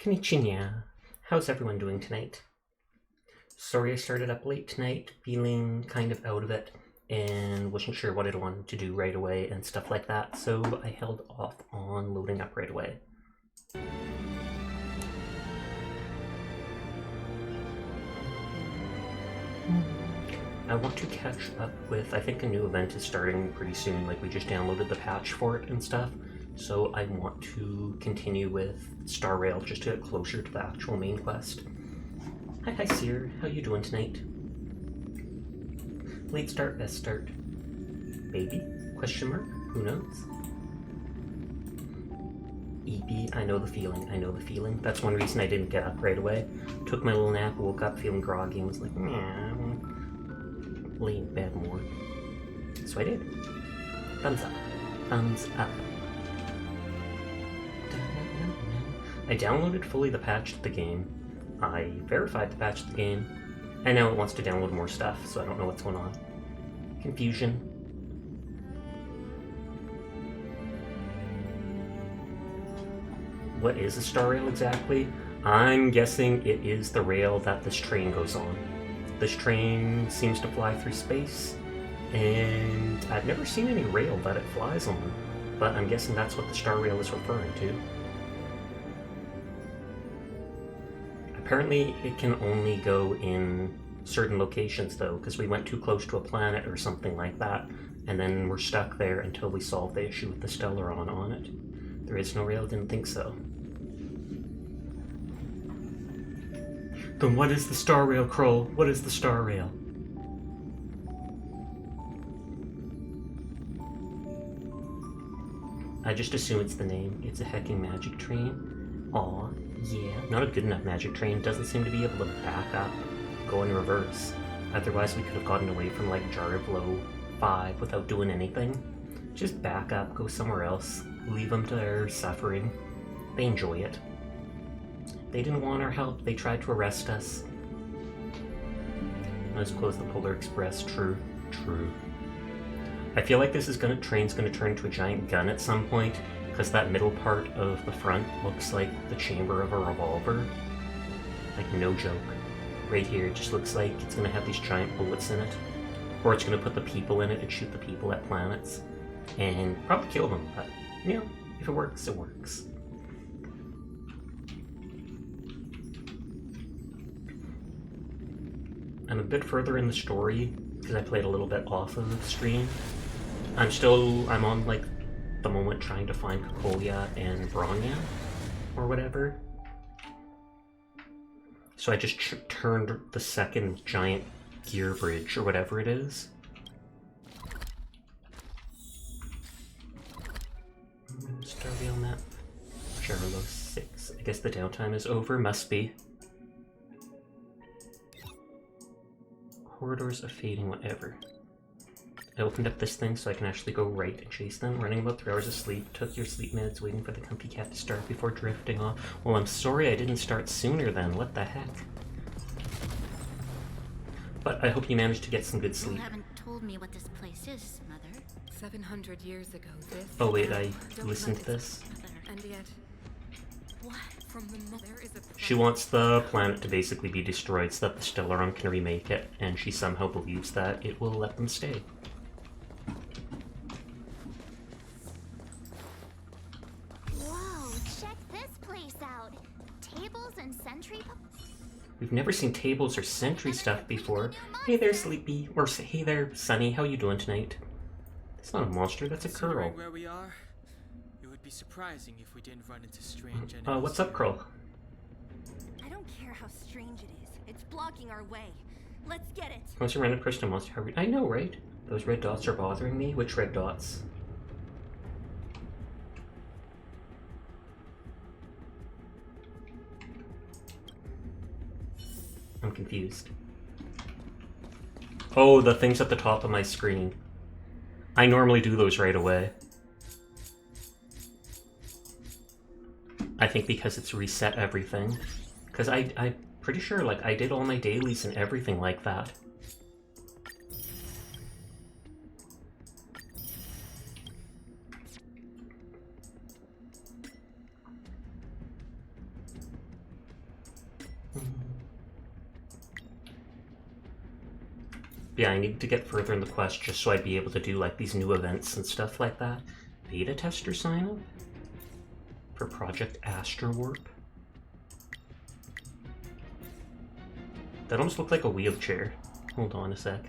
Konnichiwa. How's everyone doing tonight? Sorry I started up late tonight, feeling kind of out of it, and wasn't sure what I'd wanted to do right away and stuff like that, so I held off on loading up right away. I want to catch up with, I think a new event is starting pretty soon, like we just downloaded the patch for it and stuff, so I want to continue with Star Rail just to get closer to the actual main quest. Hi Seer, how you doing tonight? Late start, best start. Baby? Question mark? Who knows? EP, I know the feeling, I know the feeling. That's one reason I didn't get up right away. Took my little nap, woke up feeling groggy and was like, nah, lay in bed more. So I did. Thumbs up. Thumbs up. I downloaded fully the patch to the game. I verified the patch to the game. And now it wants to download more stuff, so I don't know what's going on. Confusion. What is a star rail exactly? I'm guessing it is the rail that this train goes on. This train seems to fly through space, and I've never seen any rail that it flies on, but I'm guessing that's what the star rail is referring to. Apparently it can only go in certain locations though, because we went too close to a planet or something like that, and then we're stuck there until we solve the issue with the Stellaron on it. There is no rail, didn't think so. Then what is the Star Rail, Kroll? What is the Star Rail? I just assume it's the name. It's a hecking magic train. Aw, yeah. Not a good enough magic train. Doesn't seem to be able to back up, go in reverse. Otherwise we could have gotten away from like Jarilo-VI without doing anything. Just back up, go somewhere else. Leave them to their suffering. They enjoy it. They didn't want our help, they tried to arrest us. Let's close the Polar Express, true, true. I feel like this is train's gonna turn into a giant gun at some point, because that middle part of the front looks like the chamber of a revolver. Like, no joke. Right here, it just looks like it's gonna have these giant bullets in it. Or it's gonna put the people in it and shoot the people at planets. And probably kill them, but, you know, if it works, it works. I'm a bit further in the story because I played a little bit off of the stream. I'm on like the moment trying to find Kokolia and Bronya or whatever. So I just turned the second giant gear bridge or whatever it is. Star Rail map. Jarilo-VI. I guess the downtime is over, must be. Corridors of fading, whatever. I opened up this thing so I can actually go right and chase them. Running about 3 hours of sleep. Took your sleep meds, waiting for the comfy cat to start before drifting off. Well, I'm sorry I didn't start sooner then. What the heck? But I hope you managed to get some good sleep. You haven't told me what this place is, Mother. 700 years ago, this... Oh wait, I listened to this. And yet... What? From the mother is a... She wants the planet to basically be destroyed so that the Stellaron can remake it, and she somehow believes that it will let them stay. Whoa, check this place out. Tables and sentry... We've never seen tables or sentry stuff before. Hey there, Sleepy. Or hey there, Sunny. How you doing tonight? That's not a monster, that's a curl. Where we are, it would be surprising if we didn't run into strange enemies. What's up, Curl? I don't care how strange it is. It's blocking our way. Let's get it. Once you run a person monster, I know, right? Those red dots are bothering me. Which red dots? I'm confused. Oh, the things at the top of my screen. I normally do those right away. I think because it's reset everything. Because I'm pretty sure, like, I did all my dailies and everything like that. Yeah, I need to get further in the quest just so I'd be able to do like these new events and stuff like that. Beta tester sign up for Project Astrowarp. That almost looked like a wheelchair. Hold on a sec.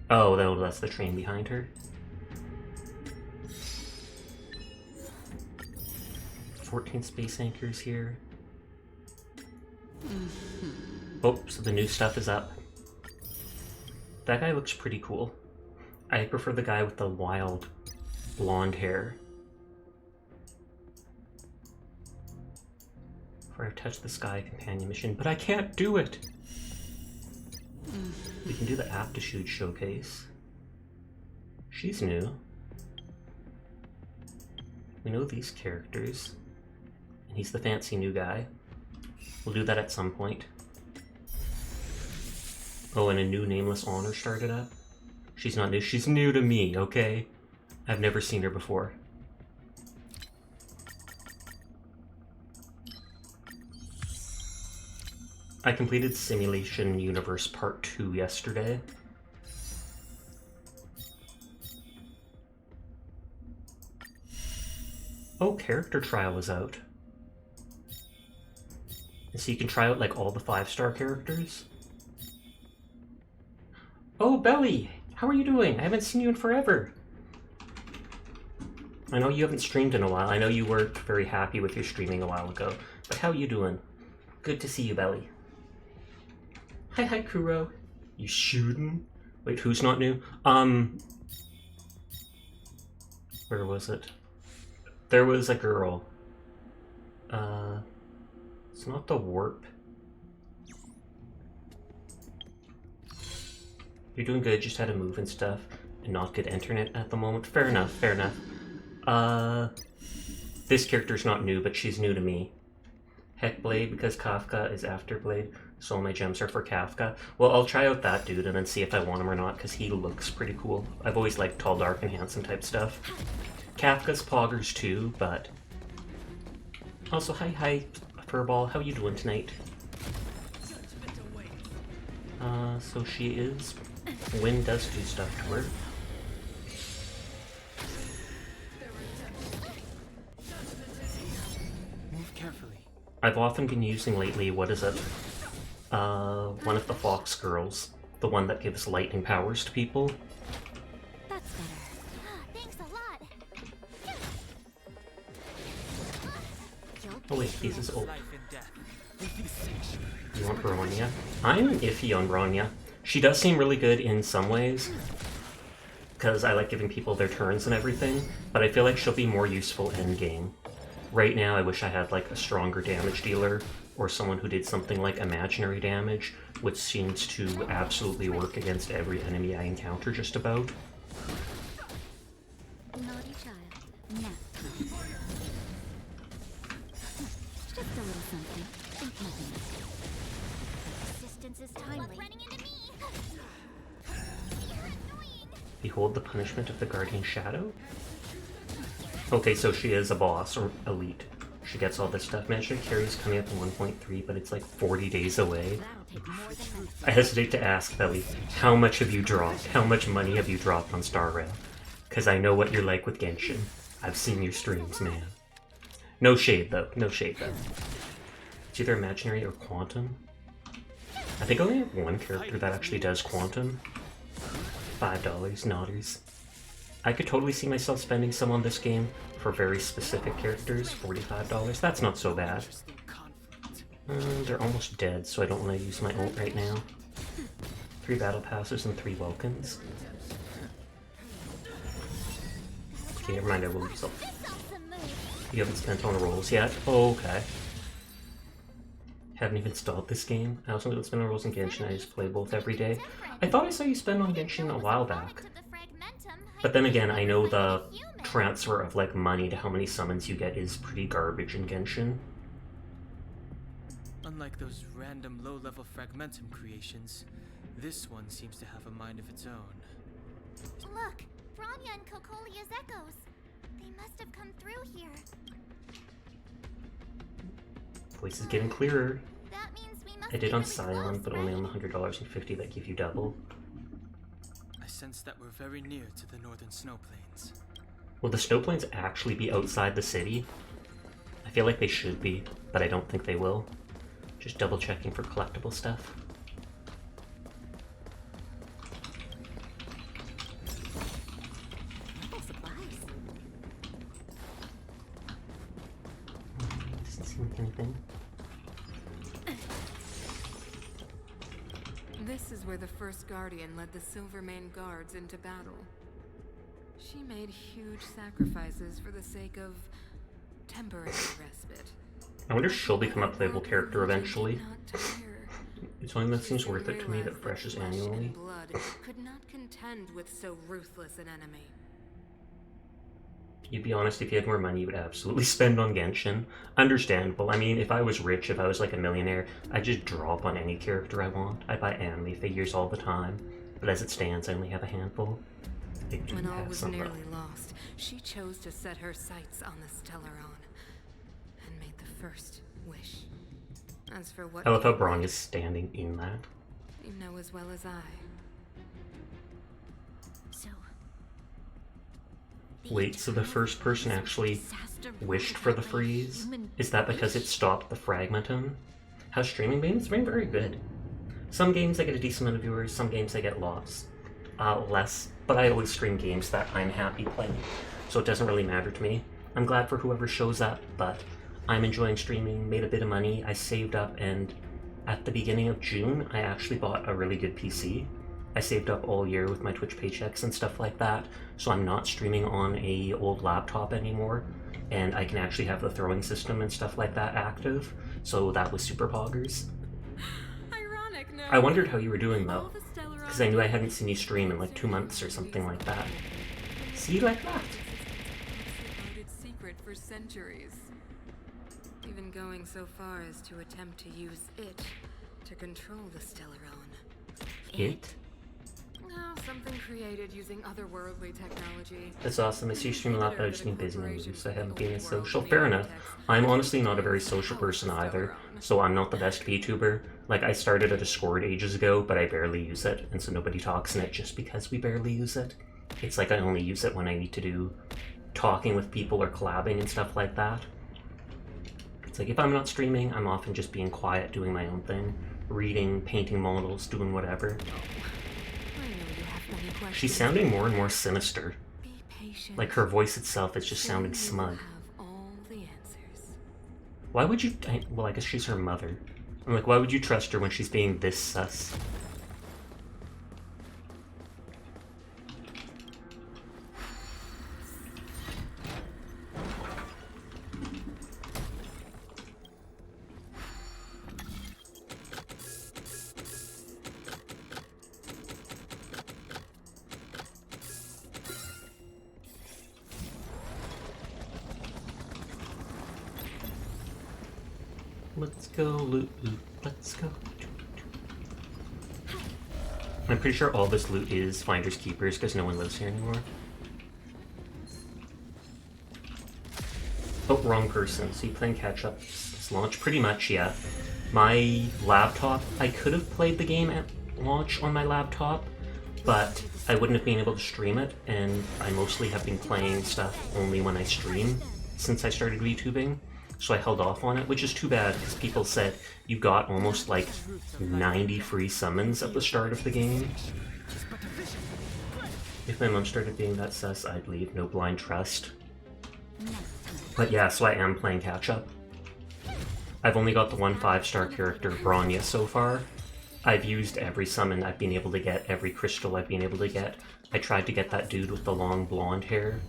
Oh, no, that's the train behind her. 14 space anchors here. Oh, so the new stuff is up. That guy looks pretty cool. I prefer the guy with the wild blonde hair. For I touch the sky companion mission, but I can't do it! We can do the aptitude showcase. She's new. We know these characters. And he's the fancy new guy. We'll do that at some point. Oh, and a new nameless honor started up. She's not new. She's new to me, okay? I've never seen her before. I completed Simulation Universe Part 2 yesterday. Oh, Character Trial is out. So you can try out like all the 5-star characters. Oh, Belly! How are you doing? I haven't seen you in forever. I know you haven't streamed in a while. I know you weren't very happy with your streaming a while ago. But how you doing? Good to see you, Belly. Hi, Kuro. You shooting? Wait, who's not new? Where was it? There was a girl. It's not the warp. You're doing good, just had to move and stuff. And not good internet at the moment. Fair enough, fair enough. This character's not new, but she's new to me. Heck Blade, because Kafka is after Blade, so all my gems are for Kafka. Well, I'll try out that dude and then see if I want him or not, because he looks pretty cool. I've always liked tall, dark, and handsome type stuff. Kafka's poggers too, but... Also, hi, Furball, how you doing tonight? So she is... Wind does do stuff to her. Move carefully. I've often been using lately, what is it? One of the Fox girls. The one that gives lightning powers to people. That's better. Thanks a lot. Oh wait, he's his old. Life and death. You want Bronya? I'm iffy on Bronya. She does seem really good in some ways, because I like giving people their turns and everything, but I feel like she'll be more useful endgame. Right now, I wish I had like a stronger damage dealer, or someone who did something like imaginary damage, which seems to absolutely work against every enemy I encounter just about. Naughty child. Now. Just a little something. Think nothing. Persistence is timely. Running into me. You're annoying. Behold the punishment of the Guardian Shadow? Okay, so she is a boss, or elite. She gets all this stuff. Magic carries coming up in 1.3, but it's like 40 days away. I hesitate to ask, Belly, how much have you dropped? How much money have you dropped on Star Rail? Because I know what you're like with Genshin. I've seen your streams, man. No shade, though. No shade, though. It's either imaginary or quantum. I think I only have one character that actually does quantum. $5, Nodders. I could totally see myself spending some on this game for very specific characters. $45. That's not so bad. They're almost dead, so I don't want to use my ult right now. 3 battle passes and 3 Welkins. Okay, never mind, I will use them. You haven't spent on rolls yet? Oh, okay. Haven't even installed this game. I also don't spend on rolls in Genshin, I just play both every day. I thought I saw you spend on Genshin a while back. But then again, I know the transfer of like money to how many summons you get is pretty garbage in Genshin. Unlike those random low-level fragmentum creations, this one seems to have a mind of its own. Look, Bronya and Kokolia's echoes. They must have come through here. Voice is getting clearer. That means we must I did on Scion, but only on the $100.50 that give you double. I sense that we're very near to the northern snow plains. Will the snow plains actually be outside the city? I feel like they should be, but I don't think they will. Just double checking for collectible stuff. Supplies. Doesn't seem like anything. This is where the first Guardian led the Silvermane Guards into battle. She made huge sacrifices for the sake of temporary respite. I wonder if she'll become a playable character eventually. Not tire. It's only that seems worth it to me that it refreshes Flesh and annually. blood could not contend with so ruthless an enemy. You'd be honest, if you had more money, you would absolutely spend on Genshin. Understandable. I mean, if I was rich, if I was like a millionaire, I'd just drop on any character I want. I buy anime figures all the time. But as it stands, I only have a handful. I do When all have was some, though. nearly lost, she chose to set her sights on the Stellaron and made the first wish. As for what I love how came Braun later, is standing in that. you know as well as I. So. Wait, so the first person actually wished for the freeze? Is that because it stopped the fragmentum? How's streaming been? It's been very good. Some games I get a decent amount of viewers, some games I get lots. Less, but I always stream games that I'm happy playing, so it doesn't really matter to me. I'm glad for whoever shows up, but I'm enjoying streaming, made a bit of money, I saved up, and at the beginning of June, I actually bought a really good PC. I saved up all year with my Twitch paychecks and stuff like that, so I'm not streaming on a old laptop anymore, and I can actually have the throwing system and stuff like that active, so that was super poggers. Ironic, no? I wondered how you were doing All though, the Stellaron because I knew I hadn't seen you stream in like 2 months or something like that. See, like that? guarded secret for centuries. Even going so far as to attempt to use it to control the Stellaron. It? No, something created using otherworldly technology. That's awesome. I see you stream a lot, but I've just been busy and loose. I haven't been as social. Fair enough. I'm honestly not a very social person either, so I'm not the best VTuber. Like, I started a Discord ages ago, but I barely use it, and so nobody talks in it just because we barely use it. It's like I only use it when I need to do talking with people or collabing and stuff like that. It's like, if I'm not streaming, I'm often just being quiet, doing my own thing. Reading, painting models, doing whatever. I know you have many questions. She's sounding more and more sinister. Be patient. Like, her voice itself is just Soon sounding you will smug. have all the answers. Why would you... well, I guess she's her mother. I'm like, why would you trust her when she's being this sus? Let's go, loot, loot, let's go. I'm pretty sure all this loot is Finders Keepers because no one lives here anymore. Oh, wrong person. So you playing catch up since launch? Pretty much, yeah. My laptop, I could have played the game at launch on my laptop, but I wouldn't have been able to stream it, and I mostly have been playing stuff only when I stream since I started VTubing. So I held off on it, which is too bad because people said you got almost like 90 free summons at the start of the game. If my mom started being that sus, I'd leave. No blind trust. But yeah, so I am playing catch up. I've only got the one 5-star character, Bronya, so far. I've used every summon I've been able to get, every crystal I've been able to get. I tried to get that dude with the long blonde hair.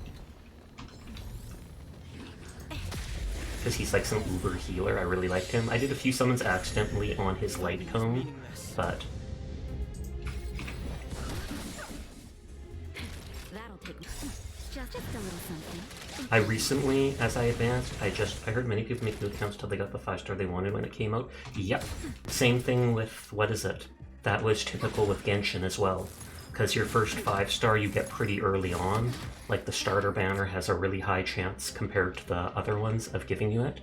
Because he's like some uber healer, I really liked him. I did a few summons accidentally on his light cone, but... That'll take just a little something. I recently, as I advanced, I heard many people make new accounts till they got the 5-star they wanted when it came out. Yep. Same thing with, what is it? That was typical with Genshin as well. Because your first 5-star you get pretty early on. Like the starter banner has a really high chance compared to the other ones of giving you it.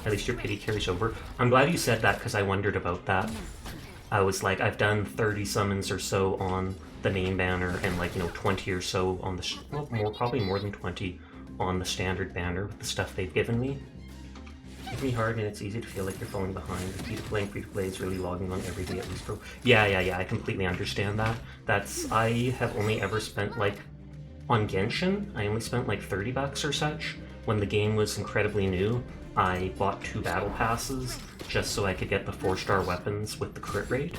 At least your pity carries over. I'm glad you said that because I wondered about that. I was like, I've done 30 summons or so on the main banner and like, 20 or so on the, well, probably more than 20 on the standard banner with the stuff they've given me. Hit me hard and it's easy to feel like you're falling behind. The key to playing free-to-play is really logging on every day at least for... Yeah, I completely understand that. I have only ever spent, like, on Genshin, I only spent like $30 or such. When the game was incredibly new, I bought 2 battle passes just so I could get the 4-star weapons with the crit rate.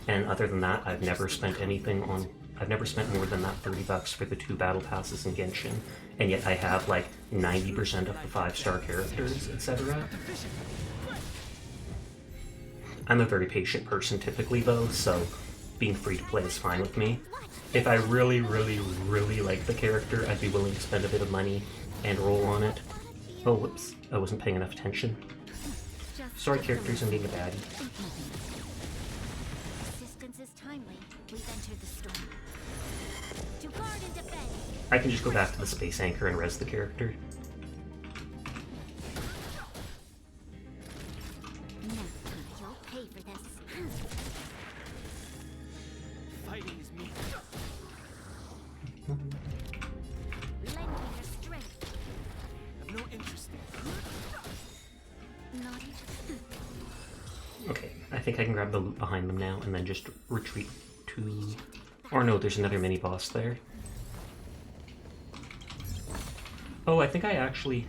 And other than that, I've never spent more than that $30 for the 2 battle passes in Genshin. And yet I have like 90% of the 5-star characters, etc. I'm a very patient person typically though, so being free to play is fine with me. If I really, really, really like the character, I'd be willing to spend a bit of money and roll on it. Oh, whoops. I wasn't paying enough attention. Sorry, characters, I'm being a baddie. Assistance is timely. We've entered the storm. To guard and defend. I can just go back to the space anchor and res the character. No, you'll pay for this. Fighting is me. Lend me your strength. I've no interest in. Not Okay, I think I can grab the loot behind them now and then just retreat to... Or no, there's another mini-boss there. Oh, I think I actually...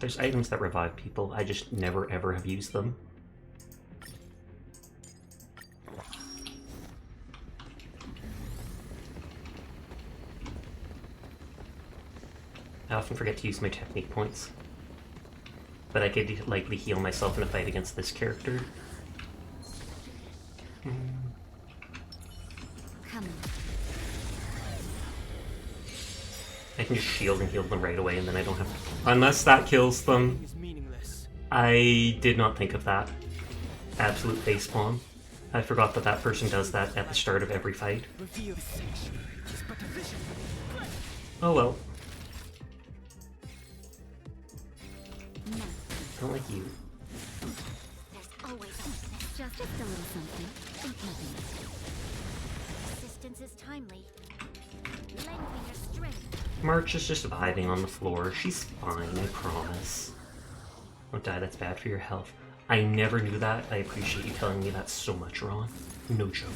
There's items that revive people, I just never ever have used them. I often forget to use my technique points. But I could likely heal myself in a fight against this character. come. I can just shield and heal them right away and then I don't have to... Unless that kills them. Is meaningless. I did not think of that. Absolute facepalm. I forgot that that person does that at the start of every fight. Oh well. No, I don't like you. there's always a weakness. Just a little something. Think nothing. Assistance is timely. Lend me your strength. March is just vibing on the floor. She's fine, I promise. Don't die, that's bad for your health. I never knew that. I appreciate you telling me that so much, Ron. No joke.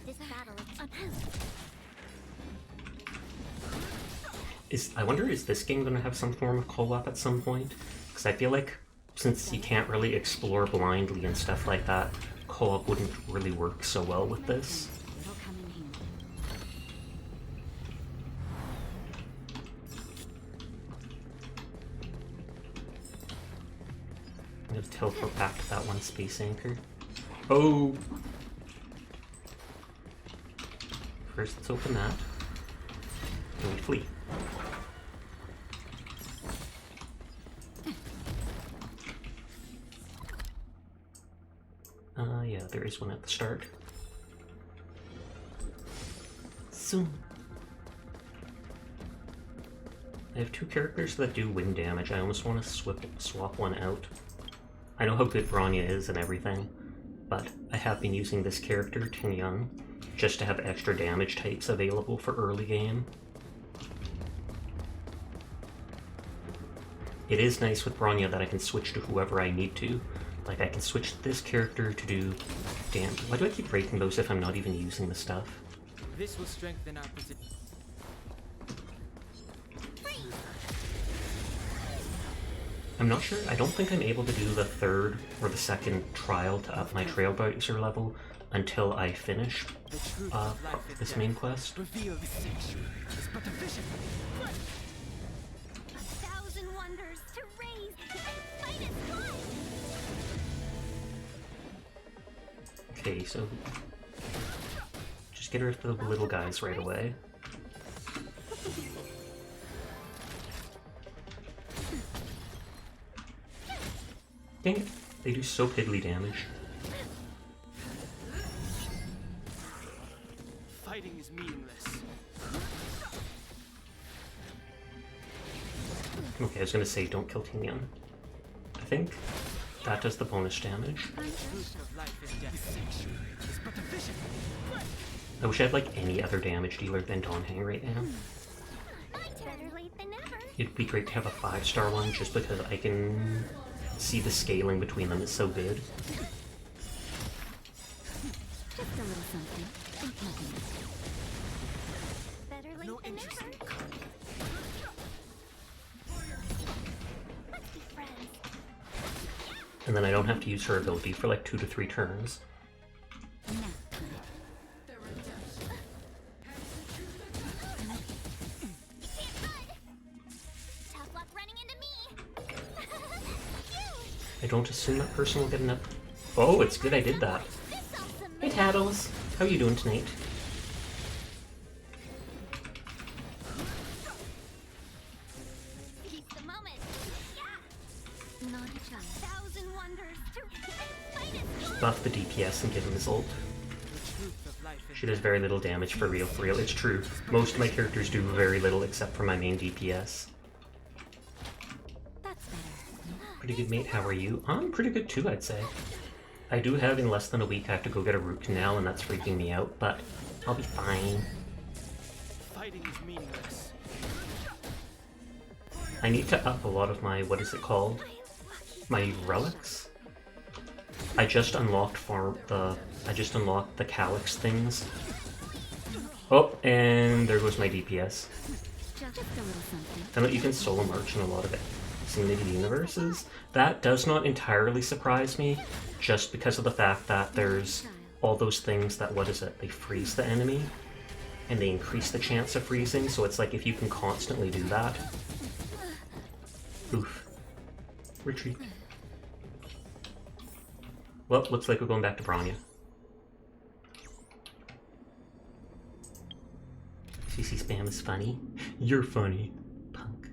This battle is I wonder, is this game going to have some form of co-op at some point? Because I feel like since you can't really explore blindly and stuff like that, co-op wouldn't really work so well with this. It'll come in handy. I'm going to teleport back to that one space anchor. Oh! First, let's open that. And we flee. Yeah, there is one at the start. Zoom. I have 2 characters that do wind damage. I almost want to swap one out. I know how good Bronya is and everything, but I have been using this character, Ting Young, just to have extra damage types available for early game. It is nice with Bronya that I can switch to whoever I need to. Like, I can switch this character to do damage. Why do I keep breaking those if I'm not even using the stuff? This will strengthen our position. I'm not sure. I don't think I'm able to do the 3rd or the 2nd trial to up my Trailblazer level until I finish this main quest. Reveal the sanctuary is but a vision. 1,000 wonders to raise and fight as one. Okay, so just get rid of the little guys right away. Dang it, they do so piddly damage. Fighting is meaningless. Okay, I was gonna say don't kill Tingyun. I think that does the bonus damage. I wish I had like any other damage dealer than Donghang right now. Better late than never. It'd be great to have a 5-star one just because I can see the scaling between them is so good. Just a little something. Think nothing. Better late than never. Let's be friends. And then I don't have to use her ability for like 2 to 3 turns. Now, tough luck running into me. I don't assume that person will get enough. Oh, it's good I did that. This awesome Hey Tattles, how are you doing tonight? Seize the moment. Yeah. Not a child. Thousand wonders to fight it. Buff the DPS and give him his ult. She does very little damage for real, It's true. Most of my characters do very little except for my main DPS. That's better. Pretty good, mate. How are you? I'm pretty good too, I'd say. I do have in less than a week I have to go get a root canal and that's freaking me out, but I'll be fine. Fighting is meaningless. I need to up a lot of my, what is it called? My relics? I just unlocked the Calyx things. Oh, and there goes my DPS. Just a little something. I know you can solo march in a lot of it. Simulated universes. That does not entirely surprise me, just because of the fact that there's all those things that, what is it, they freeze the enemy, and they increase the chance of freezing, so it's like if you can constantly do that. Oof. Retreat. Well, looks like we're going back to Bronya. CC spam is funny. You're funny, punk.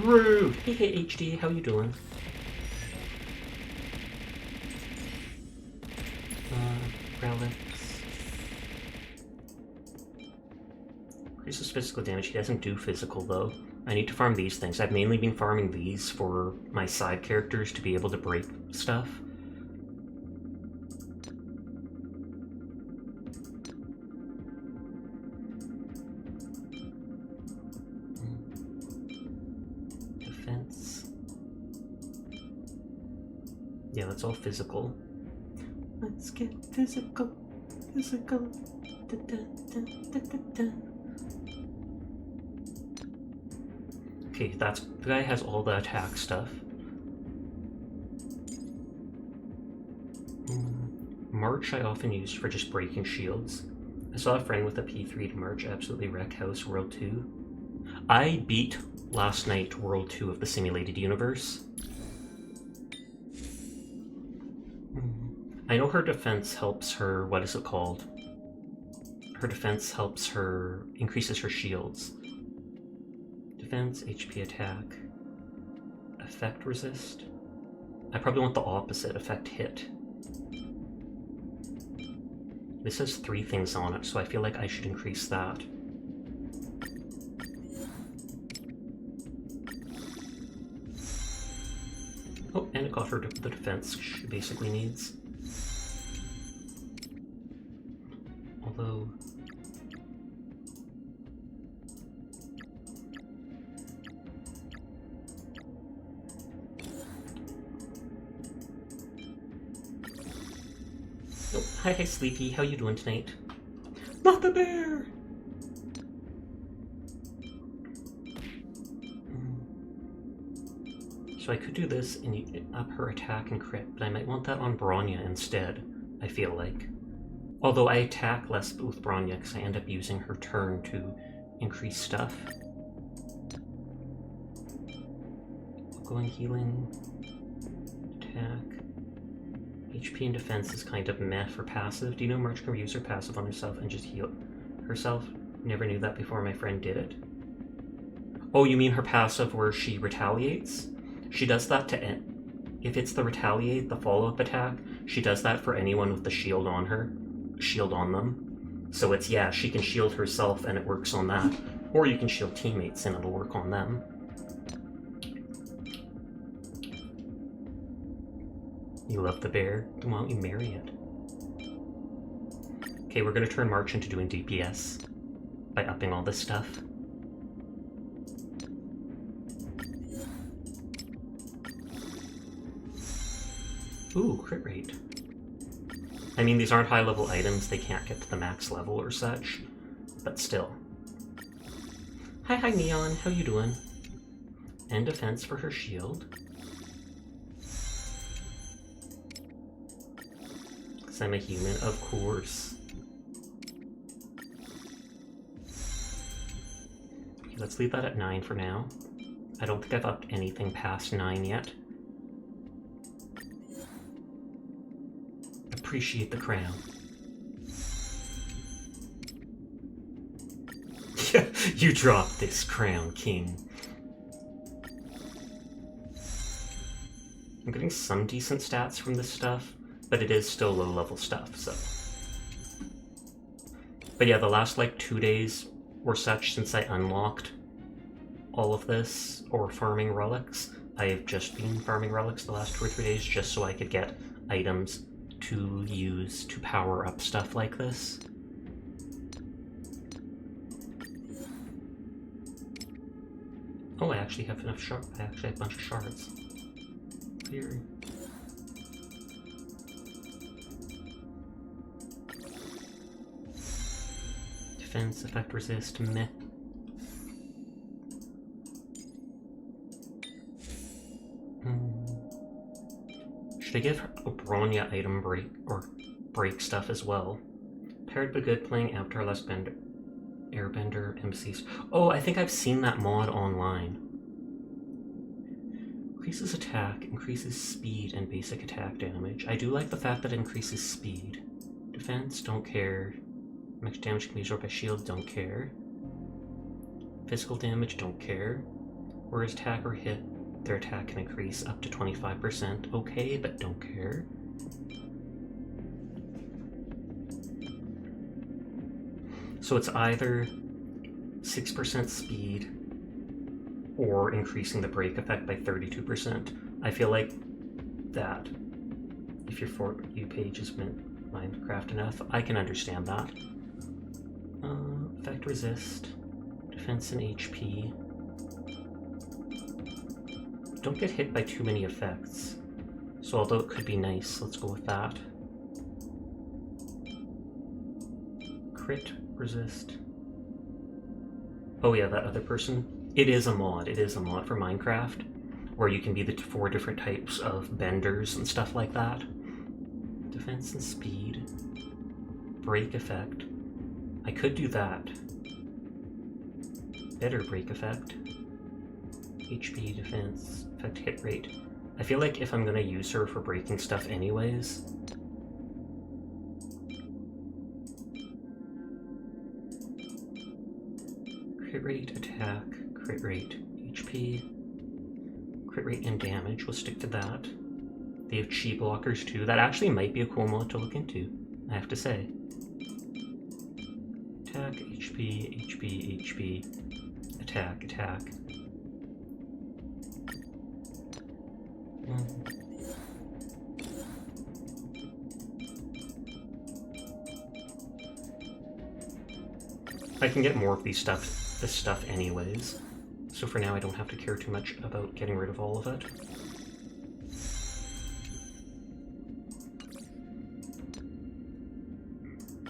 Rude! Hey HD, how you doing? Relics. Increases physical damage. He doesn't do physical though. I need to farm these things. I've mainly been farming these for my side characters to be able to break stuff. Defense. Yeah, that's all physical. Let's get physical. Physical. Da, da, da, da, da, da. Okay, the guy has all the attack stuff. March I often use for just breaking shields. I saw a friend with a P3 to March absolutely wreck House World 2. I beat last night World 2 of the Simulated Universe. I know her defense helps her, what is it called? Her defense helps her, increases her shields. Defense, HP attack, effect resist. I probably want the opposite, effect hit. This has 3 things on it, so I feel like I should increase that. Oh, and it got her the defense she basically needs. Although... Oh, hi Sleepy, how you doing tonight? Not the bear! So I could do this and up her attack and crit, but I might want that on Bronya instead, I feel like. Although I attack less with Bronya because I end up using her turn to increase stuff. Going healing, attack. HP and defense is kind of meh for passive. Do you know March can use her passive on herself and just heal herself? Never knew that before my friend did it. Oh, you mean her passive where she retaliates? She does that to end. If it's the retaliate, the follow-up attack, she does that for anyone with the shield on her. Shield on them. So it's, yeah, she can shield herself and it works on that. Or you can shield teammates and it'll work on them. You love the bear? Then why don't you marry it? Okay, we're gonna turn March into doing DPS by upping all this stuff. Ooh, crit rate. I mean, these aren't high-level items, they can't get to the max level or such, but still. Hi, Neon, how you doing? And defense for her shield. Because I'm a human, of course. Okay, let's leave that at 9 for now. I don't think I've upped anything past 9 yet. Appreciate the crown. You dropped this crown, king. I'm getting some decent stats from this stuff, but it is still low-level stuff, so. But yeah, the last like 2 days or such since I unlocked all of this, or farming relics, I've just been farming relics the last 2 or 3 days just so I could get items to use to power up stuff like this. Oh, I actually have enough shards. I actually have a bunch of shards. Here. Defense, effect, resist, meh. Should I give Bronya item break or break stuff as well? Paired but good playing Avatar Last Bender. Airbender MCs. Oh, I think I've seen that mod online. Increases attack, increases speed, and basic attack damage. I do like the fact that it increases speed. Defense, don't care. Max damage can be absorbed by shield, don't care. Physical damage, don't care. Whereas attack or hit, their attack can increase up to 25%. Okay, but don't care. So it's either 6% speed or increasing the break effect by 32%. I feel like that, if your For You page is Minecraft enough, I can understand that. Effect resist, defense and HP. Don't get hit by too many effects. So although it could be nice, let's go with that. Crit resist. Oh yeah, that other person. It is a mod. It is a mod for Minecraft where you can be the 4 different types of benders and stuff like that. Defense and speed. Break effect. I could do that. Better break effect. HP, defense, effect, hit rate. I feel like if I'm gonna use her for breaking stuff anyways, crit rate, attack, crit rate, HP, crit rate and damage, we'll stick to that. They have chi blockers too. That actually might be a cool mod to look into, I have to say. Attack, HP, HP, HP, attack, attack. I can get more of this stuff anyways, so for now I don't have to care too much about getting rid of all of it.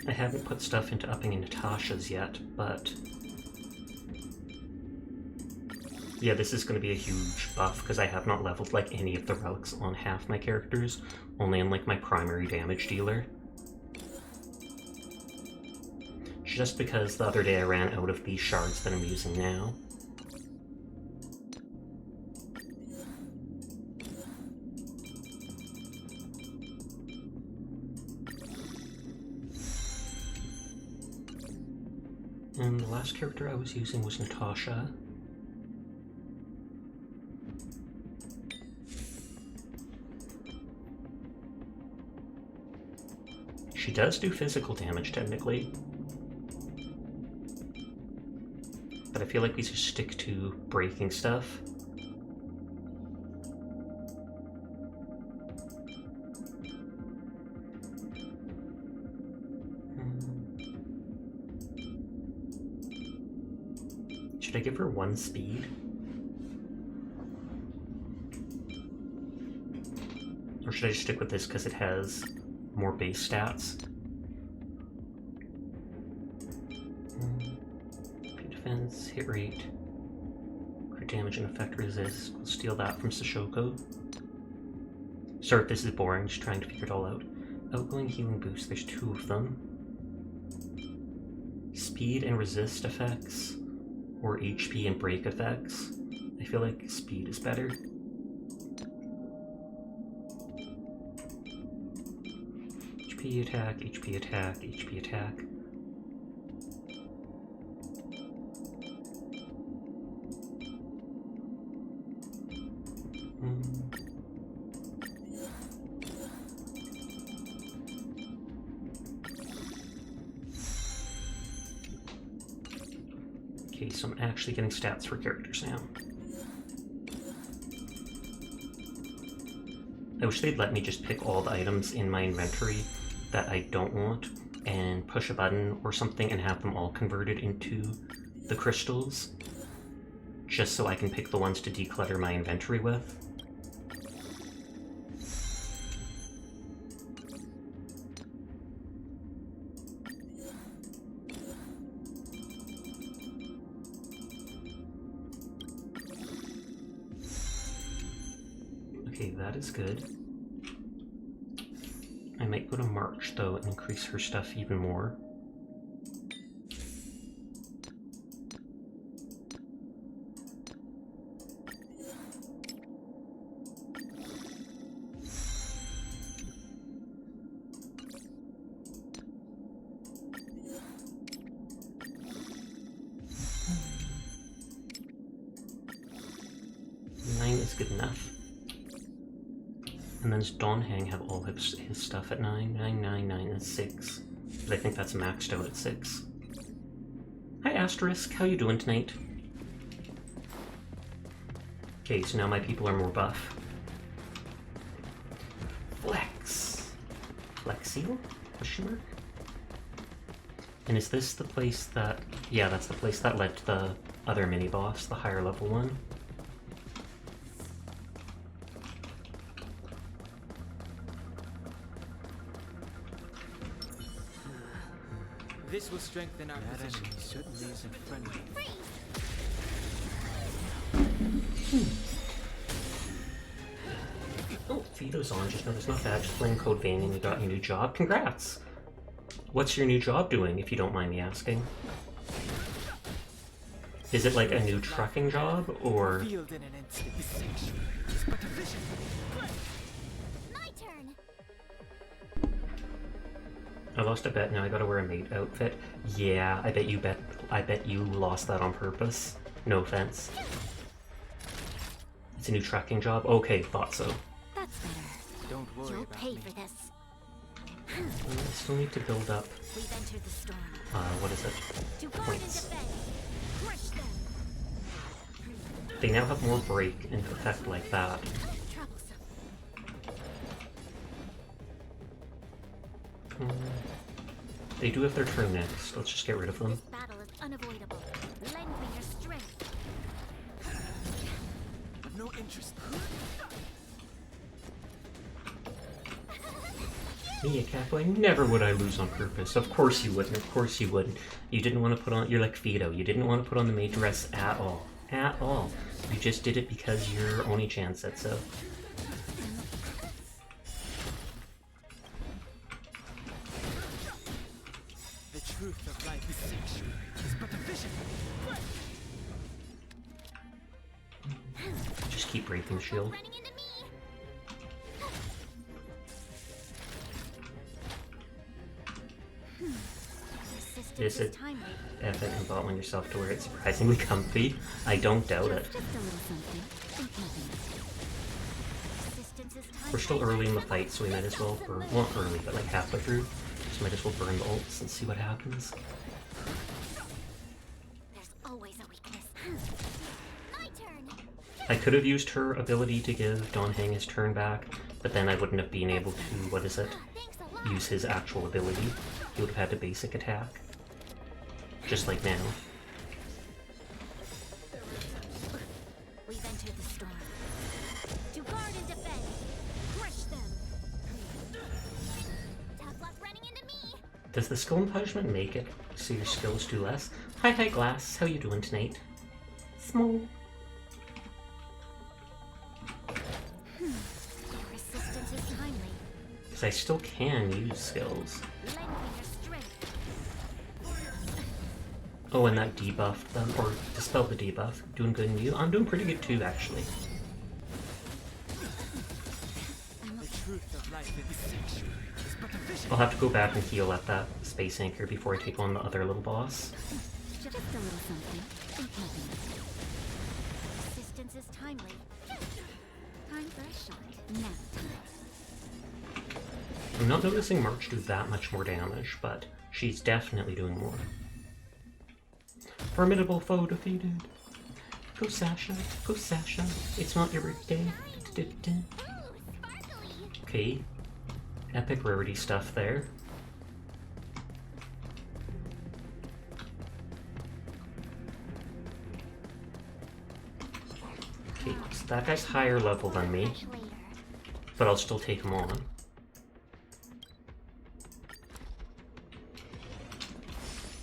I haven't put stuff into upping in Natasha's yet, but yeah, this is going to be a huge buff because I have not leveled like any of the relics on half my characters, only on like my primary damage dealer. Just because the other day I ran out of these shards that I'm using now. And the last character I was using was Natasha. She does do physical damage, technically. but I feel like we should stick to breaking stuff. Should I give her 1 speed? Or should I just stick with this because it has more base stats? Defense, hit rate, crit damage and effect resist. We'll steal that from Sashoko. Sorry if this is boring, just trying to figure it all out. Outgoing healing boost, there's 2 of them. Speed and resist effects, or HP and break effects. I feel like speed is better. HP attack, HP attack, HP attack. Okay, so I'm actually getting stats for characters now. I wish they'd let me just pick all the items in my inventory that I don't want and push a button or something and have them all converted into the crystals, just so I can pick the ones to declutter my inventory with. Okay, that is good. I might go to March, though, and increase her stuff even more. Good enough. And then does Donhang have all his stuff at 9? 9, 9, 9, and 6. But I think that's maxed out at 6. Hi Asterisk, how you doing tonight? Okay, so now my people are more buff. Flex! Flexio? Question mark? And is this the place that... Yeah, that's the place that led to the other mini-boss, the higher level one. This will strengthen our position. Certainly isn't friendly. Oh, Vito's on. Just noticed, not bad. Just playing Code Vein and you got your new job. Congrats! What's your new job doing, if you don't mind me asking? Is it like a new trucking job, or... Field in an instant. This sanctuary is but a vision. My turn. I lost a bet, now I gotta wear a maid outfit. Yeah, I bet you lost that on purpose. No offense. It's a new trucking job? Okay, thought so. That's better. Don't worry You'll about pay me. for this. I still need to build up, We've entered the storm. what is it? To guard and Points. defend. Crush them. They now have more break and effect like that. Troublesome. They do have their turn next. Let's just get rid of them. This battle is unavoidable. Lend me your strength. I've no interest. Me, a Capo, never would I lose on purpose. Of course you wouldn't, of course you wouldn't. You didn't want to put on, you're like Fido, you didn't want to put on the maid dress at all. At all. You just did it because your Oni-chan said so. The truth of life is sanctuary. Is but a vision. Just keep breaking the shield. Running into me. Resistance Is it is timely. epic and bought one yourself to wear it surprisingly comfy? I don't doubt it. Just a little something. Think nothing. Resistance is timely. We're still early in the fight, so we might as well burn, well, not early, but like halfway through. So might as well burn the ults and see what happens. There's always a weakness. turn. I could have used her ability to give Don Hang his turn back, but then I wouldn't have been able to, what is it, Thanks a lot. use his actual ability. He would have had to basic attack. Just like now. We've entered the storm. To guard and defend. Crush them. Tough luck running into me. Does the skill and punishment make it so your skills do less? Hi Glass, how you doing tonight? Small. Your resistance is timely. Because I still can use skills. Lend me your strength. Oh, and that debuffed them, or dispelled the debuff. Doing good in you? I'm doing pretty good too, actually. I'll have to go back and heal at that space anchor before I take on the other little boss. Just a little something. Think nothing. Resistance is timely. Time for a shot. Now time. I'm not noticing March do that much more damage, but she's definitely doing more. Formidable foe defeated. Go Sasha, go Sasha. It's not your birthday. Ooh, sparkly. Okay. Epic rarity stuff there. Okay, so that guy's higher level than me, Fresh later. but I'll still take him on.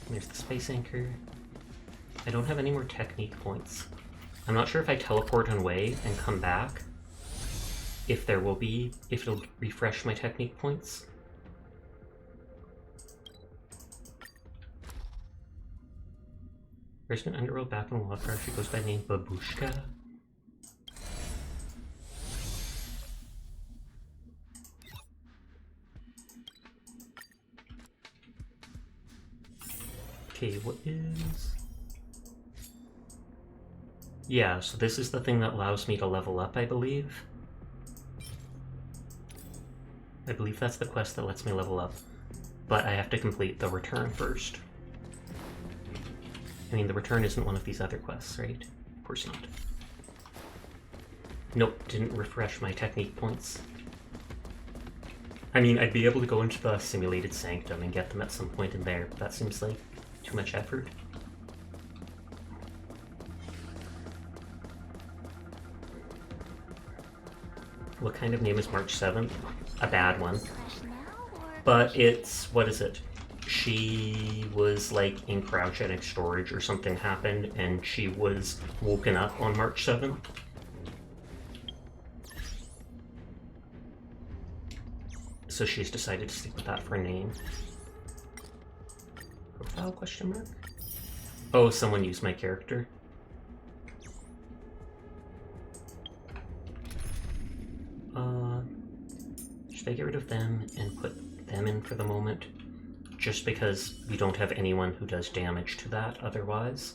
There's the space anchor. I don't have any more technique points. I'm not sure if I teleport away and come back, if it'll refresh my technique points. There's an underworld back in water. She goes by the name Babushka. Okay, what is... Yeah, so this is the thing that allows me to level up, I believe. I believe that's the quest that lets me level up. But I have to complete the return first. I mean, the return isn't one of these other quests, right? Of course not. Nope, didn't refresh my technique points. I mean, I'd be able to go into the simulated sanctum and get them at some point in there, but that seems like too much effort. What kind of name is March 7th? A bad one. Fresh now or But it's, what is it? She was like in cryogenic storage or something happened and she was woken up on March 7th. So she's decided to stick with that for a name. Profile question mark? Oh, someone used my character. Should I get rid of them and put them in for the moment? Just because we don't have anyone who does damage to that otherwise.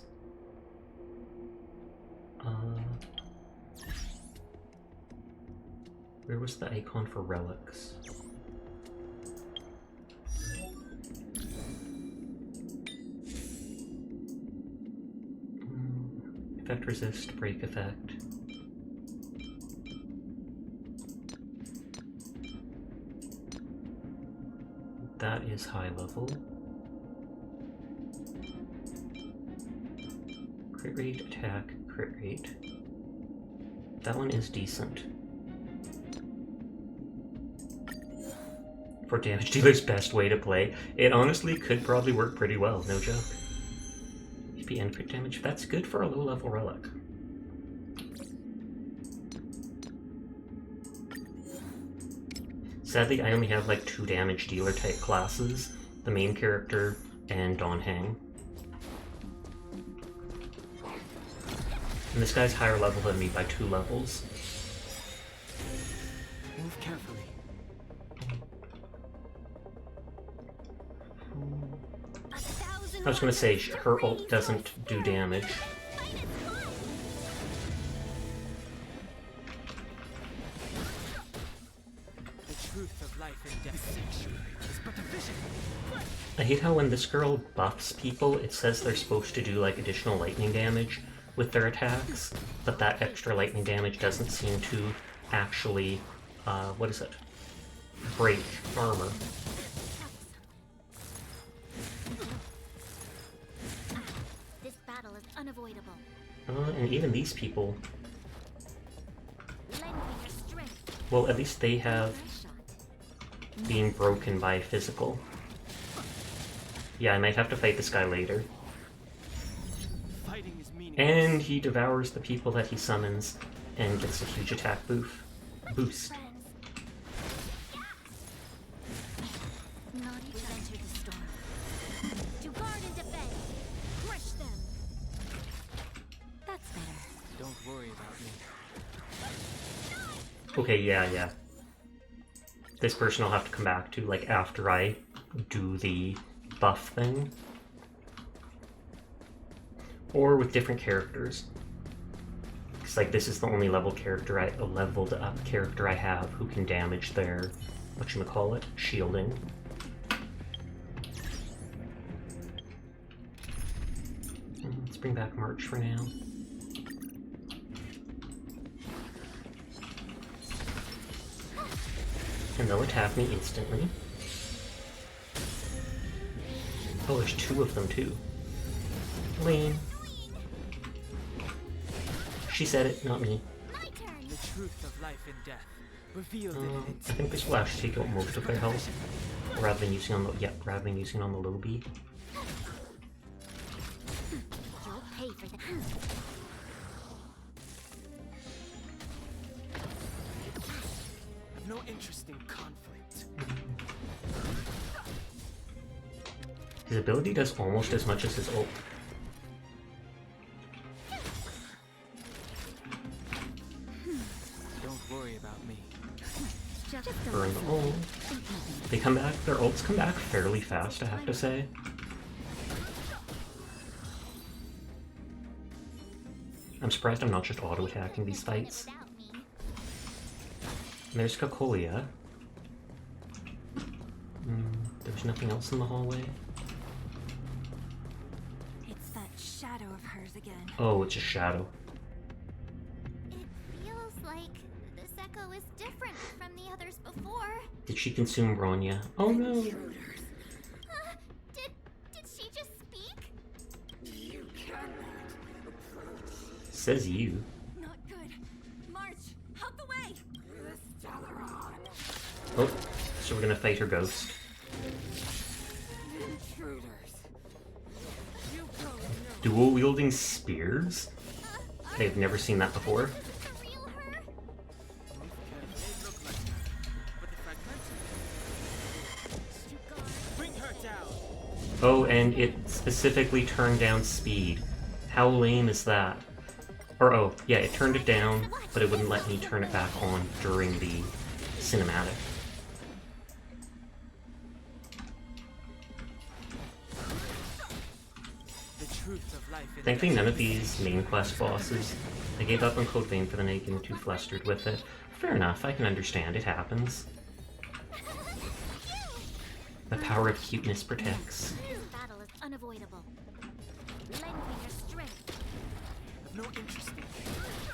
Where was the icon for relics? Effect resist, break effect. That is high level. Crit rate, attack, crit rate. That one is decent. For damage dealer's best way to play. It honestly could probably work pretty well, no joke. HP and crit damage, that's good for a low level relic. Sadly, I only have like 2 damage dealer type classes, the main character and Don Hang. And this guy's higher level than me by 2 levels. Move carefully. I was gonna say, her ult doesn't do damage. I hate how when this girl buffs people, it says they're supposed to do like additional lightning damage, with their attacks, but that extra lightning damage doesn't seem to actually, what is it? Break armor. This battle is unavoidable. And even these people, Lend me your strength. well, at least they have Nice shot. being broken by physical. Yeah, I might have to fight this guy later. Fighting is meaningless. And he devours the people that he summons and gets a huge attack boost. Friends. Naughty we've entered the storm. To guard and defend. Crush them. That's better. Don't worry about me. Okay, yeah. This person I'll have to come back to, like, after I do the buff thing. Or with different characters. Because, like, this is the only leveled up character I have who can damage their, whatchamacallit, shielding. Let's bring back March for now. And they'll attack me instantly. Oh, there's two of them too. Lame. She said it, not me. My turn. The truth of life and death. Revealed in an I instant. think this will actually take out most of their health, rather than using on the low B. You'll pay for that. I've no interest in conflict. His ability does almost as much as his ult. Don't worry about me. Just Burn the ult. They come back. Their ults come back fairly fast, I have to say. I'm surprised I'm not just auto-attacking these fights. And there's Kakoya. There's nothing else in the hallway. It's that shadow of hers again. Oh, it's a shadow. It feels like this echo is different from the others before. Did she consume Bronya? Oh no! Did she just speak? You cannot. Says you. Not good. March, out the way. Oh, so we're gonna fight her ghost. Intruders. You go no. Dual wielding spears? I've never seen that before. The real her? It may look like that, but the fragmentum. Bring her down. Oh, and it specifically turned down speed. How lame is that? Or oh, yeah, it turned it down, but it wouldn't let me turn it back on during the cinematic. The truth of life and Thankfully, death. none of these main quest bosses. I gave up on Code Vein for the night, getting too flustered with it. Fair enough, I can understand, it happens. The power of cuteness protects. This battle is unavoidable. Lend me your strength. I've no interest in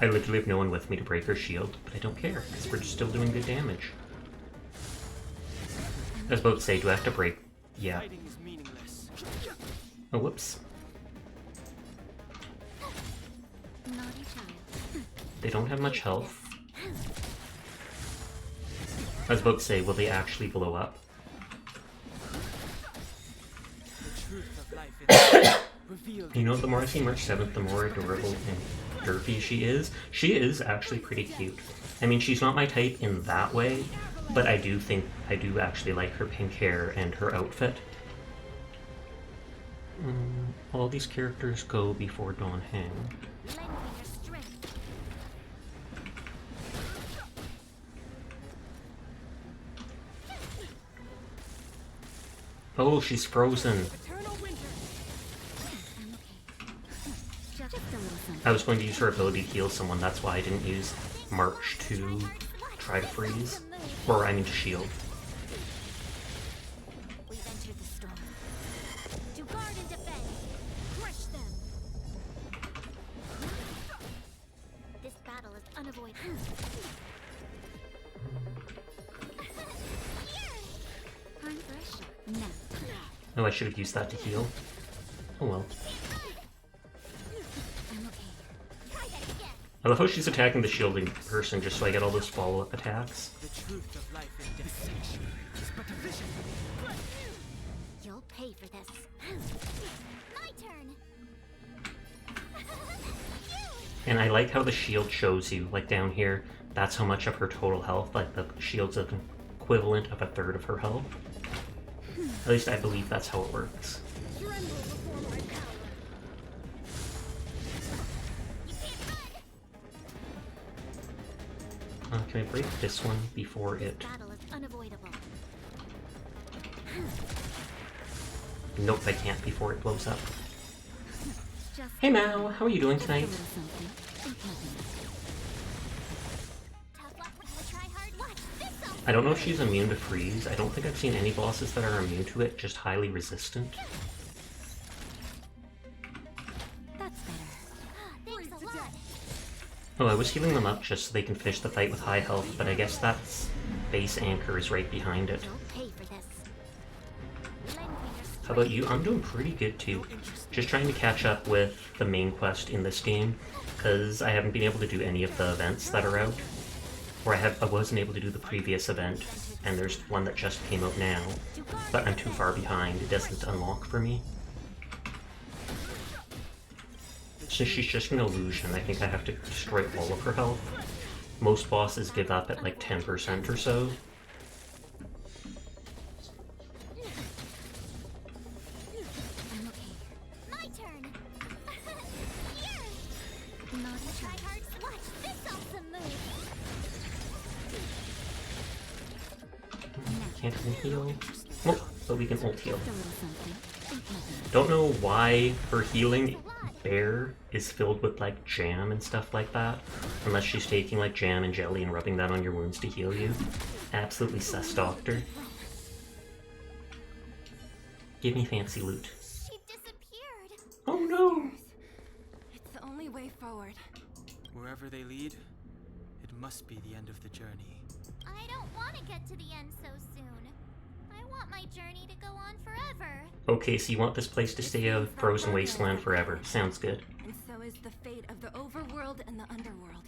I literally have no one with me to break her shield, but I don't care, because we're still doing good damage. I was about to say, do I have to break? Yeah. fighting is meaningless. Oh, whoops. Naughty child. They don't have much health. I was about to say, will they actually blow up? The truth of life and death. Revealed You in know, an the more I see March 7th, the more adorable and derpy she is. She is actually pretty cute. I mean, she's not my type in that way, but I do actually like her pink hair and her outfit. All these characters go before Dawn Hang. Lend me your strength. Oh, she's frozen. Eternal winter. I'm okay. Just a little something. I was going to use her ability to heal someone, that's why I didn't use March to try to freeze. Or, I mean, to shield. We've entered the storm. To guard and defend. Crush them. Oh, I should have used that to heal. Oh well. I'm okay. Try that again. I love how she's attacking the shielding person just so I get all those follow-up attacks. The truth of life and death is but a vision. You'll pay for this. My turn. And I like how the shield shows you, like down here, that's how much of her total health, like the shield's an equivalent of a third of her health. At least I believe that's how it works. Tremble before my power. You can't run. Can I break this one before it... Battle is unavoidable. Nope, I can't before it blows up. Just Hey Mao, how are you doing tonight? a little something. Think nothing. Tough luck when you try hard. Watch this. I don't know if she's immune to freeze. I don't think I've seen any bosses that are immune to it, just highly resistant. That's better. Thanks a lot. Oh, I was healing them up just so they can finish the fight with high health, but I guess that's base anchor is right behind it. You'll pay for this. Lend me your How about you? I'm doing pretty good too. Just trying to catch up with the main quest in this game, because I haven't been able to do any of the events that are out. Or I wasn't able to do the previous event, and there's one that just came out now, but I'm too far behind. It doesn't unlock for me. Since she's just an illusion, I think I have to destroy all of her health. Most bosses give up at like 10% or so. I'm okay. My turn. Here. Not try hard. Watch this awesome move. Can't we heal? Oh, but we can ult heal. Just a little something. Think nothing. Don't know why her healing bear is filled with like jam and stuff like that, unless she's taking like jam and jelly and rubbing that on your wounds to heal you. Absolutely sus, doctor. Give me fancy loot. She disappeared. Oh no! It's the only way forward. Wherever they lead, it must be the end of the journey. I don't want to get to the end so soon. I want my journey to go on forever. Okay, so you want this place to stay a frozen wasteland forever. Sounds good. And so is the fate of the overworld and the underworld.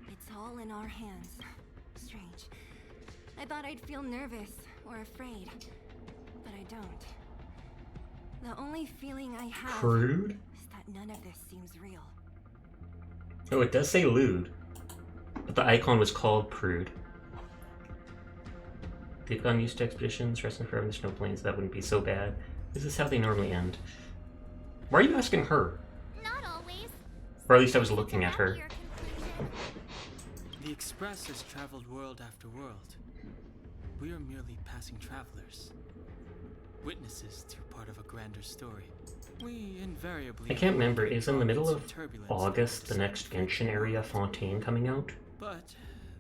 It's all in our hands. Strange. I thought I'd feel nervous or afraid, but I don't. The only feeling I have Prude? is that none of this seems real. Oh, it does say lewd. But the icon was called Prude. They've gotten used to expeditions, resting forever in the snow plains. That wouldn't be so bad. This is how they normally end. Why are you asking her? Not always. Or at least I was looking at her. Happier conclusion. The Express has traveled world after world. We are merely passing travelers. Witnesses to part of a grander story. We invariably... I can't remember, is in the middle of turbulence August the next Genshin area Fontaine coming out? But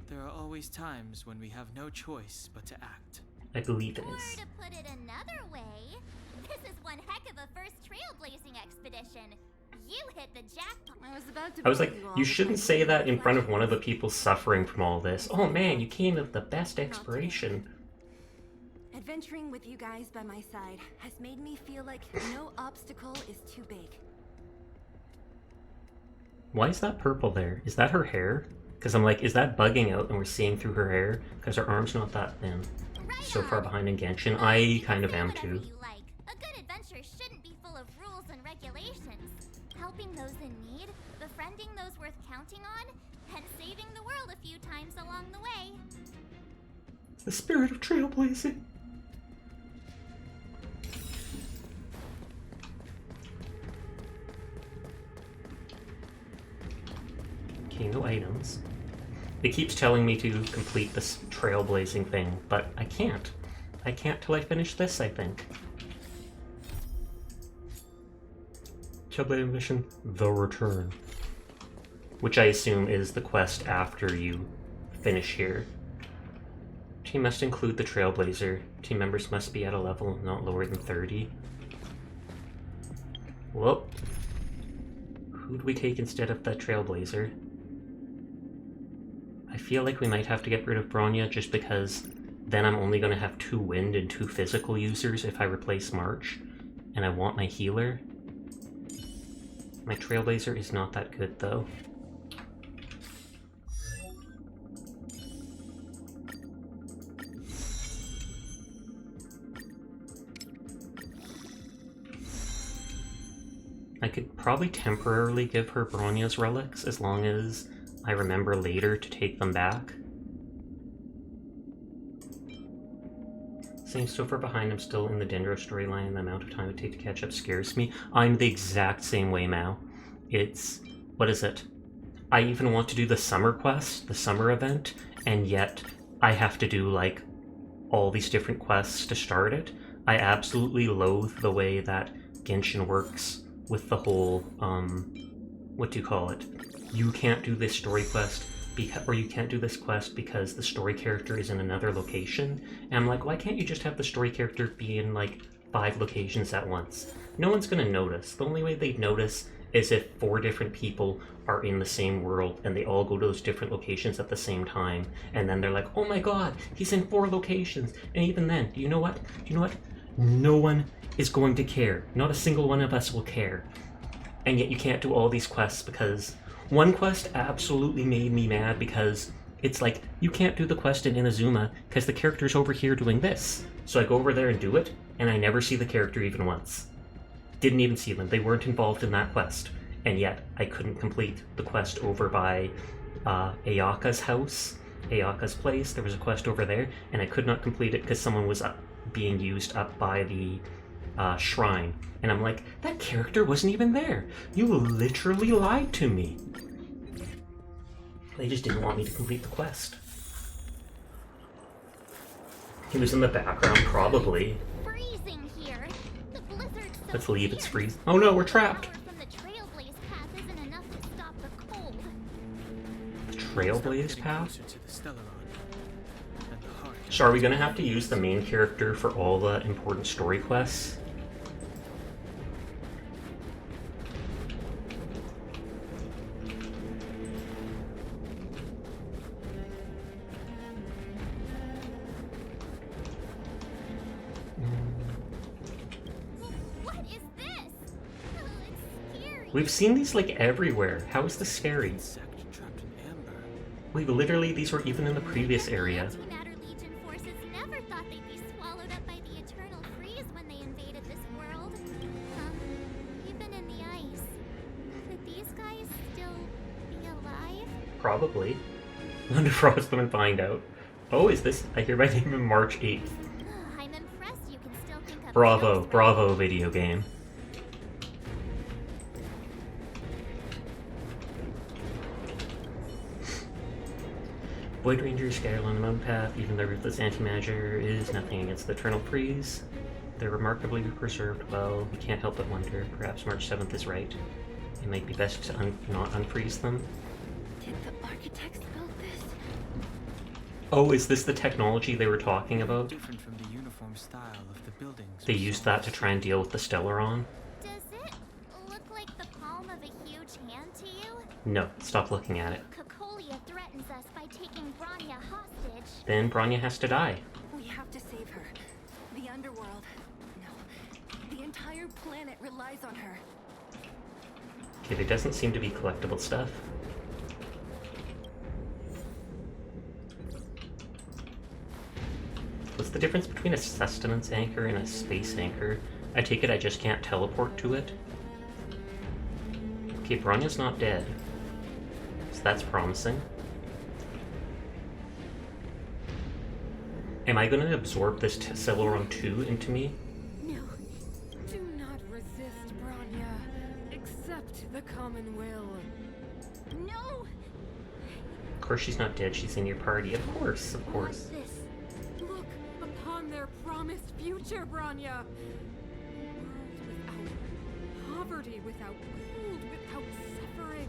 there are always times when we have no choice but to act. I believe it Or is. to put it another way, this is one heck of a first trailblazing expedition. You hit the jackpot. I was about to I was bore like, all you with shouldn't my say that in front of flashes. one of the people suffering from all this. Oh man, you came with the best exploration. Adventuring with you guys by my side has made me feel like no obstacle is too big. Why is that purple there? Is that her hair? Because I'm like, is that bugging out and we're seeing through her hair? Because her arm's not that thin. Right So far on. behind in Genshin. I kind of Say am whatever too. you like. A good adventure shouldn't be full of rules and regulations. Helping those in need, befriending those worth counting on, and saving the world a few times along the way. It's the spirit of trailblazing. Okay, no items. It keeps telling me to complete this trailblazing thing, but I can't. I can't till I finish this, I think. Trailblazing mission, The Return. Which I assume is the quest after you finish here. Team must include the Trailblazer. Team members must be at a level not lower than 30. Well, who do we take instead of that Trailblazer? I feel like we might have to get rid of Bronya just because then I'm only going to have 2 wind and 2 physical users if I replace March, and I want my healer. My Trailblazer is not that good, though. I could probably temporarily give her Bronya's relics as long as I remember later to take them back. Same so far behind, I'm still in the Dendro storyline. The amount of time it takes to catch up scares me. I'm the exact same way, Mao. It's... what is it? I even want to do the summer quest, the summer event, and yet I have to do, like, all these different quests to start it. I absolutely loathe the way that Genshin works with the whole, what do you call it? You can't do this story quest, or you can't do this quest because the story character is in another location. And I'm like, why can't you just have the story character be in, like, 5 locations at once? No one's gonna notice. The only way they'd notice is if 4 different people are in the same world and they all go to those different locations at the same time. And then they're like, oh my god, he's in 4 locations. And even then, do you know what? Do you know what? No one is going to care. Not a single one of us will care. And yet you can't do all these quests because... one quest absolutely made me mad because it's like, you can't do the quest in Inazuma because the character's over here doing this. So I go over there and do it, and I never see the character even once. Didn't even see them. They weren't involved in that quest. And yet, I couldn't complete the quest over by Ayaka's house, Ayaka's place. There was a quest over there, and I could not complete it because someone was being used up by the shrine. And I'm like, that character wasn't even there. You literally lied to me. They just didn't want me to complete the quest. He was in the background, probably. Freezing here. The blizzard's so Let's leave, it's fierce. freezing. Oh no, we're trapped! Power from the Trailblaze path isn't enough to stop the cold. Trailblaze path? Closer to the Stellaron and the heart. So are we gonna have to use the main character for all the important story quests? What is this? Oh, it's scary. We've seen these like everywhere. How is this scary? Insect trapped in amber. Wait, literally these were even in the previous area. Antimatter Legion forces never thought they'd be swallowed up by the eternal freeze when they invaded this world. Even in the ice. Could these guys still be alive? Probably. We'll defrost them and find out. Oh, is this? I hear my name in March 8th. I'm impressed you can still think of Bravo, jokes. bravo video game. Void Rangers scatter along the mountain path, even the ruthless anti-magier is nothing against the eternal freeze. They're remarkably preserved well. We can't help but wonder, perhaps March 7th is right. It might be best to not unfreeze them. Did the architects build this? Oh, is this the technology they were talking about? Different from the uniform style of the buildings. They used that to try and deal with the Stellaron? Does it look like the palm of a huge hand to you? No, stop looking at it. Cocolia threatens us by taking Bronya hostage. Then Bronya has to die. We have to save her. The underworld. No. The entire planet relies on her. Okay, there doesn't seem to be collectible stuff. What's the difference between a sustenance anchor and a space anchor? I take it I just can't teleport to it? Okay, Bronya's not dead. So that's promising. Am I going to absorb this Stellaron 2 into me? No. Do not resist, Bronya. Accept the common will. No! Of course she's not dead, she's in your party. Of course, of course. Like this. Look upon their promised future, Bronya. A world without poverty, without cold, without suffering.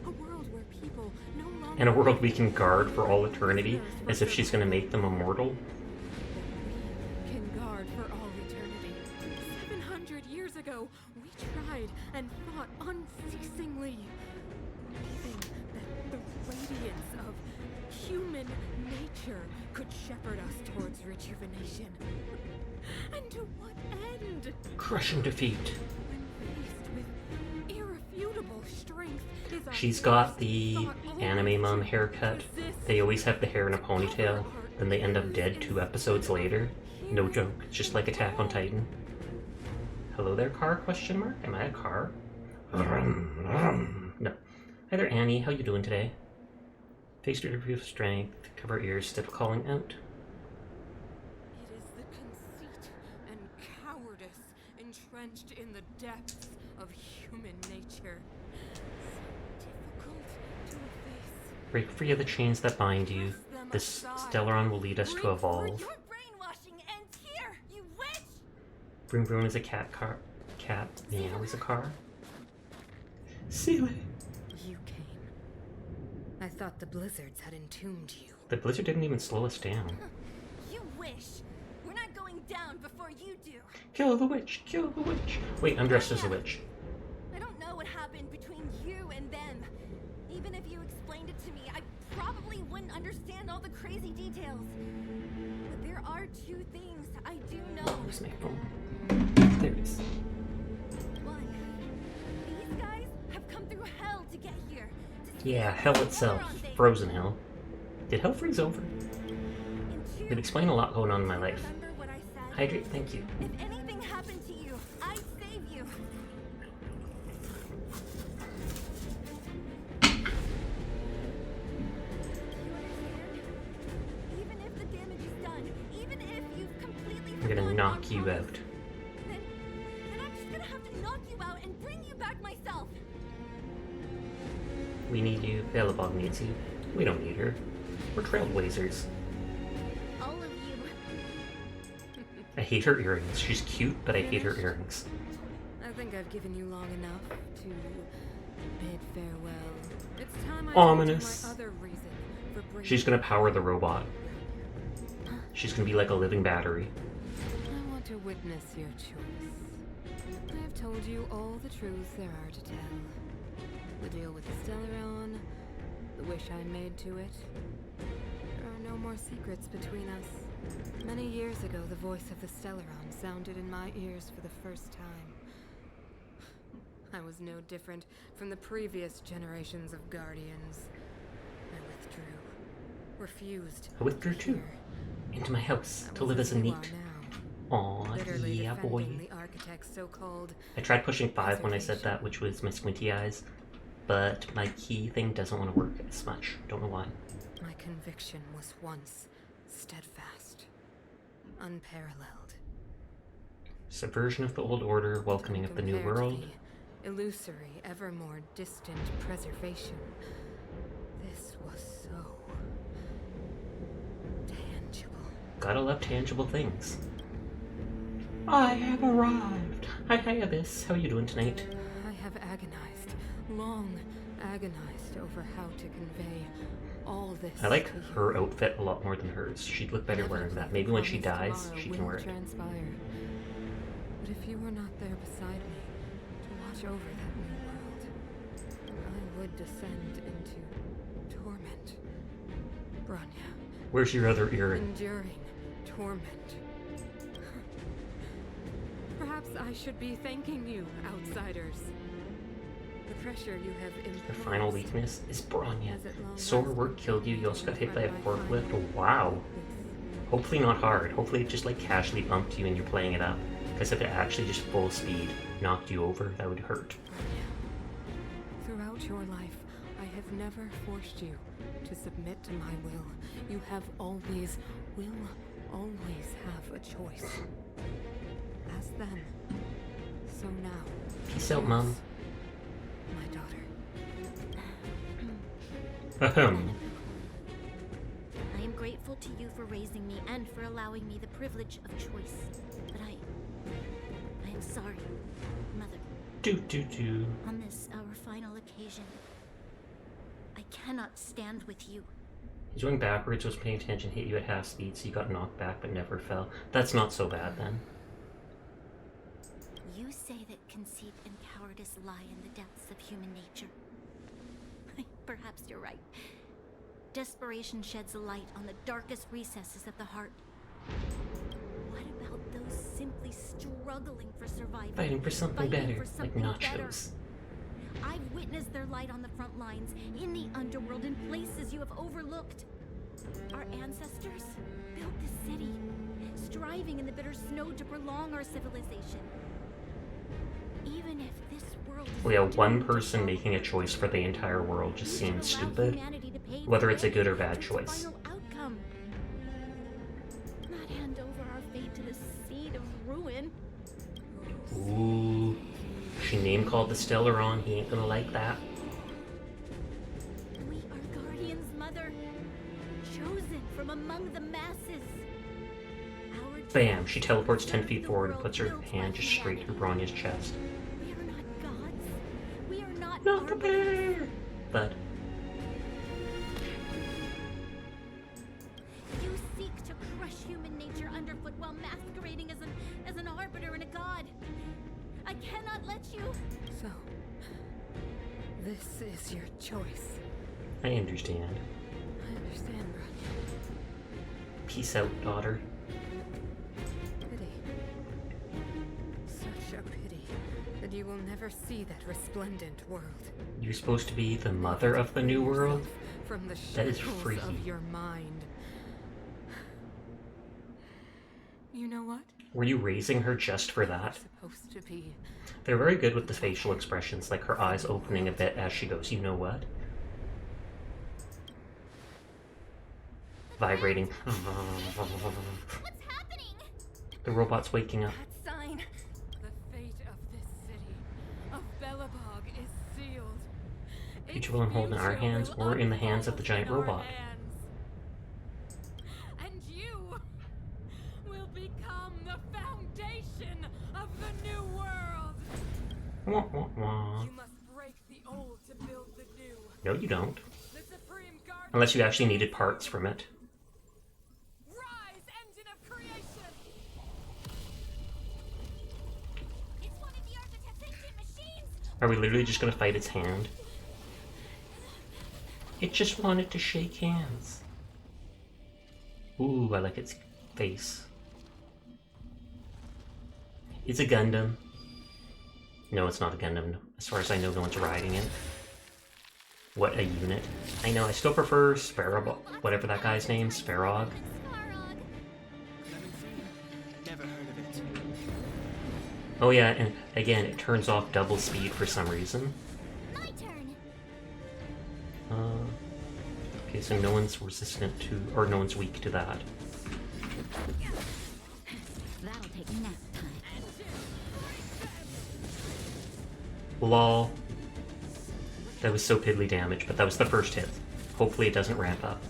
A world where people no longer... In a world we can guard for all eternity, as if she's going to make them immortal. We can guard for all eternity. 700 years ago, we tried and fought unceasingly, believing that the radiance of human nature could shepherd us towards rejuvenation? And to what end? Crushing defeat. When faced with irrefutable strength, is our She's got force the thought only anime mom to haircut. resist? They always have the hair in a ponytail, then they end up dead 2 episodes later. No joke, it's just like Attack on Titan. Hello there, car? Question mark? Am I a car? No. Hi there, Annie. How you doing today? Face to review of strength. Cover ears. Stiff calling out. It is the conceit and cowardice entrenched in the depths of human nature. So difficult to efface. Break free of the chains that bind you. Cast them This aside. Stellaron will lead us to evolve. Your brainwashing ends here, you witch! Vroom Vroom is a cat car. Cat Meow is a car. Silly. You came. I thought the blizzards had entombed you. The blizzard didn't even slow us down. You wish. We're not going down before you do. Kill the witch! Kill the witch! Wait, I'm dressed as a witch. I don't know what happened between you and them. Even if you explained it to me, I probably wouldn't understand all the crazy details. But there are 2 things I do know. Where's my phone? There it is. 1, these guys have come through hell to get here. To Yeah, steal hell the itself. Stellaron thing. Frozen hell. Did hell freeze over? And 2, They've explained a lot going on in my life. remember what I said? Hydrate, thank you. If anything happened to you, I'd save you. You understand? Even if the damage is done, even if you've completely I'm gonna forgone knock our you promise, out. then I'm just gonna have to knock you out and bring you back myself. We need you. Bellabog needs you. We don't need her. We're trailblazers. All of you. I hate her earrings. She's cute, but I hate her earrings. I think I've given you long enough to bid farewell. It's time I Ominous. told you my other reason for bringing She's gonna power the robot. She's gonna be like a living battery. I want to witness your choice. I have told you all the truths there are to tell. The deal with the Stellaron, the wish I made to it. There are no more secrets between us. Many years ago, the voice of the Stellaron sounded in my ears for the first time. I was no different from the previous generations of Guardians. I withdrew. Refused. I withdrew to too. hear. Into my house I to live was as a you are neat. now. Aw, Bitterly yeah, boy. defending the architect's so-called I tried pushing 5 when I said that, which was my squinty eyes. But my key thing doesn't want to work as much. Don't know why. My conviction was once steadfast, unparalleled. Subversion of the old order, welcoming of the new Compared to world. the illusory, ever more distant preservation. This was so tangible. Gotta love tangible things. I have arrived. Hi, Abyss. How are you doing tonight? I have agonized, long agonized over how to convey all this. I like to you. her outfit a lot more than hers. She'd look better wearing that. Maybe when she dies, she can wear it. Transpire. But if you were not there beside me to watch over that new world, I would descend into torment. Bronya, Where's your other earring? enduring torment. Perhaps I should be thanking you, outsiders. The pressure you have imposed. Her final weakness is Bronya. has at long Sore last work killed you. You also got hit by a confronted my forklift. final Wow. weakness. Hopefully not hard. Hopefully it just like casually bumped you and you're playing it up. Because if it actually just full speed knocked you over, that would hurt. Bronya, throughout your life, I have never forced you to submit to my will. You have always, will always have a choice. As then, so now. Peace out, Mom. My daughter. Ahem. I am grateful to you for raising me and for allowing me the privilege of choice. But I am sorry, Mother. Do. On this, our final occasion, I cannot stand with you. He's going backwards, was paying attention, hit you at half speed, so you got knocked back but never fell. That's not so bad then. You say that conceit and cowardice lie in the depths of human nature. Perhaps you're right. Desperation sheds a light on the darkest recesses of the heart. What about those simply struggling for survival? Fighting for something Fighting better, for something like better. nachos. I've witnessed their light on the front lines, in the underworld, in places you have overlooked. Our ancestors built this city, striving in the bitter snow to prolong our civilization. Even if this world is Well, yeah, one doomed to person fall, making a choice for the entire world just we should seems allow stupid, humanity to pave whether the it's a way good or bad to its choice. final outcome. Not hand over our fate to the seed of ruin. Ooh. She name-called the Stellaron, he ain't gonna like that. We are guardians, Mother. Chosen from among the masses. Our Bam! She teleports 10 deserve feet the forward and world puts her built hand by just straight through humanity. Bronya's chest. We are not gods. We are not Not the arbiters. bear! But You seek to crush human nature underfoot while masquerading as an arbiter and a god. I cannot let you. So, this is your choice. I understand. I understand, Bronya. Peace out, daughter. Pity. Such a pity that you will never see that resplendent world. You're supposed to be the mother of the new world? From the That is shackles freaky. of your mind. You know what? Were you raising her just for You're that? supposed to be. They're very good with the facial expressions, like her eyes opening a bit as she goes, you know what? Vibrating. What's happening? The robot's waking up. That sign. The fate of this city, of Belobog, is sealed. Future will unfold in our Its hands future or in the will hands of the giant unfold in our robot. hands. And you will become the foundation of the new world. Wah, wah, wah. You must break the old to build the new. No, you don't. The supreme guardian. Unless you actually needed parts from it. Rise, engine of creation. It's one of the architect's ancient machines. Are we literally just gonna fight its hand? It just wanted to shake hands. Ooh, I like its face. It's a Gundam. No, it's not a Gundam. As far as I know, no one's riding it. What a unit. I know, I still prefer Sparrow, whatever that guy's name, Sparrog. Sparrog. Never heard of it. Oh yeah, and again, it turns off double speed for some reason. My turn. Okay, so no one's resistant to, or no one's weak to that. That'll take nap time. Lol. That was so piddly damage, but that was the first hit. Hopefully it doesn't ramp up.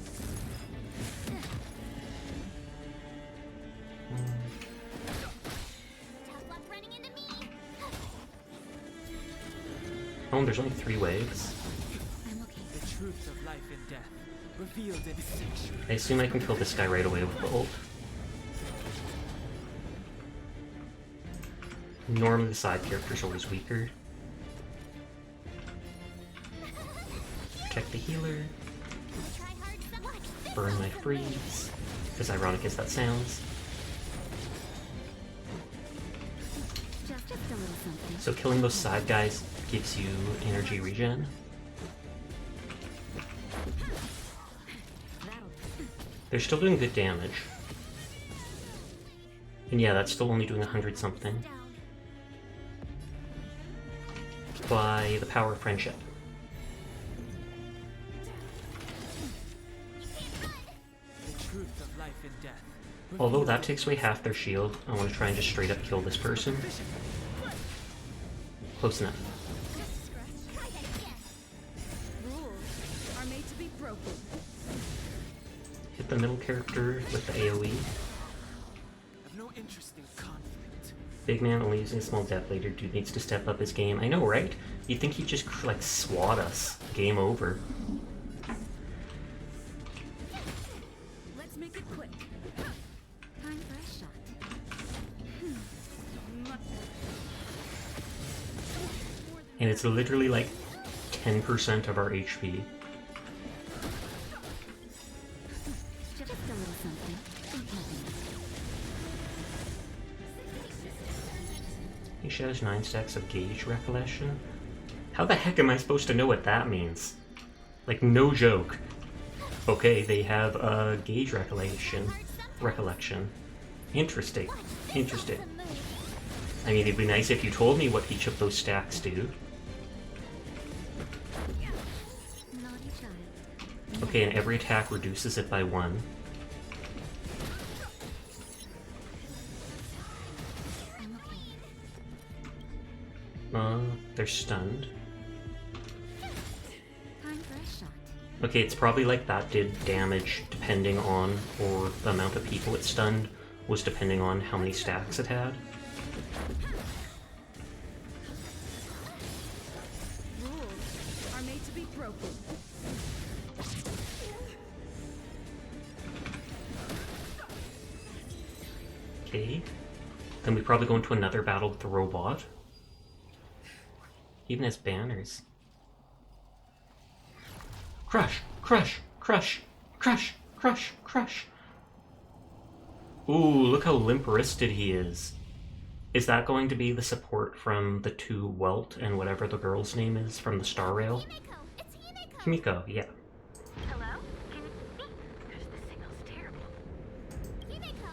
Tough luck running into me. Oh, there's only 3 waves. I'm okay. The truth of life and death, revealed in sanctuary. I assume I can kill this guy right away with the ult. Normally the side character's always weaker. Protect the healer. Try hard some. Burn my freeze. As ironic as that sounds. Just a little something. So killing those side guys gives you energy regen. They're still doing good damage. And yeah, that's still only doing 100 something. Down. By the power of friendship. The truth of life and death. Although that takes away half their shield, I want to try and just straight up kill this person. Close enough. Try that again. Rules are made to be broken. Hit the middle character with the AoE. I've no interest in conflict. Big man only using a small death later. Dude needs to step up his game. I know, right? You'd think he'd just like swat us. Game over. Let's make it quick. Time for a shot. And it's literally like 10% of our HP. She has 9 stacks of gauge recollection. How the heck am I supposed to know what that means? Like, no joke. Okay, they have a gauge recollection. Interesting. Interesting. I mean, it'd be nice if you told me what each of those stacks do. Okay, and every attack reduces it by 1. They're stunned. Okay, it's probably like that did damage depending on, or the amount of people it stunned was depending on how many stacks it had. Rules are made to be broken. Okay. Then we probably go into another battle with the robot. Even has banners. Crush! Crush! Crush! Crush! Crush! Crush! Ooh, look how limp-wristed he is. Is that going to be the support from the 2 Welt and whatever the girl's name is from the Star Rail? Himiko, it's Himiko. Kimiko, yeah. Hello? Can you hear me? Because the signal's terrible. Himiko,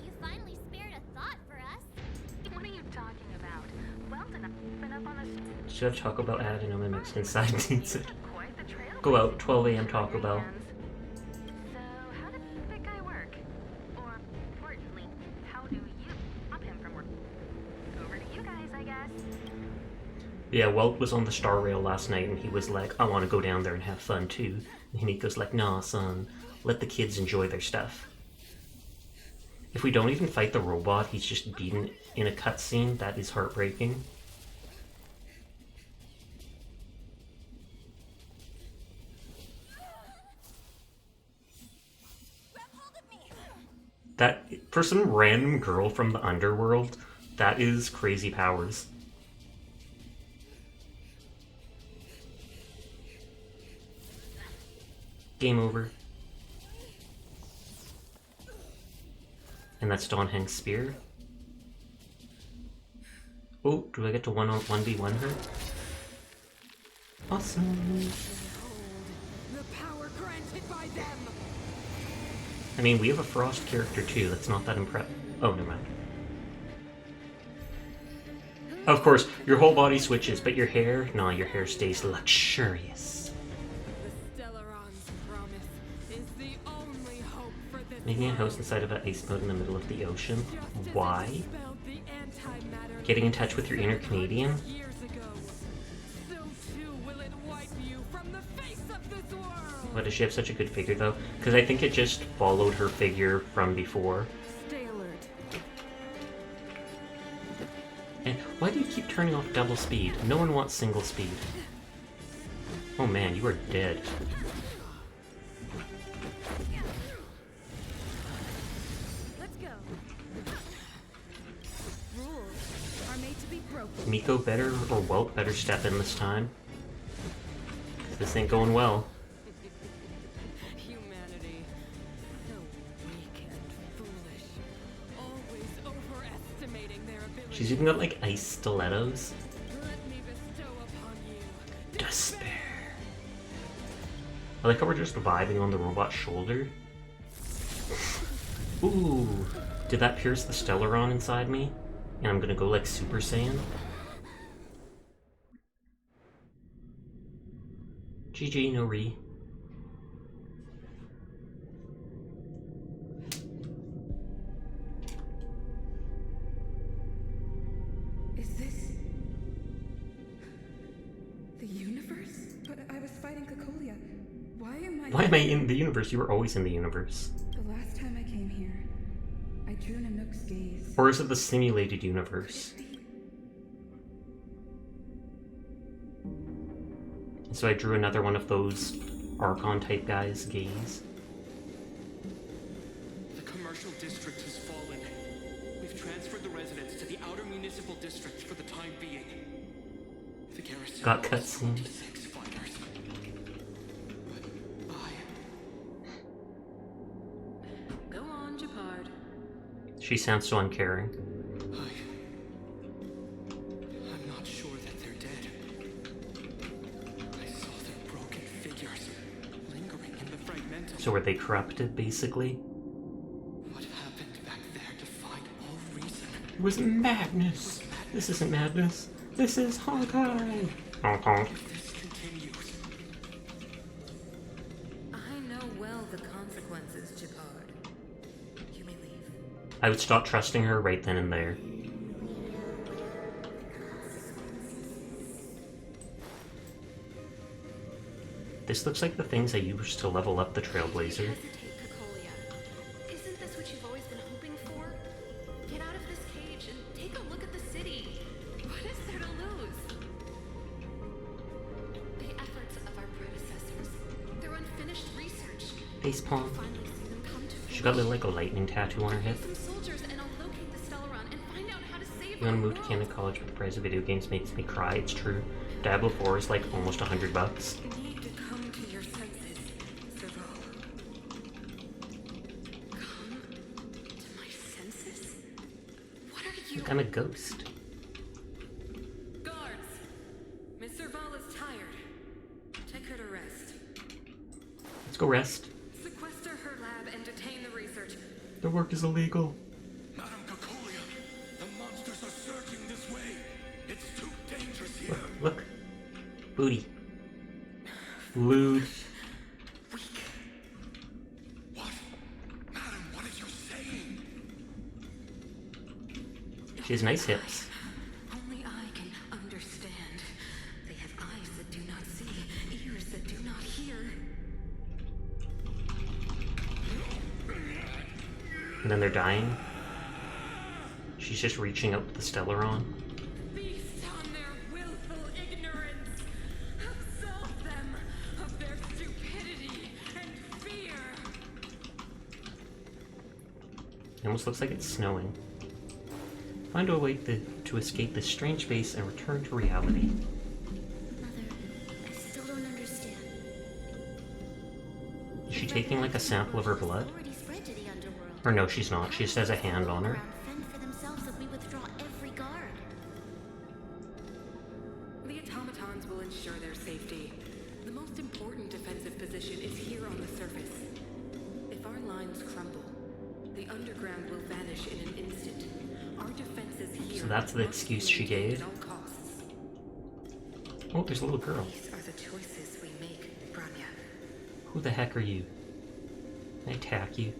you finally spared a thought for us. What are you talking about? Well, then I've been up on the... Should have Taco Bell added in my Mexican side needs it. Quite the trail. Go out, 12 a.m. Taco Bell. So, how did that guy work? Or, importantly, how do you stop him from working? Over to you guys, I guess. Yeah, Welt was on the Star Rail last night and he was like, I want to go down there and have fun too. And Himiko's like, nah, son, let the kids enjoy their stuff. If we don't even fight the robot, he's just beaten in a cutscene. That is heartbreaking. That, for some random girl from the underworld, that is crazy powers. Game over. And that's Don Hank's spear. Oh, do I get to 1v1 her? Awesome. The power granted by them. I mean, we have a Frost character too. That's not that impressive. Oh, never mind. Of course, your whole body switches, but your hair? Nah, your hair stays luxurious. The Stellaron's promise is the only hope for this Making a world. house inside of an ice boat in the middle of the ocean. Just as Why? it dispelled the antimatter Getting in touch with your inner Canadian? years ago, so too will it wipe you from the face of this world. Why does she have such a good figure though? Because I think it just followed her figure from before. Stay alert. And why do you keep turning off double speed? No one wants single speed. Oh man, you are dead. Let's go. Rules are made to be broken. Miko better or Welt better step in this time. This ain't going well. Humanity, so weak and foolish, always overestimating their ability. She's even got like ice stilettos. Let me bestow upon you Despair. I like how we're just vibing on the robot's shoulder. Ooh, did that pierce the Stellaron inside me? And I'm gonna go like Super Saiyan. GG, no re. Is this the universe? But I was fighting Cocolia. Why Why am I in the universe? You were always in the universe. The last time I came here, I drew Nanook's gaze. Or is it the simulated universe? So I drew another one of those Archon type guys' gaze. The commercial district has fallen. We've transferred the residents to the outer municipal district for the time being. The garrison Got lost cutscene. 26 fighters. But Go on, Japard. She sounds so uncaring. Phantom. So were they corrupted, basically? What happened back there defied all reason. It was madness. This isn't madness. This is Hawkeye. Honk honk. If this continues, I know well the consequences, Jabard. You may leave. I would stop trusting her right then and there. This looks like the things I used to level up the Trailblazer. Hesitate, Cocolia. Isn't this what you've always been hoping for? Get out of this cage and take a look at the city. What is there to lose? The efforts of our predecessors, their unfinished research. Facepalm. Finally see them come to She got like a lightning tattoo on her hip. some soldiers and I'll locate the Stellaron and find out how to save You wanna our move to world. Canada College with the price of video games makes me cry, it's true. Diablo 4 is like almost $100. You need to come to your senses, Serval. Come to my senses? What are you? Like I'm a ghost. Guards! Miss Serval is tired. Take her to rest. Let's go rest. Sequester her lab and detain the research. The work is illegal. Madam Cocolia, the monsters are surging this way. It's too dangerous here. Look. Booty. Lewd. Weak. What? Madam, what is you saying? She has nice hips. Only I can understand. They have eyes that do not see, ears that do not hear. And then they're dying. She's just reaching out with the Stellaron. Feast on their willful ignorance. Absolve them of their stupidity and fear. It almost looks like it's snowing. Find a way to escape this strange space and return to reality. Mother, I still don't understand. Is she taking like a sample of her blood? Already spread to the underworld. Or no, she's not. She just has a hand on her. Fend for themselves if we withdraw every guard. The automatons will ensure their safety. The most important defensive position is here on the surface. If our lines crumble, the underground will vanish in an instant. Our defenses here. So that's the must excuse be she maintained gave? at all costs. Oh, there's a little girl. These are the choices we make, Branya. Who the heck are you? Can I attack you?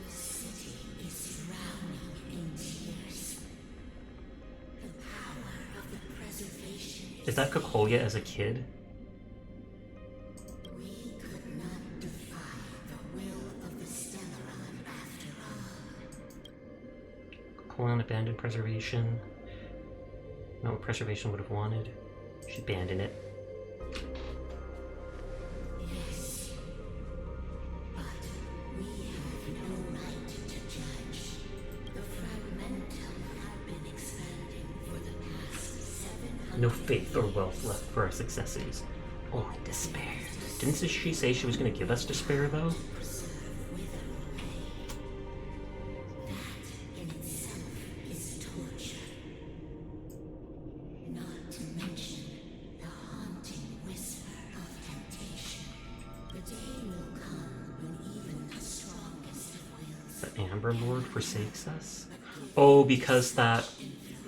The city is drowning in tears. The power of the preservation Is that Cocolia as a kid? We could not defy the will of the Stellaron after all. Cocolia abandoned preservation. Not what preservation would have wanted. She abandoned it. Yes. But we have no right to judge. The fragmentum have been expanding for the past 700 No faith or wealth left for our successors. Only despair. Didn't she say she was going to give us despair, though? preserve wither away. That in itself is torture. Not to mention the haunting whisper of temptation. The day will come when even the strongest of wills The Amber Lord forsakes us? Oh, because that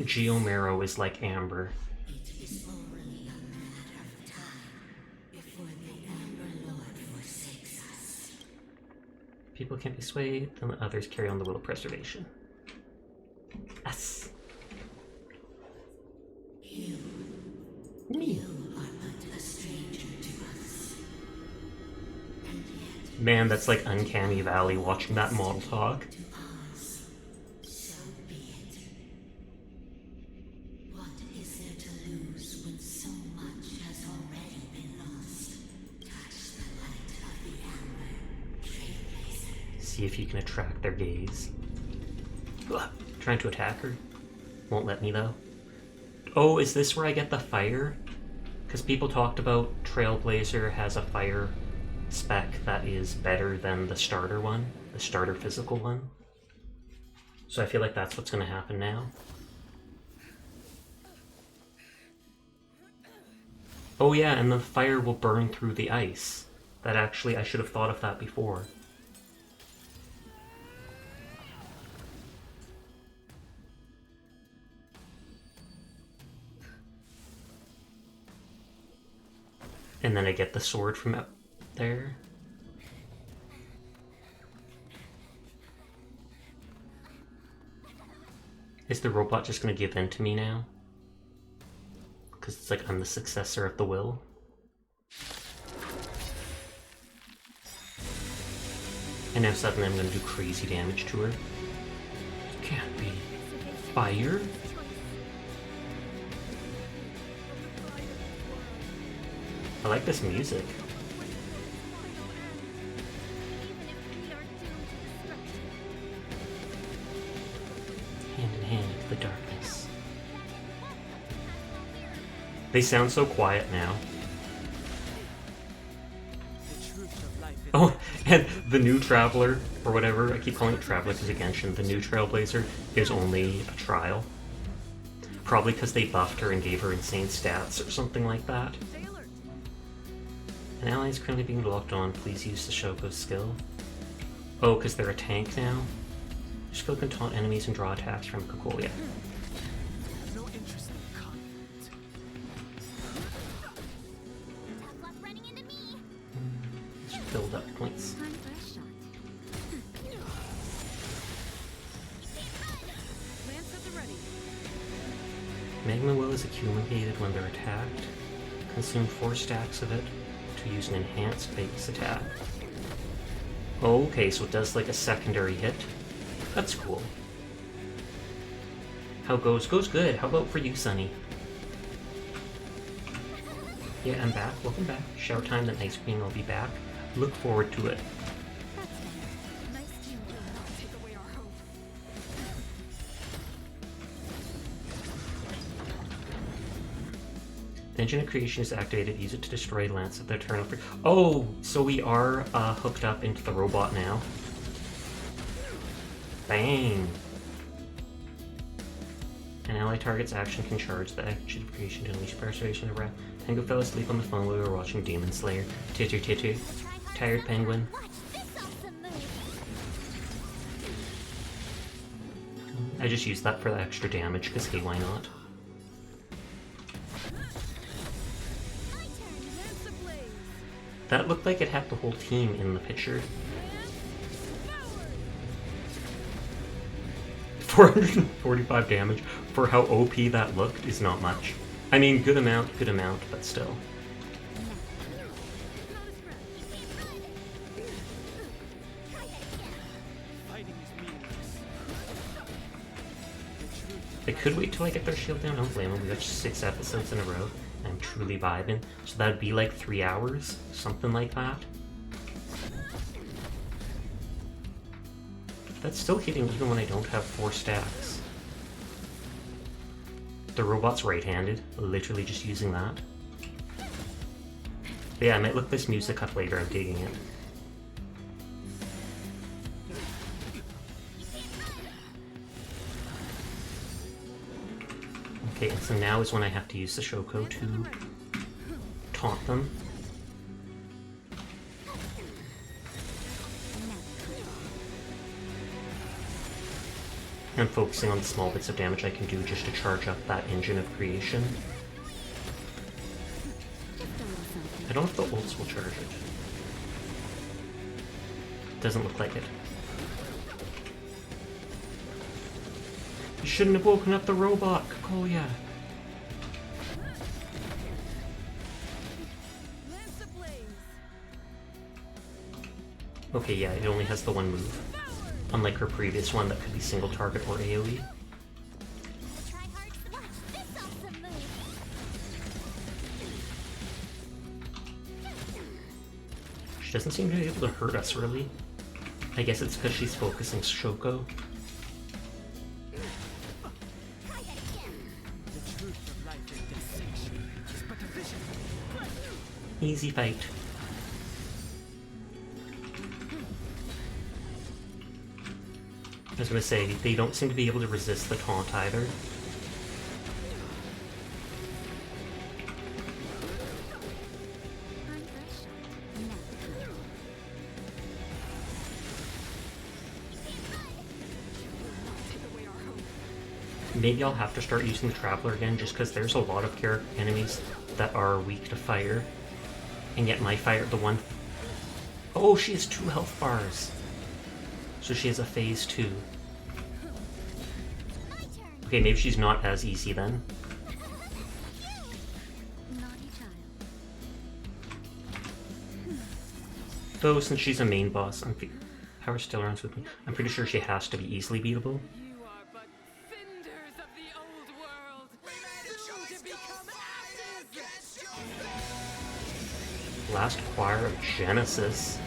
Geomero is like Amber. It is only a matter of time before the Amber Lord forsakes us. People can't be swayed, and the others carry on the will of preservation. Us. You Me. are but a stranger to us. And yet Man, that's like Uncanny Valley watching that model talk. to us, so be it. What is there to lose when so much has already been lost? Touch the light of the Amber, Trailblazer. See if you can attract their gaze. Ugh, trying to attack her. Won't let me though. Oh, is this where I get the fire? Because people talked about Trailblazer has a fire spec that is better than the starter one, the starter physical one. So I feel like that's what's going to happen now. Oh yeah, and the fire will burn through the ice. That actually, I should have thought of that before. And then I get the sword from up there. Is the robot just gonna give in to me now? Because it's like I'm the successor of the will. And now suddenly I'm gonna do crazy damage to her. Can't be. Fire? I like this music. Hand in hand with the darkness. They sound so quiet now. Oh, and the new Traveler, or whatever, I keep calling it Traveler because Genshin, the new Trailblazer is only a trial. Probably because they buffed her and gave her insane stats or something like that. An ally is currently being locked on, please use the Shoko skill. Oh, because they're a tank now? Your skill can taunt enemies and draw attacks from Kokolia. No interest in conflict. Tough luck running into me. Just build up points. Time for a shot. Lance at the ready. Magma Will is accumulated when they're attacked. Consume 4 stacks of it to use an enhanced base attack. Okay, so it does like a secondary hit. That's cool. How goes? Goes good. How about for you, Sunny? Yeah, I'm back. Welcome back. Shower time, the Ice Queen will be back. Look forward to it. Nice team will not take away our hope. The engine of creation is activated. Use it to destroy Lance of the Eternal Free. Oh, so we are hooked up into the robot now. Bang! An ally target's action can charge the engine of creation to unleash persuasion of wrath. Tango fell asleep on the phone while we were watching Demon Slayer. Titter titter. Tired penguin. Watch this awesome move. I just used that for the extra damage, because hey, why not? My turn. Lance ablaze. That looked like it had the whole team in the picture. 445 damage for how OP that looked is not much. I mean, good amount, but still. Fighting is meaningless. They could wait till I get their shield down, don't blame them. We got 6 episodes in a row. I'm truly vibing. So that'd be like 3 hours, something like that. That's still hitting even when I don't have 4 stacks. The robot's right-handed, literally just using that. But yeah, I might look this music up later, I'm digging it. Okay, and so now is when I have to use the Shoko to taunt them. I'm focusing on the small bits of damage I can do just to charge up that engine of creation. I don't know if the ults will charge it. Doesn't look like it. You shouldn't have woken up the robot, Kokolia. Lance ablaze. Okay, yeah, it only has the one move. Unlike her previous one that could be single target or AoE. Try hard. Watch this awesome move. She doesn't seem to be able to hurt us, really. I guess it's because she's focusing Shoko. Try that again. The truth of life is dissection is but a vision. Easy fight. I was gonna say, they don't seem to be able to resist the taunt either. maybe I'll have to start using the Traveler again, just because there's a lot of enemies that are weak to fire. And yet my fire, the one... Oh, she has 2 health bars! So she has a phase 2. Okay, maybe she's not as easy then. Though, since she's a main boss, Power still runs with me. I'm pretty sure she has to be easily beatable. You are but cinders of the old world, soon to become ashes! Last choir of Genesis.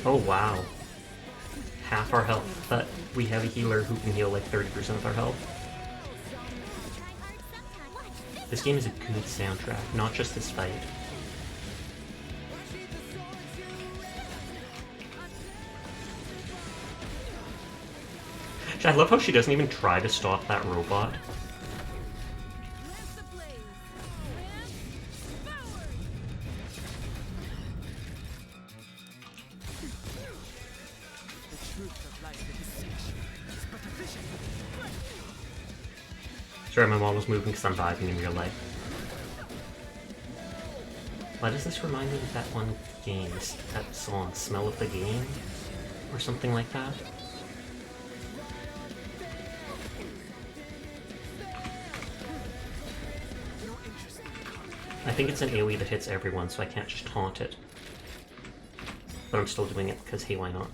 Oh wow. Half our health, but we have a healer who can heal like 30% of our health. This game is a good soundtrack, not just this fight. I love how she doesn't even try to stop that robot. Sorry, my wall was moving because I'm vibing in real life. Why does this remind me of that one game? That song, Smell of the Game? Or something like that? I think it's an AoE that hits everyone, so I can't just taunt it. But I'm still doing it because, hey, why not?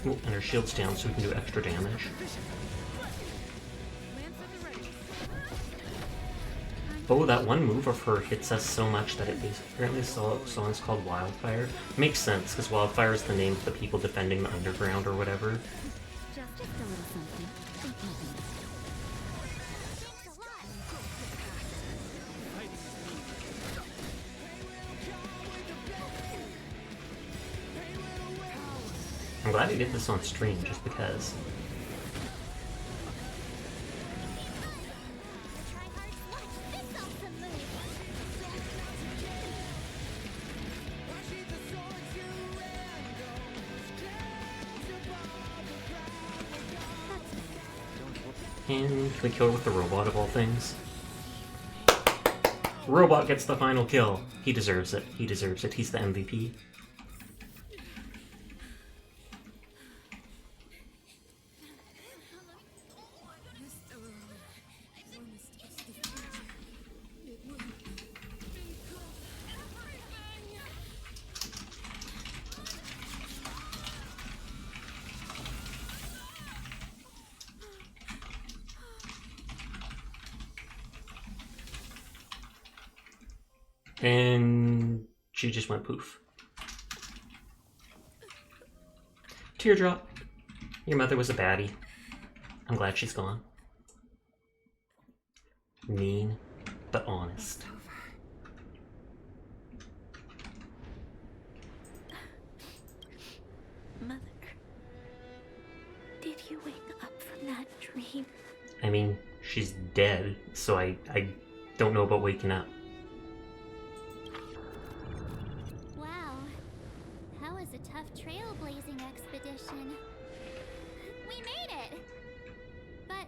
Ooh, and her shield's down so we can do extra damage. Oh, that one move of her hits us so much that it basically, apparently this song is called Wildfire. Makes sense, because Wildfire is the name of the people defending the underground or whatever. I'm glad I did this on stream, just because. And can we kill her with the robot of all things? Robot gets the final kill. He deserves it. He deserves it. He's the MVP. And she just went poof. Teardrop. Your mother was a baddie. I'm glad she's gone. Mean, but honest. Mother, did you wake up from that dream? I mean, she's dead, so I don't know about waking up. Wow, that was a tough trailblazing expedition. We made it! But,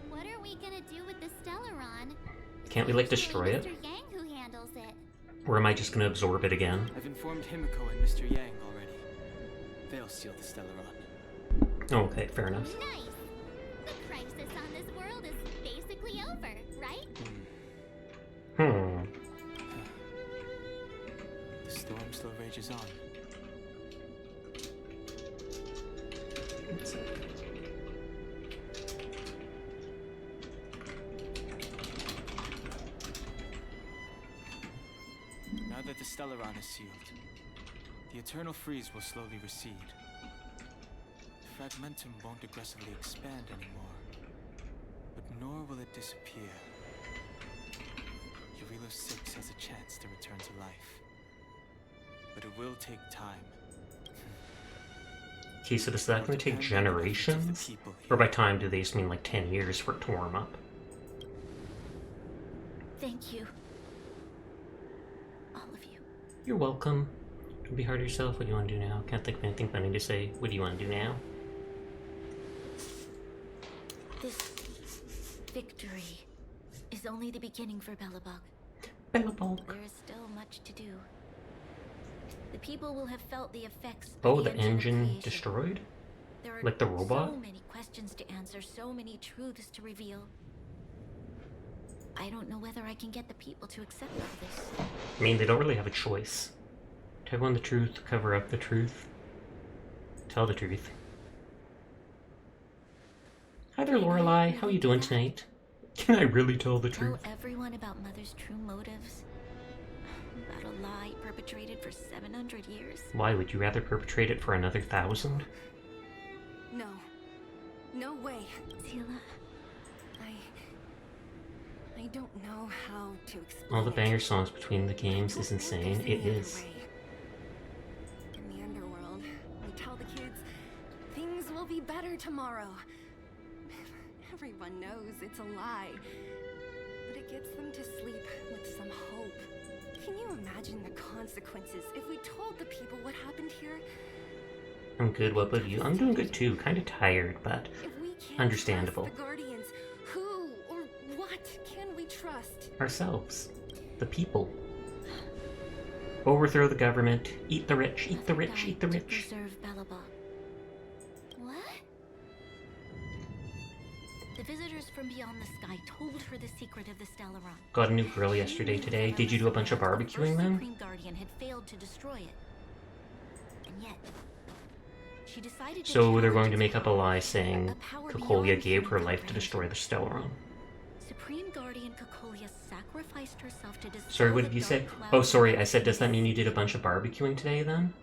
what are we gonna do with the Stellaron? Can't we, like, destroy it? Mr. Yang who handles it. Or am I just gonna absorb it again? I've informed Himiko and Mr. Yang already. They'll steal the Stellaron. Oh, okay, fair enough. Nice! The crisis on this world is basically over, right? The storm still rages on. Now that the Stellaron is sealed, the eternal freeze will slowly recede. Fragmentum won't aggressively expand anymore, but nor will it disappear. Jarilo-VI has a chance to return to life, but it will take time. Okay, so does that going to take generations? Or by time do they just mean like 10 years for it to warm up? Thank you. All of you. You're welcome. Don't be hard on yourself. What do you want to do now? Can't think of anything funny to say. What do you want to do now? This victory is only the beginning for Belobog. Belobog. There is still much to do. The people will have felt the effects Oh, of the engine creation. destroyed? There are Like the robot? so many questions to answer, so many truths to reveal. I don't know whether I can get the people to accept all this. I mean, they don't really have a choice. Tell everyone the truth, cover up the truth. Tell the truth. Hi there, Lorelei. How are you doing tonight? Can I really tell the Tell truth? everyone about Mother's true motives. About a lie perpetrated for 700 years. Why would you rather perpetrate it for another 1,000? No. No way. Zila, I don't know how to explain All the it. banger songs between the games is insane. It is. In the underworld, we tell the kids, things will be better tomorrow. Everyone knows it's a lie, but it gets them to sleep with some hope. Can you imagine the consequences if we told the people what happened here? I'm good. What about you? I'm doing good too. Kind of tired, but If we can't understandable. trust the Guardians, who or what can we trust? Ourselves. The people. Overthrow the government. Eat the rich. Eat the Mother rich. Eat died the to rich. preserve Belobog. What? The visitors from beyond the sky told her the secret of the Stellaron. Got a new girl yesterday today. Did you do a bunch of barbecuing The then? Supreme Guardian had failed to destroy it. And yet, she decided to So they're challenge going to its make up a power. lie saying A power Cocolia beyond gave her human life to comprehension. destroy the Stellaron. Supreme Guardian Cocolia sacrificed herself to dispel Sorry, what the did you dark say? cloud Oh, sorry, I that said, does that was- mean you did a bunch of barbecuing today then?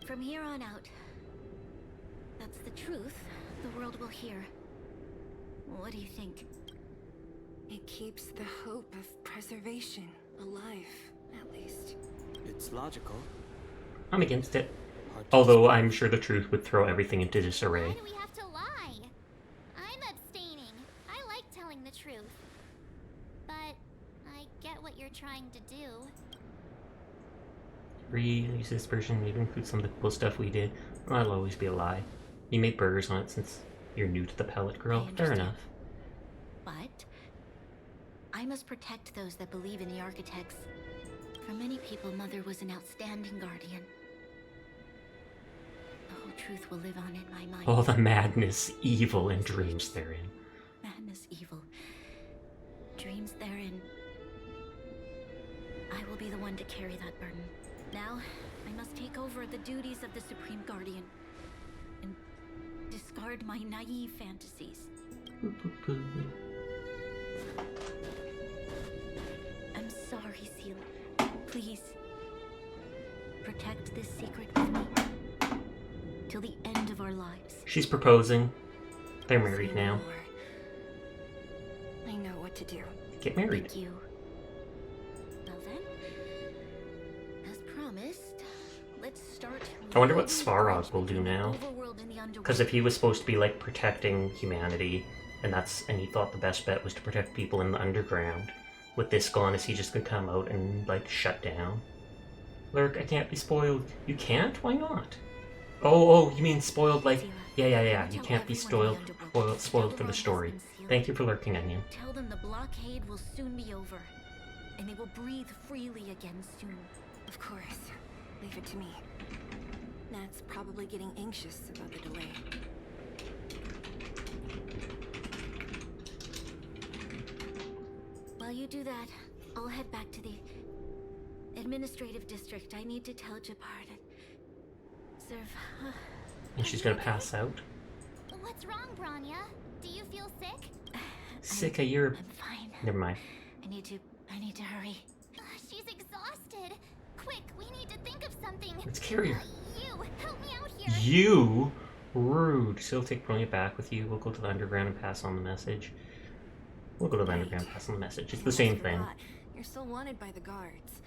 From here on out, that's the truth the world will hear. What do you think? It keeps the hope of preservation alive, at least. It's logical. I'm against it. Hard to Although describe. I'm sure the truth would throw everything into Why disarray. do we have to lie? I'm abstaining. I like telling the truth. But I get what you're trying to do. Reuse this version, maybe include some of the cool stuff we did. Well, that'll always be a lie. You made burgers on it since you're new to the pellet grill. Fair understand. enough. But I must protect those that believe in the architects. For many people, Mother was an outstanding guardian. The whole truth will live on in my mind. All the madness, evil, and dreams therein. Madness, evil, dreams therein. I will be the one to carry that burden. Now, I must take over the duties of the Supreme Guardian and discard my naive fantasies. I'm sorry, Seela. Please, protect this secret with me till the end of our lives. She's proposing. They're married Say now. no more. I know what to do. Get married. Thank you. Well then, as promised, let's start. I wonder what rebuilding the Svarog bridge will do between the now. overworld and the underworld. Because if he was supposed to be like protecting humanity, and he thought the best bet was to protect people in the underground, with this gone, is he just gonna come out and like shut down? Lurk, I can't be spoiled. You can't? Why not? Oh, you mean spoiled like? Yeah. You can't be spoiled for the story. Thank you for lurking, Onion. Tell them the blockade will soon be over, and they will breathe freely again soon. Of course. Leave it to me. Nat's probably getting anxious about the delay. While you do that, I'll head back to the administrative district. I need to tell Japard and serve. And she's gonna pass out. What's wrong, Branya? Do you feel sick? Sick of your. I'm fine. Never mind. I need to hurry. She's exhausted. Quick, we need to think of something. Let's carry her. You, help me out here. You? Rude. She'll take Bronya back with you. We'll go to the underground and pass on the message. We'll go to the underground and pass on the message. It's the same thing. You're still wanted by the guards.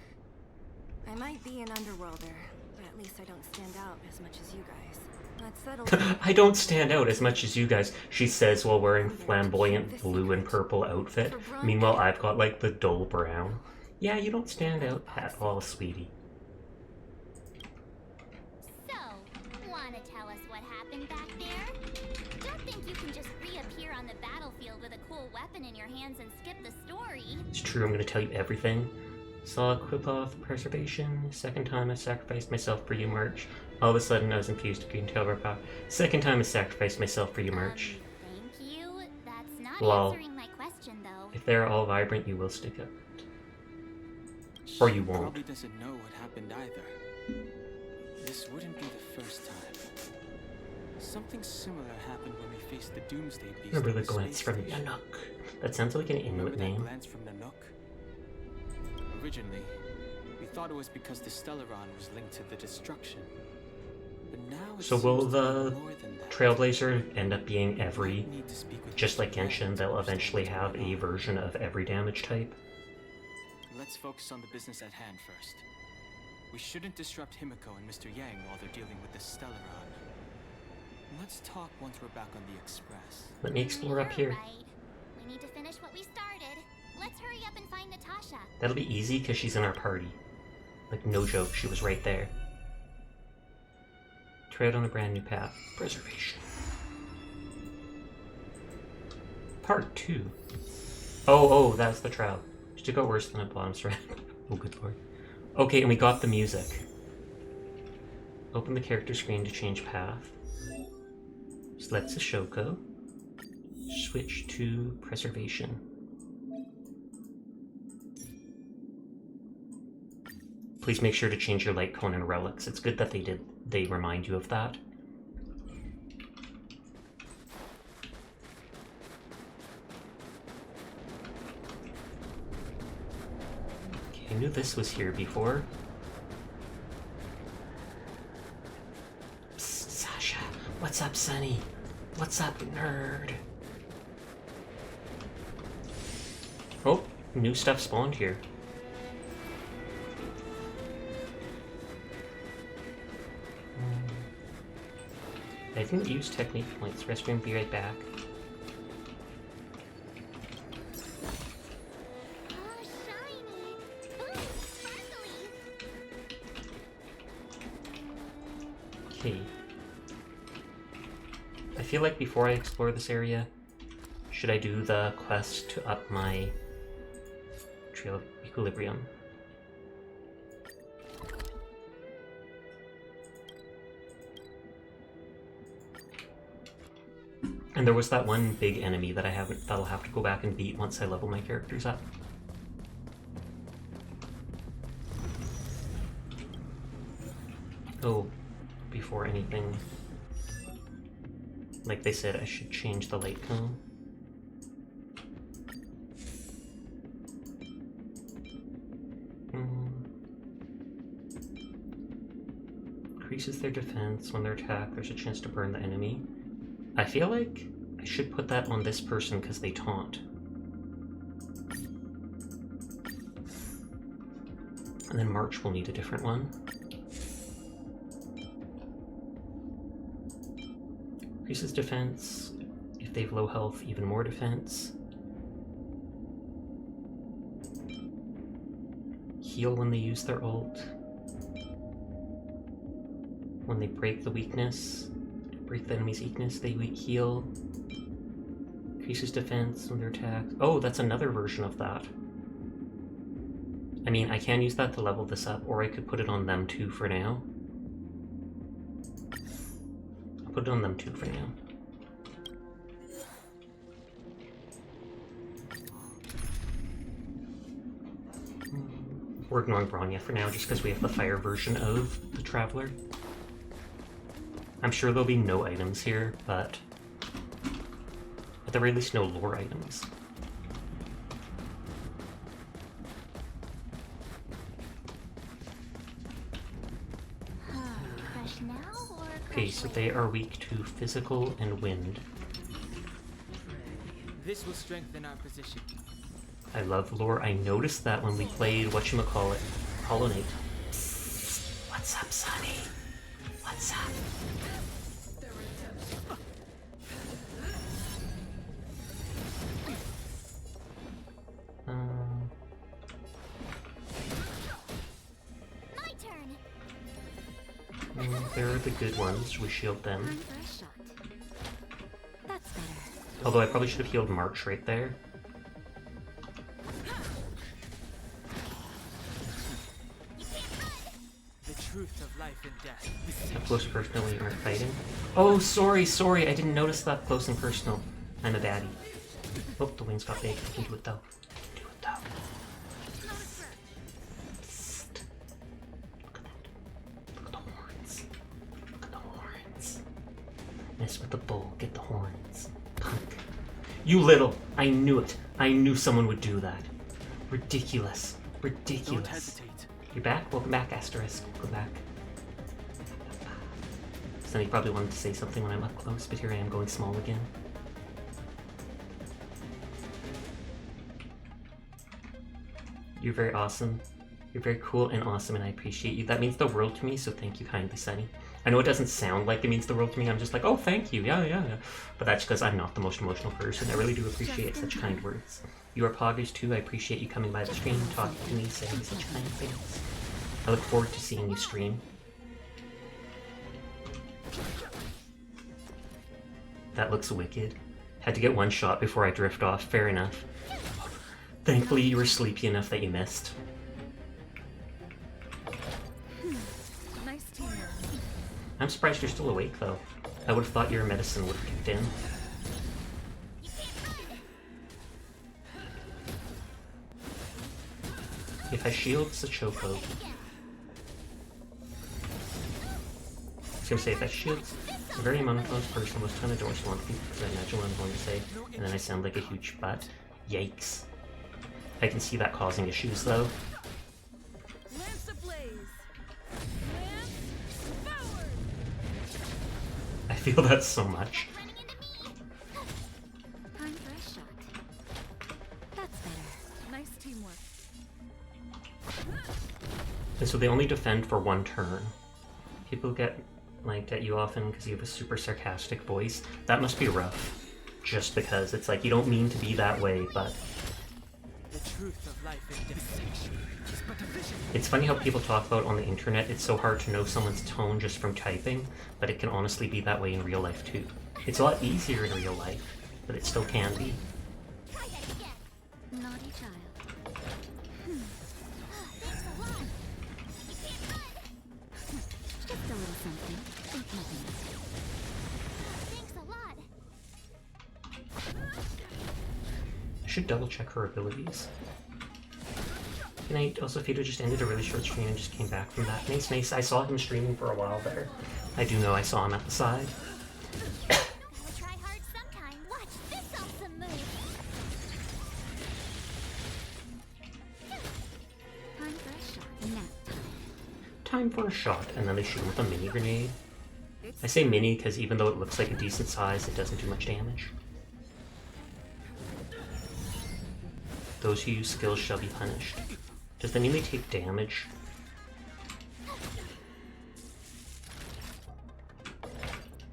I might be an underworlder, but at least I don't stand out as much as you guys. That settles it. I don't stand out as much as you guys, she says while wearing flamboyant blue and purple outfit. Meanwhile, I've got like the dull brown. Yeah, you don't stand out at all, sweetie. So, wanna tell us what happened back there? Don't think you can just reappear on the battlefield with a cool weapon in your hands and skip the story. It's true, I'm gonna tell you everything. Saw a quip of preservation. Second time I sacrificed myself for you, March. All of a sudden I was infused with green tail power. Second time I sacrificed myself for you, March. Thank you. That's not Lol. answering my question, though. If they're all vibrant, you will stick out. Or you She won't. probably doesn't know what happened either. This wouldn't be the first time. Something similar happened when we faced the Doomsday Beast. Remember on the space glance from station. Nanook. That sounds like an Remember Inuit that name. glance from Nanook? Originally, we thought it was because the Stellaron was linked to the destruction. But now it So seems will to be the more than that. Trailblazer end up being every, Need to speak with just like Mr. Yang Genshin, to they'll understand eventually what's have going a on. version of every damage type? Let's focus on the business at hand first. We shouldn't disrupt Himiko and Mr. Yang while they're dealing with the Stellaron. Let's talk once we're back on the Express. Let me explore up You're here. right. We need to finish what we started. Let's hurry up and find Natasha. That'll be easy because she's in our party. Like, no joke, she was right there. Tread on a brand new path. Preservation. Part 2. Oh, that's the trial. She got worse than a bottom strap. Oh, good lord. Okay, and we got the music. Open the character screen to change path. Select Shoko. Switch to preservation. Please make sure to change your light cone and relics. It's good that they remind you of that. Okay, I knew this was here before. Psst, Sasha, what's up, Sonny? What's up, nerd? Oh, new stuff spawned here. I didn't use technique points. Restroom, be right back. Oh, shiny. Ooh, sparkly. Okay. I feel like before I explore this area, should I do the quest to up my Trail of Equilibrium? And there was that one big enemy that that'll have to go back and beat once I level my characters up. Oh, before anything, like they said, I should change the light cone. Increases their defense. When they're attacked, there's a chance to burn the enemy. I feel like I should put that on this person because they taunt. And then March will need a different one. Increases defense. If they have low health, even more defense. Heal when they use their ult. When they break the weakness. Break the enemy's weakness, they heal. Increases defense when they're attacked. Oh, that's another version of that. I mean, I can use that to level this up, or I could put it on them too for now. I'll put it on them too for now. We're ignoring Bronya for now, just because we have the fire version of the Traveler. I'm sure there'll be no items here, but at the very least, no lore items. Crush now or Okay, crush so later? they are weak to physical and wind. This will strengthen our position. I love lore. I noticed that when we played whatchamacallit, Hollow Knight. What's up, Sonny? What's up? They're the good ones. We shield them. Time for a shot. That's better. Although I probably should have healed March right there. The truth of life and death is Up close and personal when you aren't fighting. Oh, sorry, I didn't notice that close and personal. I'm a baddie. Oh, the wings got big. I can do it though. Do it though. Psst. Look at that. Look at the horns. Look at the horns. Mess with the bull, get the horns. Punk. You little! I knew it. I knew someone would do that. Ridiculous. Ridiculous. Don't hesitate. You're back? Welcome back, Asterisk. Welcome back. Sunny probably wanted to say something when I'm up close, but here I am going small again. You're very awesome. You're very cool and awesome, and I appreciate you. That means the world to me, so thank you kindly, Sunny. I know it doesn't sound like it means the world to me. I'm just like, oh, thank you. Yeah. But that's because I'm not the most emotional person. I really do appreciate such kind words. You are poggers too. I appreciate you coming by the stream, talking to me, saying such kind things. I look forward to seeing you stream. That looks wicked. Had to get one shot before I drift off. Fair enough. Thankfully, you were sleepy enough that you missed. Nice teamwork. I'm surprised you're still awake, though. I would have thought your medicine would have kicked in. If I shield, it's a chokehold. I was gonna say, if I shield, it's a very monotonous person, most time I don't want people because I imagine what I'm going to say, and then I sound like a huge butt. Yikes. I can see that causing issues, though. Lance ablaze. Lance forward. I feel that so much. Running into me. Time for a shot. That's better. Nice teamwork. And so they only defend for one turn. People get like at you often because you have a super sarcastic voice. That must be rough. Just because it's like you don't mean to be that way, but The truth of life and death is but a vision. it's funny how people talk about on the internet. It's so hard to know someone's tone just from typing, but it can honestly be that way in real life too. It's a lot easier in real life, but it still can be. Try that again. Naughty child. Thanks a lot. Just a little something. Think nothing. Thanks a lot. I should double check her abilities. Good night. Also, Fido just ended a really short stream and just came back from that. Nice. I saw him streaming for a while there. I do know I saw him at the side. I'll try hard sometime. Watch this awesome move. Time for a shot. Nap time. Time for a shot, and then they shoot him with a mini grenade. I say mini because even though it looks like a decent size, it doesn't do much damage. Those who use skills shall be punished. Does that mean they take damage?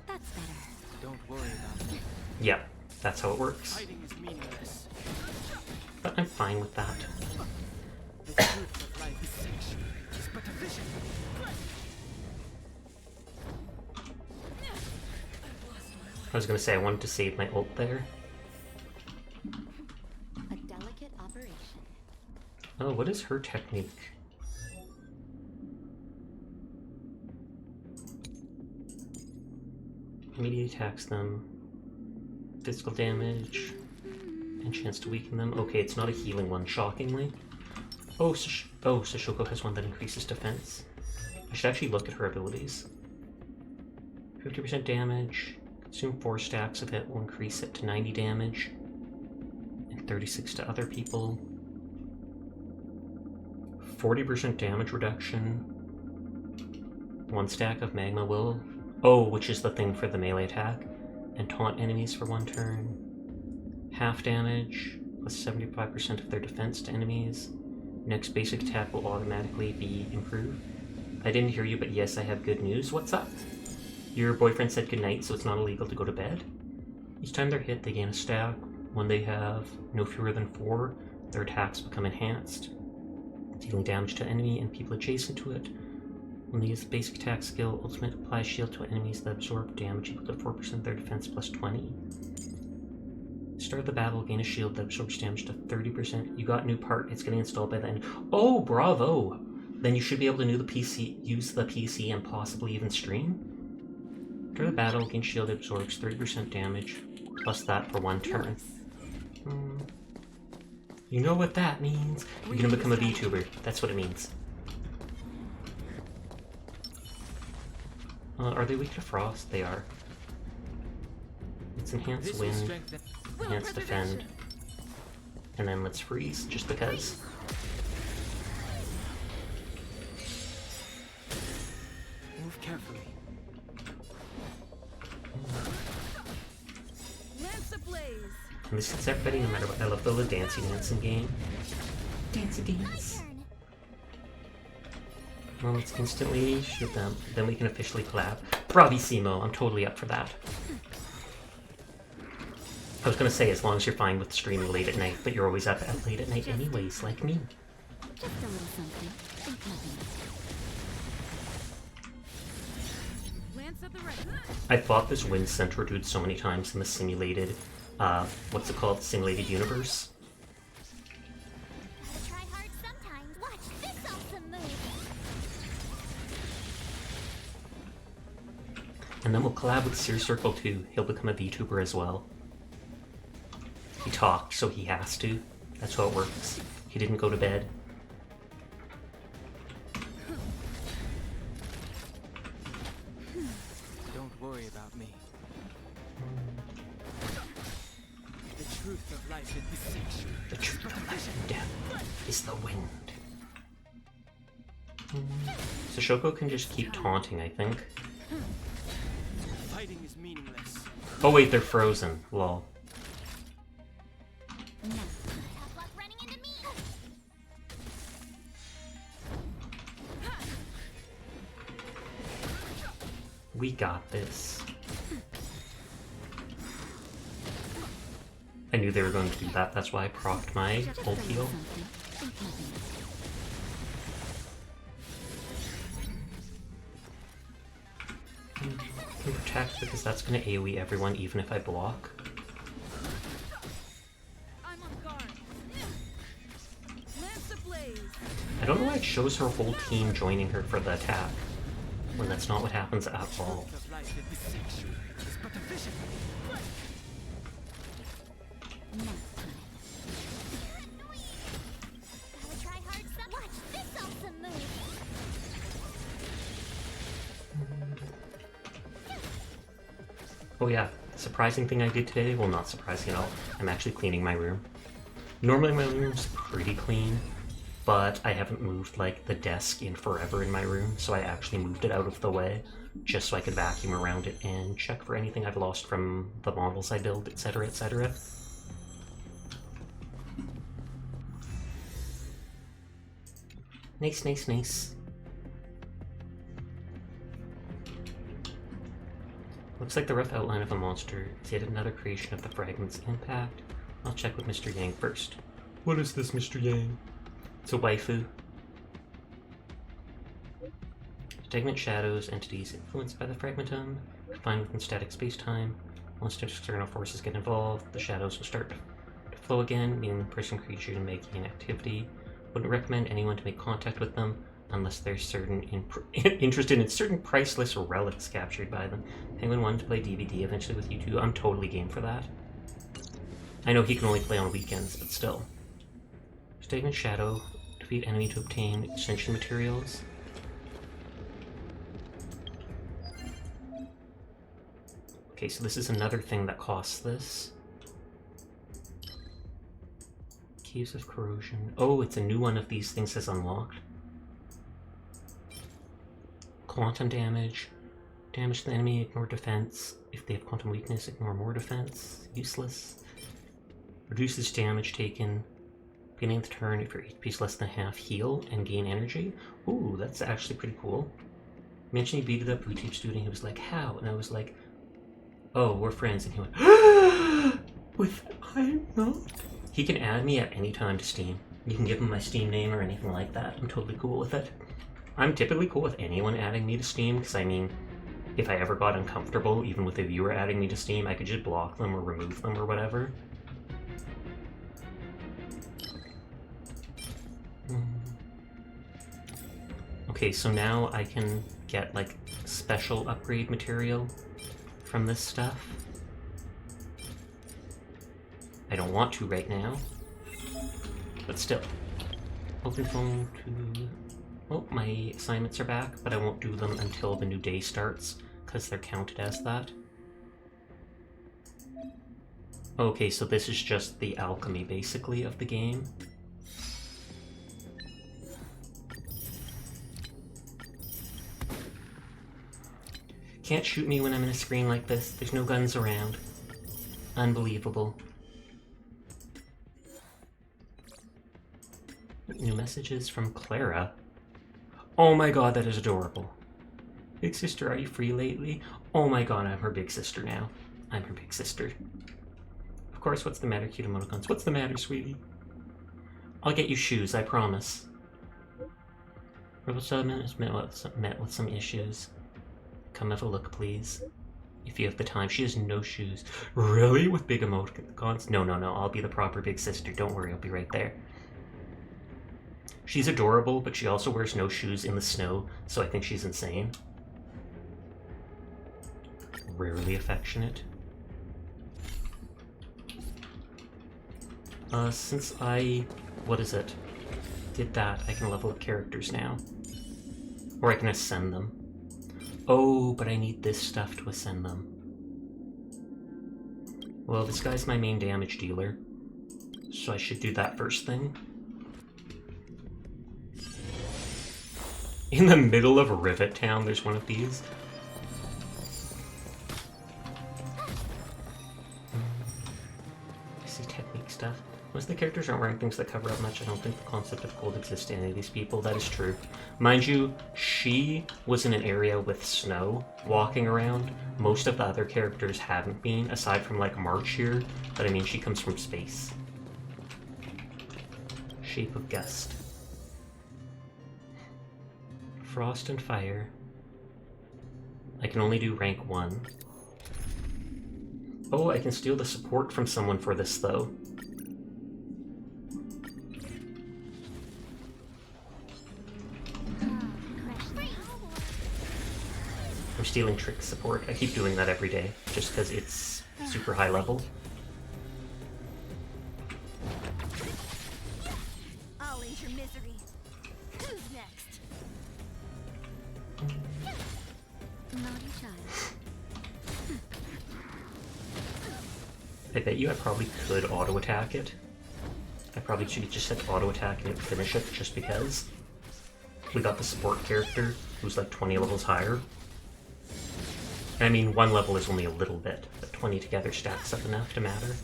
That's better. Don't worry about it. Yeah, that's how it works. Fighting is meaningless. But I'm fine with that. The truth of life is but a vision. I was gonna say I wanted to save my ult there. A delicate operation. Oh, what is her technique? Immediately attacks them. Physical damage. And chance to weaken them. Okay, it's not a healing one, shockingly. Oh, Sashoko has one that increases defense. I should actually look at her abilities. 50% damage. Consume 4 stacks of it will increase it to 90 damage. And 36 to other people. 40% damage reduction. 1 stack of magma will. Oh, which is the thing for the melee attack. And taunt enemies for 1 turn. Half damage, plus 75% of their defense to enemies. Next basic attack will automatically be improved. I didn't hear you, but yes, I have good news. What's up? Your boyfriend said goodnight, so it's not illegal to go to bed. Each time they're hit, they gain a stack. When they have no fewer than 4, their attacks become enhanced, dealing damage to enemy and people adjacent to it. When they use the basic attack skill, ultimate applies shield to enemies that absorb damage equal to 4% of their defense plus 20. Start the battle, gain a shield that absorbs damage to 30%. You got a new part, it's getting installed by the end. Oh, bravo! Then you should be able to use the PC and possibly even stream. Start the battle, gain shield that absorbs 30% damage, plus that for 1 turn. You know what that means. You're gonna become a VTuber. That's what it means. Are they weak to frost? They are. Let's enhance wind, enhance defend, and then let's freeze, just because. Move carefully. Lance ablaze. And this hits everybody no matter what. I love the little dancing game. Dancey dance. Well, let's instantly shoot them. Then we can officially collab. Bravissimo, I'm totally up for that. I was gonna say, as long as you're fine with streaming late at night, but you're always up at late at night anyways, like me. Just a little something. Think nothing. Lance of the right. I fought this Wind Centaur dude so many times in the simulated, what's it called? Simulated universe. Gotta try hard sometimes. Watch this awesome move. And then we'll collab with Sear Circle too. He'll become a VTuber as well. He talked, so he has to. That's how it works. He didn't go to bed. Don't worry about me. The truth of life is deception. The truth of life and death is the wind. So Shoko can just keep taunting, I think. Fighting is meaningless. Oh wait, they're frozen. Lol. Tough luck running into me. We got this. I knew they were going to do that, that's why I procced my ult heal. Can protect because that's going to AoE everyone even if I block. I'm on guard. Lance ablaze. I don't know why it shows her whole team joining her for the attack, when that's not what happens at all. The truth of life is deception. It's but a vision. Gotta try hard some. Watch this awesome move. Oh yeah, surprising thing I did today, well not surprising at all, I'm actually cleaning my room. Normally my room's pretty clean, but I haven't moved like the desk in forever in my room, so I actually moved it out of the way, just so I could vacuum around it and check for anything I've lost from the models I build, etc, etc. Nice, nice, nice. Looks like the rough outline of a monster is yet another creation of the fragment's impact. I'll check with Mr. Yang first. What is this, Mr. Yang? It's a waifu. Stagnant shadows, entities influenced by the fragmentum, confined within static space-time. Once external forces get involved, the shadows will start to flow again, meaning the person creature to make an activity. Wouldn't recommend anyone to make contact with them unless they're interested in certain priceless relics captured by them. Penguin wanted to play DVD eventually with you too. I'm totally game for that. I know he can only play on weekends, but still. Stagnant Shadow. Defeat enemy to obtain ascension materials. Okay, so this is another thing that costs this. Caves of Corrosion. Oh, it's a new one of these things that's unlocked. Quantum damage. Damage to the enemy, ignore defense. If they have quantum weakness, ignore more defense. Useless. Reduces damage taken. Beginning of the turn, if your HP is less than half, heal and gain energy. Ooh, that's actually pretty cool. Mentioned he beat it up YouTube student, he was like, how? And I was like, oh, we're friends. And he went, with I'm not. He can add me at any time to Steam. You can give him my Steam name or anything like that. I'm totally cool with it. I'm typically cool with anyone adding me to Steam, because I mean, if I ever got uncomfortable, even with a viewer adding me to Steam, I could just block them or remove them or whatever. Okay, so now I can get, like, special upgrade material from this stuff. I don't want to right now, but still. Open phone to... Oh, my assignments are back, but I won't do them until the new day starts, because they're counted as that. Okay, so this is just the alchemy, basically, of the game. Can't shoot me when I'm in a screen like this. There's no guns around. Unbelievable. New messages from Clara. Oh my god, that is adorable. Big sister, are you free lately? Oh my god, I'm her big sister now. I'm her big sister. Of course, what's the matter, cute emoticons? What's the matter, sweetie? I'll get you shoes, I promise. Rebel Settlement is met with some issues. Come have a look, please. If you have the time. She has no shoes. Really? With big emoticons? No, no, no. I'll be the proper big sister. Don't worry, I'll be right there. She's adorable, but she also wears no shoes in the snow, so I think she's insane. Rarely affectionate. Since I... what is it? Did that, I can level up characters now. Or I can ascend them. Oh, but I need this stuff to ascend them. Well, this guy's my main damage dealer, so I should do that first thing. In the middle of Rivet Town, there's one of these. I see technique stuff. Most of the characters aren't wearing things that cover up much. I don't think the concept of cold exists in any of these people. That is true. Mind you, she was in an area with snow walking around. Most of the other characters haven't been, aside from like March here. But I mean, she comes from space. Shape of Gust. Frost and Fire. I can only do rank 1. Oh, I can steal the support from someone for this though. I'm stealing Trick support. I keep doing that every day, just because it's super high level. I'll end your misery. Who's next? Naughty child. I bet you I probably could auto-attack it. I probably should just set auto-attack and finish it, just because. We got the support character, who's like 20 levels higher. I mean, 1 level is only a little bit, but 20 together stacks up enough to matter.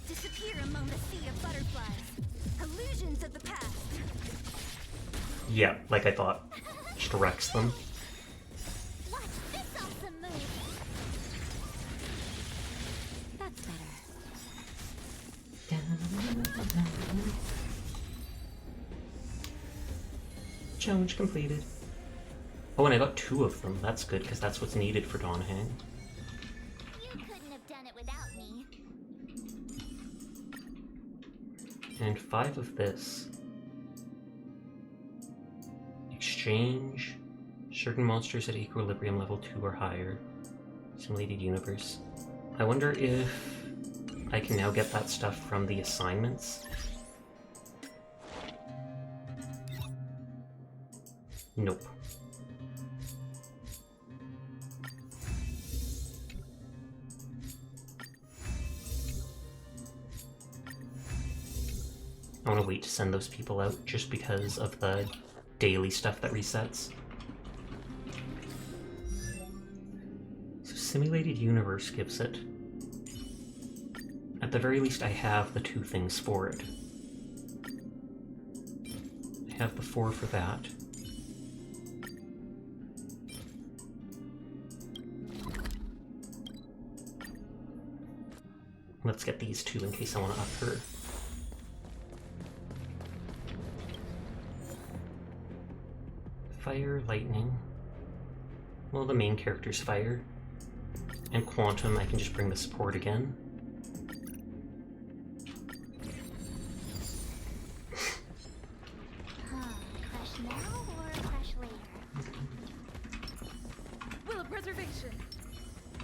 Disappear among the sea of butterflies. Illusions of the past. Yeah, like I thought. Just wrecks them. Watch this awesome move. That's better. Challenge completed. Oh, and I got 2 of them. That's good, because that's what's needed for Dawnhang. You couldn't have done it without me. And 5 of this. Exchange. Certain monsters at equilibrium level 2 or higher. Simulated universe. I wonder if I can now get that stuff from the assignments. Nope. I want to wait to send those people out just because of the daily stuff that resets. So Simulated Universe gives it. At the very least, I have the 2 things for it. I have the 4 for that. Let's get these 2 in case I want to up her. fire, lightning. Well, the main character's fire. And quantum, I can just bring the support again. Crush now or crush later? Will of preservation.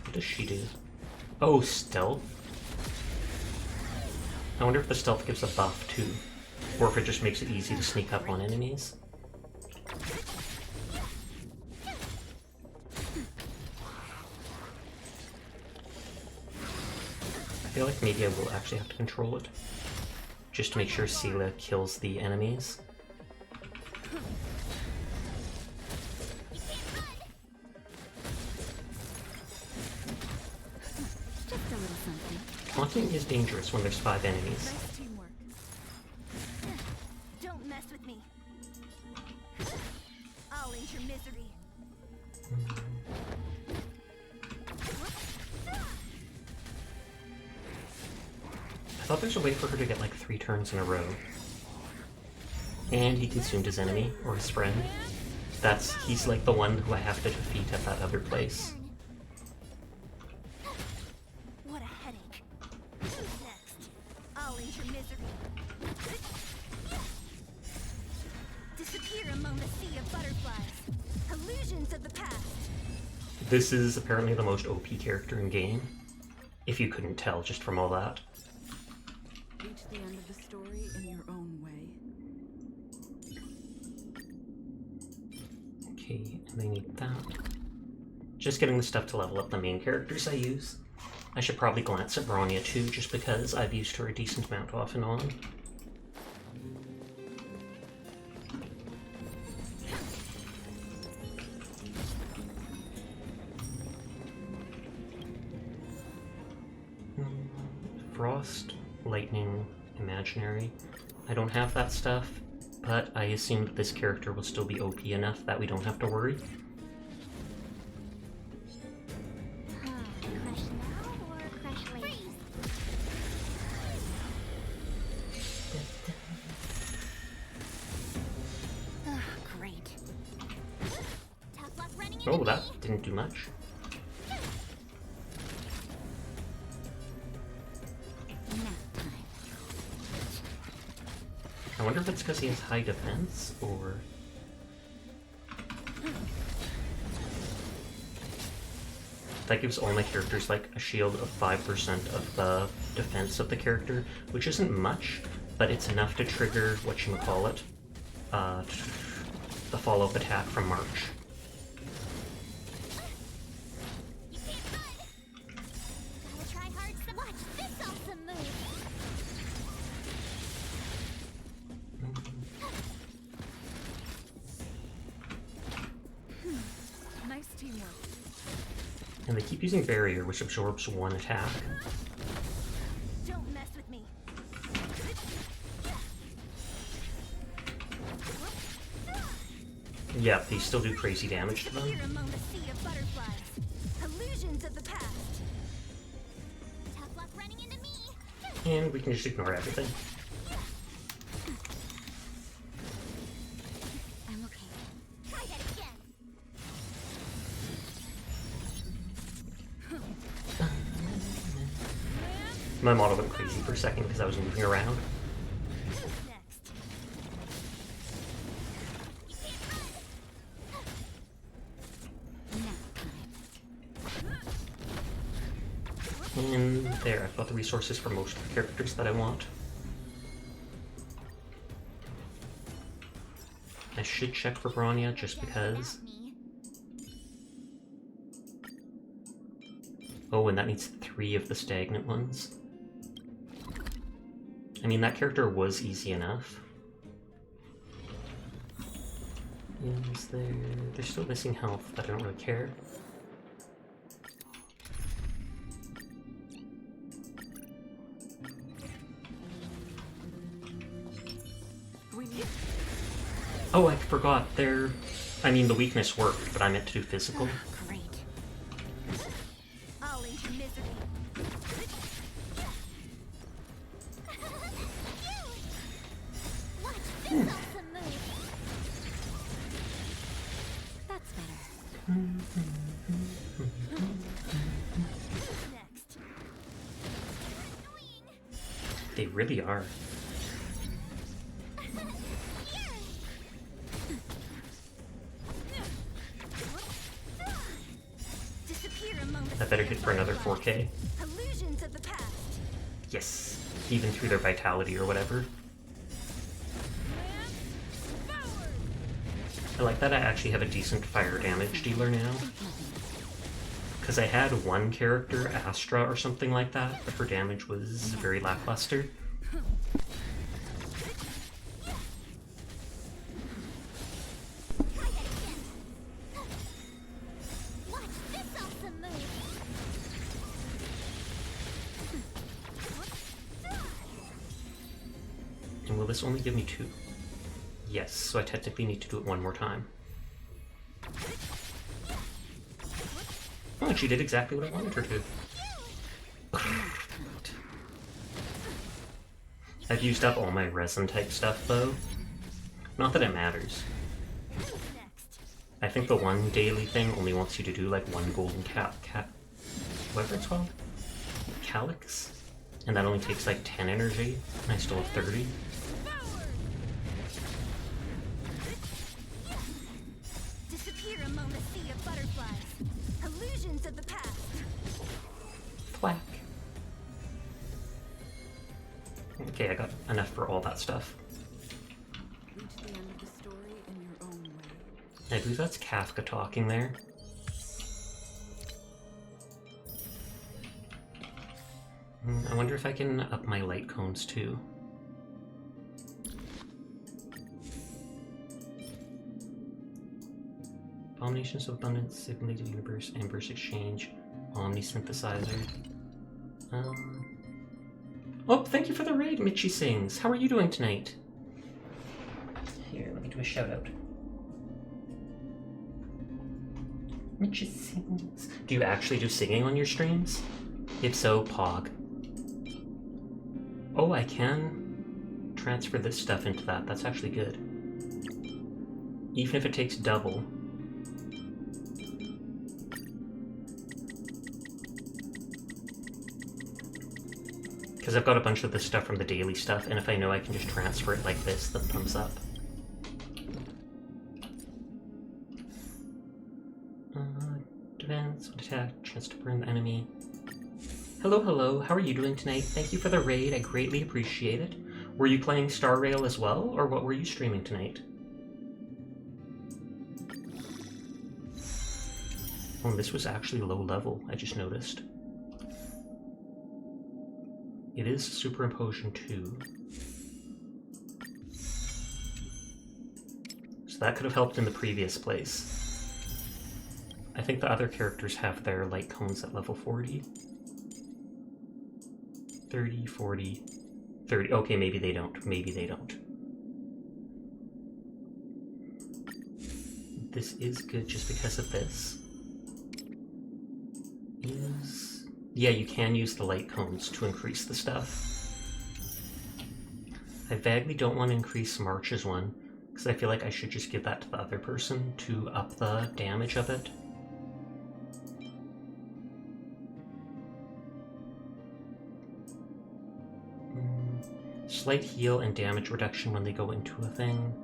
What does she do? Oh, stealth? I wonder if the stealth gives a buff too, or if it just makes it easy to sneak up on enemies. I feel like maybe I will actually have to control it, just to make sure Sela kills the enemies. Just a little something. Taunting is dangerous when there's 5 enemies. Nice teamwork. Don't mess with me. I'll end your misery. I thought there's a way for her to get like 3 turns in a row. And he consumed his enemy, or his friend. He's like the one who I have to defeat at that other place. What a headache. Who's next? I'll end your misery. Disappear among the sea of butterflies. Illusions of the past. This is apparently the most OP character in game. If you couldn't tell just from all that. Reach the end of the story in your own way. Okay, and I need that. Just getting the stuff to level up the main characters I use. I should probably glance at Bronya too, just because I've used her a decent amount off and on. Frost, lightning, imaginary. I don't have that stuff, but I assume that this character will still be OP enough that we don't have to worry. Crush now or crush later? Great. Tough luck running into Oh, me. that didn't do much. I wonder if it's because he has high defense, or... That gives all my characters like a shield of 5% of the defense of the character, which isn't much, but it's enough to trigger whatchamacallit, the follow-up attack from March. You can't run. Gotta try hard some. Watch this awesome move. Nice teamwork. And they keep using Barrier, which absorbs 1 attack. Don't mess with me. Yeah, they still do crazy damage to them. Disappear among the sea of butterflies. Illusions of the past. Tough luck running into me. And we can just ignore everything. I'm okay. Try that again. My model went crazy for a second because I was moving around. Who's next? And there, I've got the resources for most of the characters that I want. I should check for Bronya just because. Oh, and that needs 3 of the stagnant ones. I mean, that character was easy enough. Is there... They're still missing health, but I don't really care. We need Oh, I forgot. They're... I mean, the weakness worked, but I meant to do physical. Great. I'll end your misery. Watch this awesome move. They really are. Disappear among the I better hit for another 4K. illusions of the past. Yes. Even through their vitality or whatever. I like that I actually have a decent fire damage dealer now. Because I had one character, Astra or something like that, but her damage was very lackluster. Watch this awesome move! And will this only give me 2? Yes, so I technically need to do it one more time. Oh, and she did exactly what I wanted her to. I've used up all my resin type stuff though. Not that it matters. I think the one daily thing only wants you to do like one golden whatever it's called? Calyx? And that only takes like 10 energy, and I still have 30. Disappear among the sea of butterflies. Illusions of the past. Thwack. Okay, I got enough for all that stuff. Reach the end of the story in your own way. I believe that's Kafka talking there. I wonder if I can up my light cones too. Abominations of Abundance, Simulated Universe, Amber's Exchange, Omni-Synthesizer. Oh, thank you for the raid, Mitchie Sings. How are you doing tonight? Here, let me do a shout out. Mitchie Sings. Do you actually do singing on your streams? If so, Pog. Oh, I can transfer this stuff into that. That's actually good. Even if it takes double. Because I've got a bunch of this stuff from the daily stuff, and if I know I can just transfer it like this, then thumbs up. Defense, attack, chance to burn the enemy. Hello, hello, how are you doing tonight? Thank you for the raid, I greatly appreciate it. Were you playing Star Rail as well, or what were you streaming tonight? Oh, this was actually low level, I just noticed. It is Superimposition 2. So that could have helped in the previous place. I think the other characters have their light cones at level 40. 30, 40, 30. Okay, maybe they don't. Maybe they don't. This is good just because of this. Yeah, you can use the light cones to increase the stuff. I vaguely don't want to increase March's one, because I feel like I should just give that to the other person to up the damage of it. Slight heal and damage reduction when they go into a thing.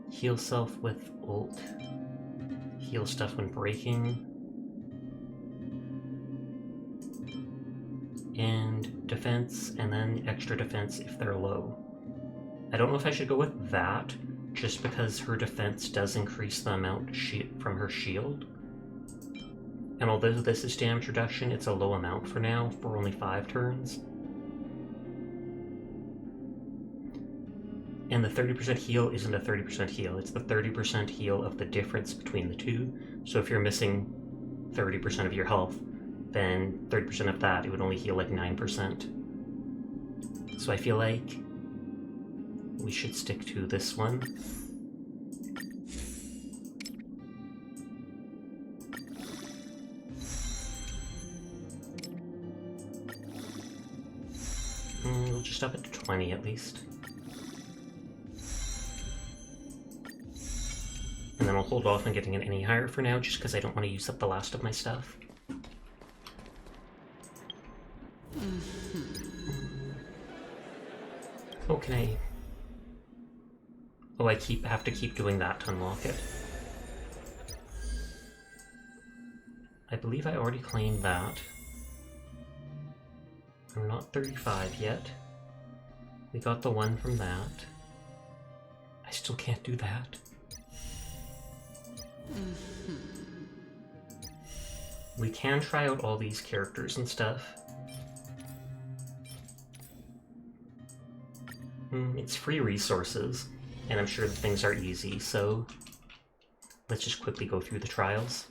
Heal self with ult. Heal stuff when breaking. And defense, and then extra defense if they're low. I don't know if I should go with that, just because her defense does increase the amount from her shield. And although this is damage reduction, it's a low amount for now, for only 5 turns. And the 30% heal isn't a 30% heal, it's the 30% heal of the difference between the two. So if you're missing 30% of your health, then 30% of that, it would only heal like 9%. So I feel like we should stick to this one. We'll just up it to 20 at least. And then I'll hold off on getting it any higher for now, just because I don't want to use up the last of my stuff. Oh, can I... Oh, I have to keep doing that to unlock it. I believe I already claimed that. I'm not 35 yet. We got the one from that. I still can't do that. We can try out all these characters and stuff. It's free resources, and I'm sure the things are easy, so let's just quickly go through the trials.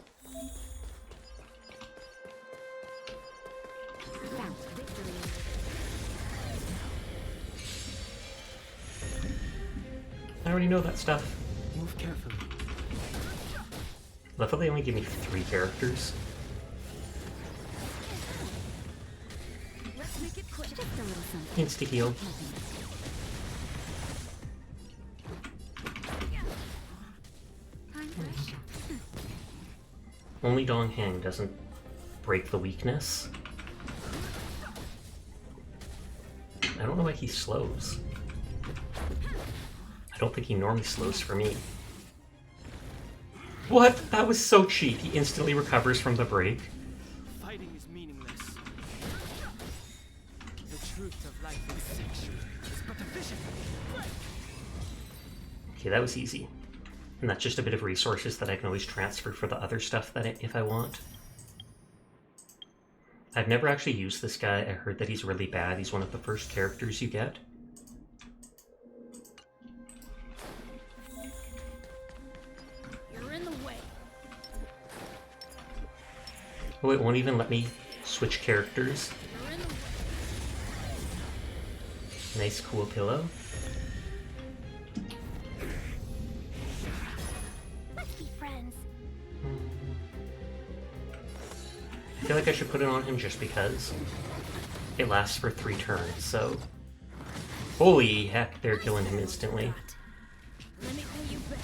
I already know that stuff. Move carefully. Love how they only give me 3 characters. Let's make it quick. Just a little something. Insta heal. Only Dong Hang doesn't break the weakness. I don't know why he slows. I don't think he normally slows for me. What? That was so cheap. He instantly recovers from the break. Fighting is meaningless. The truth of life in section is but a vision. Okay, that was easy. And that's just a bit of resources that I can always transfer for the other stuff that if I want. I've never actually used this guy. I heard that he's really bad. He's one of the first characters you get. You're in the way. Oh, it won't even let me switch characters. You're in the way. Nice, cool pillow. Let's be friends. I feel like I should put it on him just because it lasts for 3 turns, so... Holy heck, they're killing him instantly. Let me pay you back.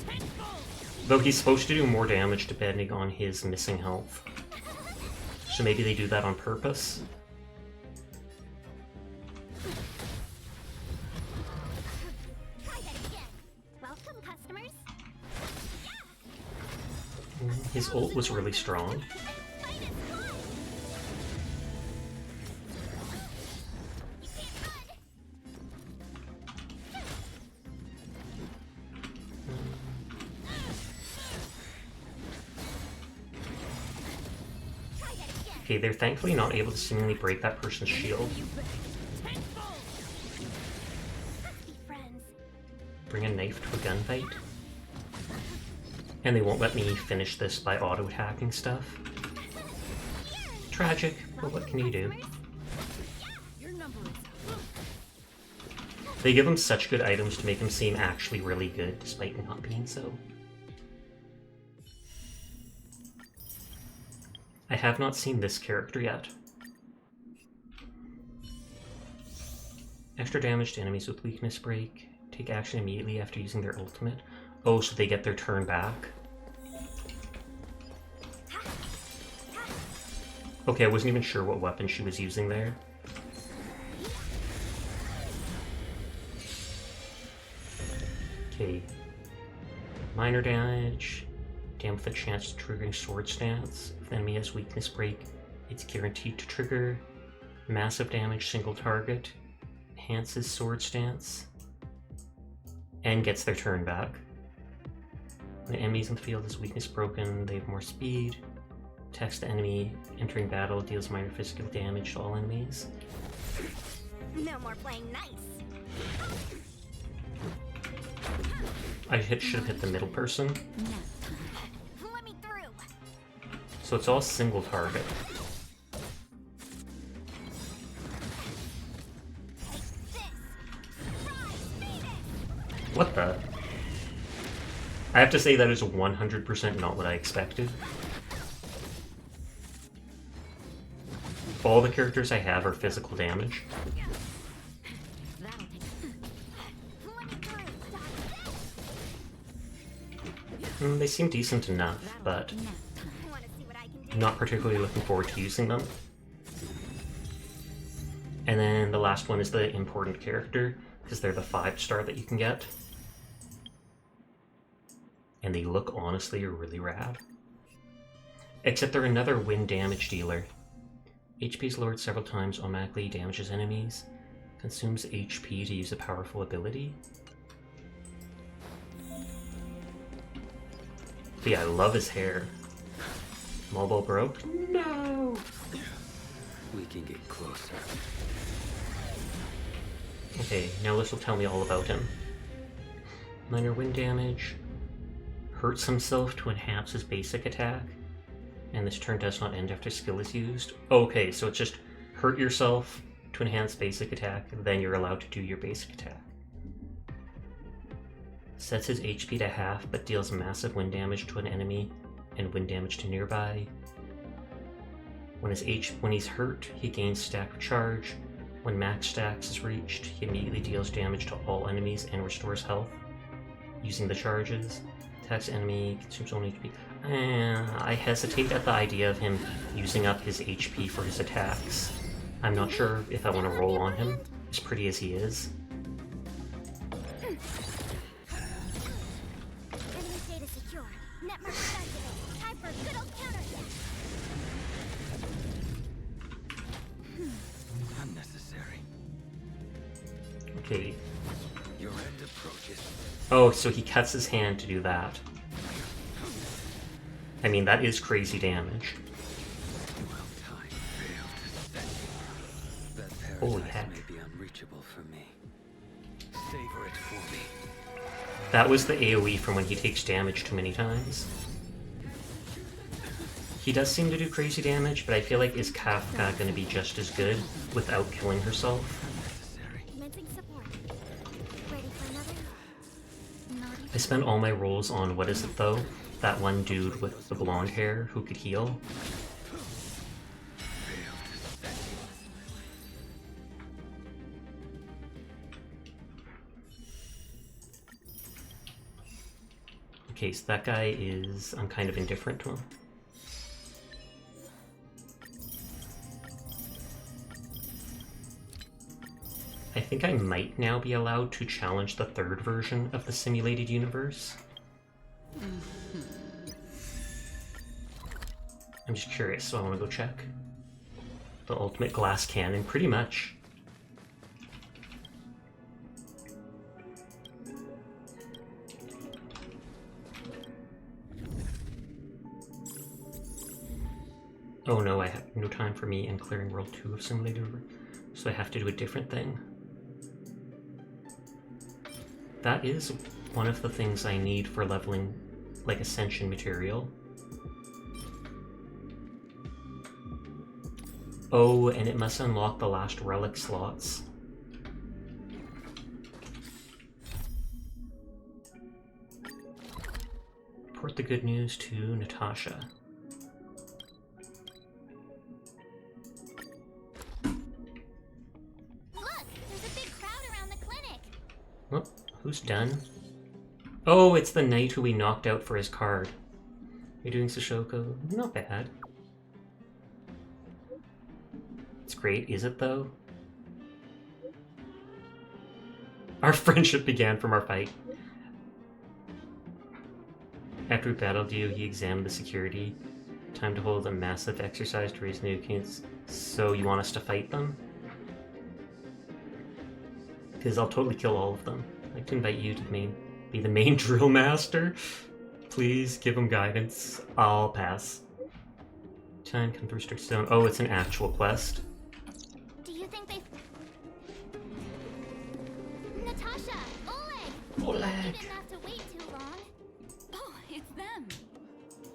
Tenfold. Though he's supposed to do more damage depending on his missing health. So maybe they do that on purpose. Try that again. Welcome, customers. His ult was really strong. Fight is fun. You can't run. Try that again. Okay, they're thankfully not able to seemingly break that person's shield. Tenfold. Let's be friends. Bring a knife to a gunfight. And they won't let me finish this by auto-attacking stuff. Tragic, but what can you do? Your number is up. They give him such good items to make him seem actually really good, despite not being so. I have not seen this character yet. Extra damage to enemies with weakness break. Take action immediately after using their ultimate. Oh, so they get their turn back. Okay, I wasn't even sure what weapon she was using there. Okay. Minor damage. Damn with a chance of triggering sword stance. If the enemy has weakness break, it's guaranteed to trigger. Massive damage, single target. Enhances sword stance. And gets their turn back. When the enemies in the field is weakness broken, they have more speed. Attacks the enemy entering battle, deals minor physical damage to all enemies. No more playing nice. I should have hit the middle person. Let me through. So it's all single target. Take this. Surprise, Phoenix. What the? I have to say that is 100% not what I expected. All the characters I have are physical damage. That'll take. Let me through. They seem decent enough, but Want to see what I can do? not particularly looking forward to using them. And then the last one is the important character. because they're the 5-star that you can get. And they look honestly really rad. Except they're another wind damage dealer. HP is lowered several times, automatically damages enemies. Consumes HP to use a powerful ability. But yeah, I love his hair. Mobile broke? No! We can get closer. Okay, now this will tell me all about him. Minor wind damage. Hurts himself to enhance his basic attack. And this turn does not end after skill is used. Okay, so it's just hurt yourself to enhance basic attack, then you're allowed to do your basic attack. Sets his HP to half, but deals massive wind damage to an enemy and wind damage to nearby. When he's hurt, he gains stack of charge. When max stacks is reached, he immediately deals damage to all enemies and restores health using the charges. Attacks enemy, consumes only HP. I hesitate at the idea of him using up his HP for his attacks. I'm not sure if I want to roll on him, as pretty as he is. Enemy data secure. Network activated. Time for a good old counterfeit. Unnecessary. Okay. Your end approaches. Oh, so he cuts his hand to do that. I mean, that is crazy damage. Holy heck. May be unreachable for me. Savor it for me. That was the AoE from when he takes damage too many times. He does seem to do crazy damage, but I feel like is Kafka going to be just as good without killing herself? Commencing support. Ready for another? I spent all my rolls on, what is it though? That one dude with the blonde hair who could heal. Okay, so that guy is... I'm kind of indifferent to him. I think I might now be allowed to challenge the 3rd version of the simulated universe. I'm just curious, so I want to go check. The ultimate glass cannon, pretty much. Oh no, I have no time for me in clearing World 2 of Simulator, so I have to do a different thing. That is one of the things I need for leveling, like, Ascension material. Oh, and it must unlock the last relic slots. Report the good news to Natasha. Look, there's a big crowd around the clinic. Oh, who's done? Oh, it's the knight who we knocked out for his card. You're doing Sashoko? Not bad. It's great, is it though? Our friendship began from our fight. After we battled you, he examined the security. Time to hold a massive exercise to raise nukeins. So you want us to fight them? Because I'll totally kill all of them. I'd like to invite you to be the main drill master. Please give him guidance. I'll pass. Time come through strict zone. Oh, it's an actual quest. Do you think they... Natasha! Oleg! Oleg! You didn't have to wait too long. Oh, it's them.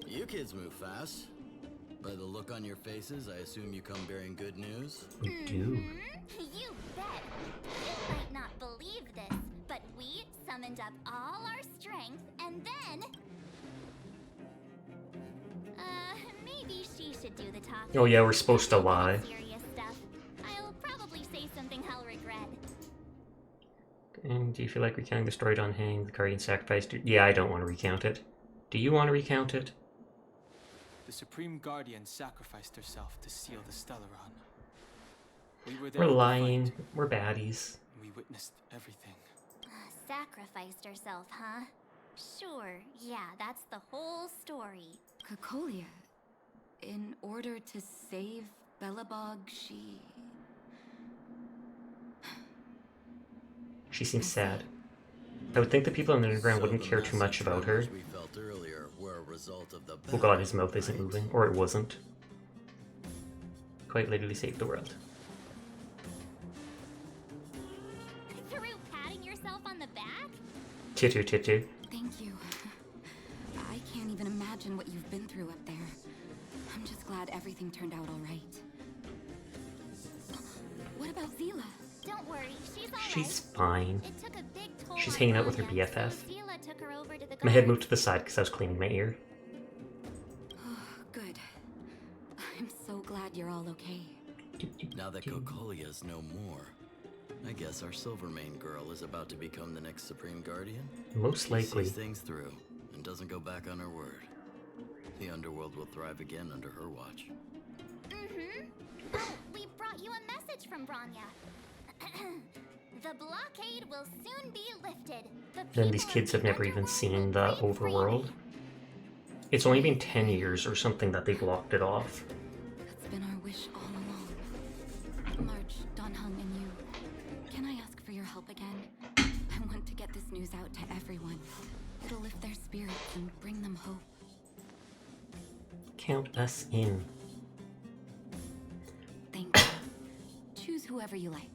You kids move fast. By the look on your faces, I assume you come bearing good news. We do. You bet. You might not believe this, but we summoned up all our strength and then... maybe she should do the talking. Oh yeah, we're supposed to lie. Serious stuff. I'll probably say something I'll regret. And do you feel like recounting the story on hang the guardian sacrificed? Yeah, I don't want to recount it. Do you want to recount it? The Supreme Guardian sacrificed herself to seal the Stellaron. We were there We're at the lying. fight. We're baddies. We witnessed everything. Sacrificed herself, huh? Sure, yeah, that's the whole story. Cocolia, in order to save Belobog, She seems sad. I would think the people in the underground wouldn't care too much about her. We felt earlier were a result of the Oh god, his mouth isn't moving. Or it wasn't. Quite literally saved the world. Through patting yourself on the back? Titu titu. Thank you. I can't even imagine what you've been through up there. I'm just glad everything turned out all right. What about Zila? Don't worry, she's alright. She's fine. It took a big toll She's on hanging out with her Bronya, BFF. so Zila took her over to the My head guards. moved to the side because I was cleaning my ear. Good. I'm so glad you're all okay. Now that Cocolia's no more, I guess our Silvermane girl is about to become the next Supreme Guardian? Most likely. She sees things through and doesn't go back on her word. The underworld will thrive again under her watch. Mm-hmm. Oh, we brought you a message from Bronya. The blockade will soon be lifted. Then these kids have never even seen the overworld. It's only been 10 years or something that they blocked it off. That's been our wish all along. March, Donhung, and you. Can I ask for your help again? I want to get this news out to everyone. It'll lift their spirits and bring them hope. Count us in. Thank you. Choose whoever you like.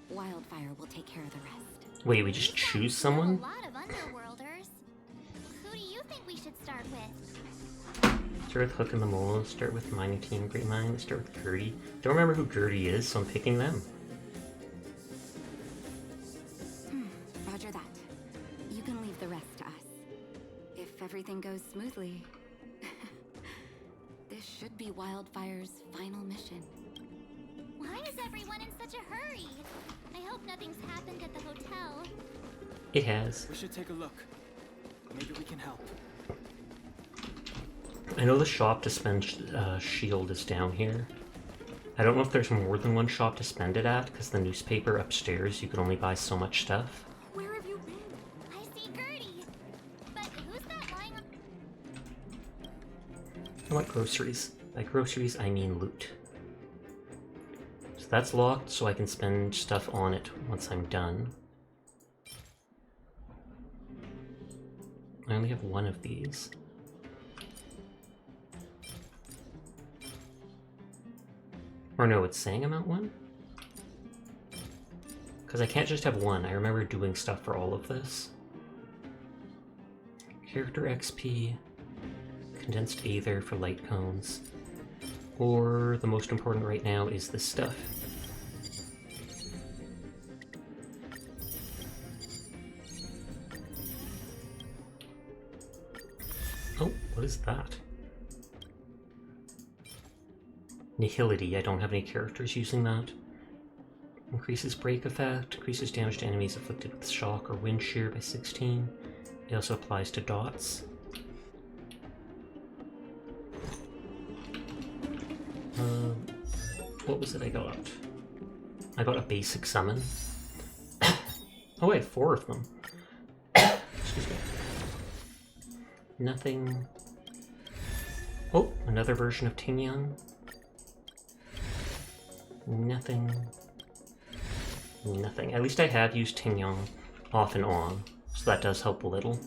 Wildfire will take care of the rest. Wait, we just choose someone? A lot of underworlders. Who do you think we should start with? Start with Hook and the Mole, start with Mining Team, Great Mine, start with Gertie. Don't remember who Gertie is, so I'm picking them. Roger that. You can leave the rest to us. If everything goes smoothly, this should be Wildfire's final mission. Why is everyone in such a hurry? I hope nothing's happened at the hotel. It has. We should take a look. Maybe we can help. I know the shop to spend shield is down here. I don't know if there's more than one shop to spend it at, because the newspaper upstairs, you can only buy so much stuff. Where have you been? I see Gertie. But who's that lying on... I want groceries. By groceries, I mean loot. So that's locked, so I can spend stuff on it once I'm done. I only have one of these. Or no, it's saying I'm at one? Because I can't just have one. I remember doing stuff for all of this. Character XP, condensed aether for light cones, or the most important right now is this stuff. Oh, what is that? Nihility, I don't have any characters using that. Increases break effect, increases damage to enemies afflicted with shock or wind shear by 16. It also applies to dots. What was it I got? I got a basic summon. Oh, I had 4 of them. Excuse me. Nothing. Oh, another version of Tingyang. Nothing. Nothing. At least I have used Tingyang off and on, so that does help a little.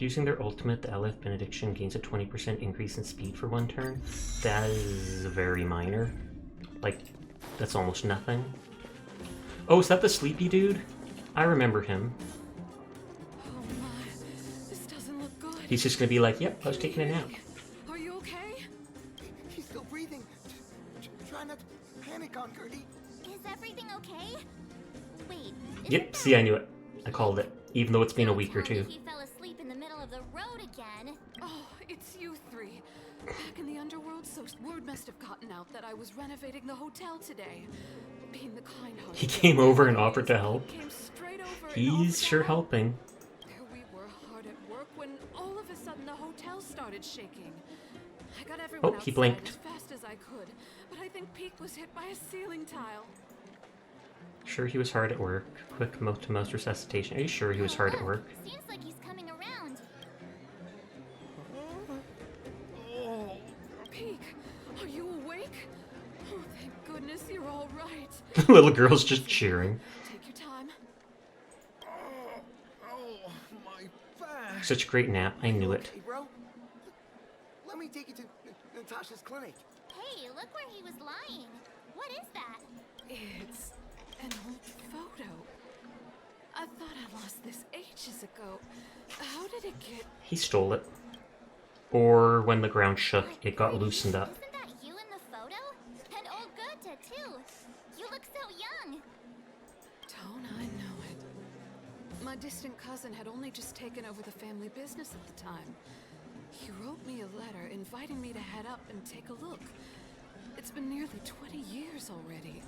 Using their ultimate, the Aleph Benediction gains a 20% increase in speed for 1 turn. That is very minor. Like, that's almost nothing. Oh, is that the sleepy dude? I remember him. Oh my, this doesn't look good. He's just gonna be like, yep, I was taking a nap. Are you okay? He's still breathing. Try not to panic on Gertie. Is everything okay? Wait. Yep, see, I knew it. I called it, even though it's been a week or two. He fell asleep in the middle of the road again. Oh, it's you 3. Back in the underworld, so word must have gotten out that I was renovating the hotel today. Being the kind-hearted. He came over and offered to help. Came straight over and offered He's to sure help. helping. There we were hard at work when all of a sudden the hotel started shaking. I got everyone Oh, he outside blinked. as fast as I could, but I think Peak was hit by a ceiling tile. Sure he was hard at work. Quick mouth-to-mouth resuscitation. Are you sure he was hard at work? Seems like he's coming around. Peak, are you awake? Oh, thank goodness you're all right. The little girl's just cheering. Take your time. Oh, my back. Such a great nap. I knew it. Hey, bro. Let me take you to Natasha's clinic. Hey, look where he was lying. What is that? It's an old photo. I thought I lost this ages ago. How did it get... He stole it. Or when the ground shook, it got loosened up. Isn't that you in the photo? And old Goethe, too. You look so young. Don't I know it? My distant cousin had only just taken over the family business at the time. He wrote me a letter inviting me to head up and take a look. It's been nearly 20 years already.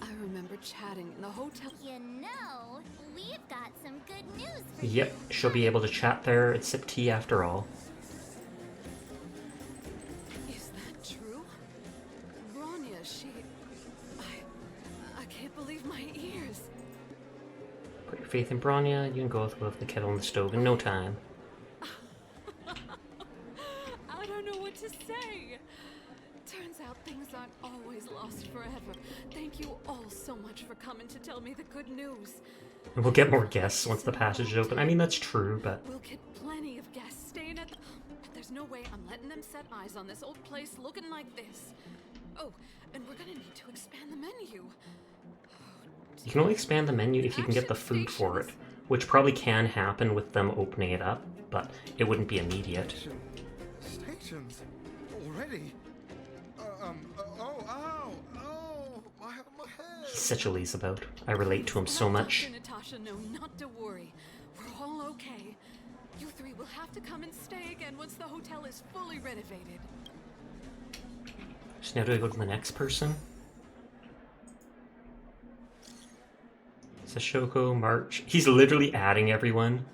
I remember chatting in the hotel. You know, we've got some good news for you. Yep, she'll be able to chat there and sip tea after all. Is that true? Bronya, I can't believe my ears. Put your faith in Bronya, you can go with the kettle on the stove in no time. I don't know what to say. Turns out things aren't always lost forever. Thank you all so much for coming to tell me the good news. And we'll get more guests once the passage is open. I mean, that's true, but... We'll get plenty of guests staying at the... There's no way I'm letting them set eyes on this old place looking like this. Oh, and we're gonna need to expand the menu. You can only expand the menu if you can get the food for it, which probably can happen with them opening it up, but it wouldn't be immediate. Stations? Already? My head. He's such a lazabout. I relate to him so much. Natasha, no, not to worry. We're all okay. You three will have to come and stay again once the hotel is fully renovated. So now do I go to the next person? Sashoko, March. He's literally adding everyone.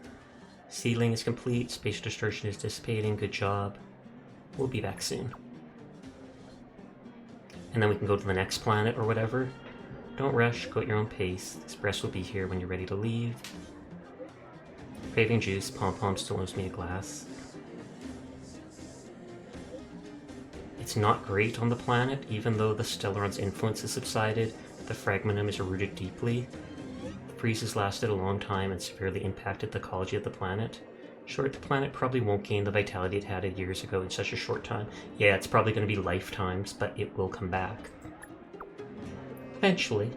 Sealing is complete. Spatial distortion is dissipating. Good job. We'll be back soon. And then we can go to the next planet or whatever. Don't rush. Go at your own pace. The express will be here when you're ready to leave. Craving juice. Pom-Pom still owes me a glass. It's not great on the planet, even though the Stellaron's influence has subsided. The fragmentum is rooted deeply. Freeze has lasted a long time and severely impacted the ecology of the planet. Sure, the planet probably won't gain the vitality it had years ago in such a short time. Yeah, it's probably going to be lifetimes, but it will come back. Eventually.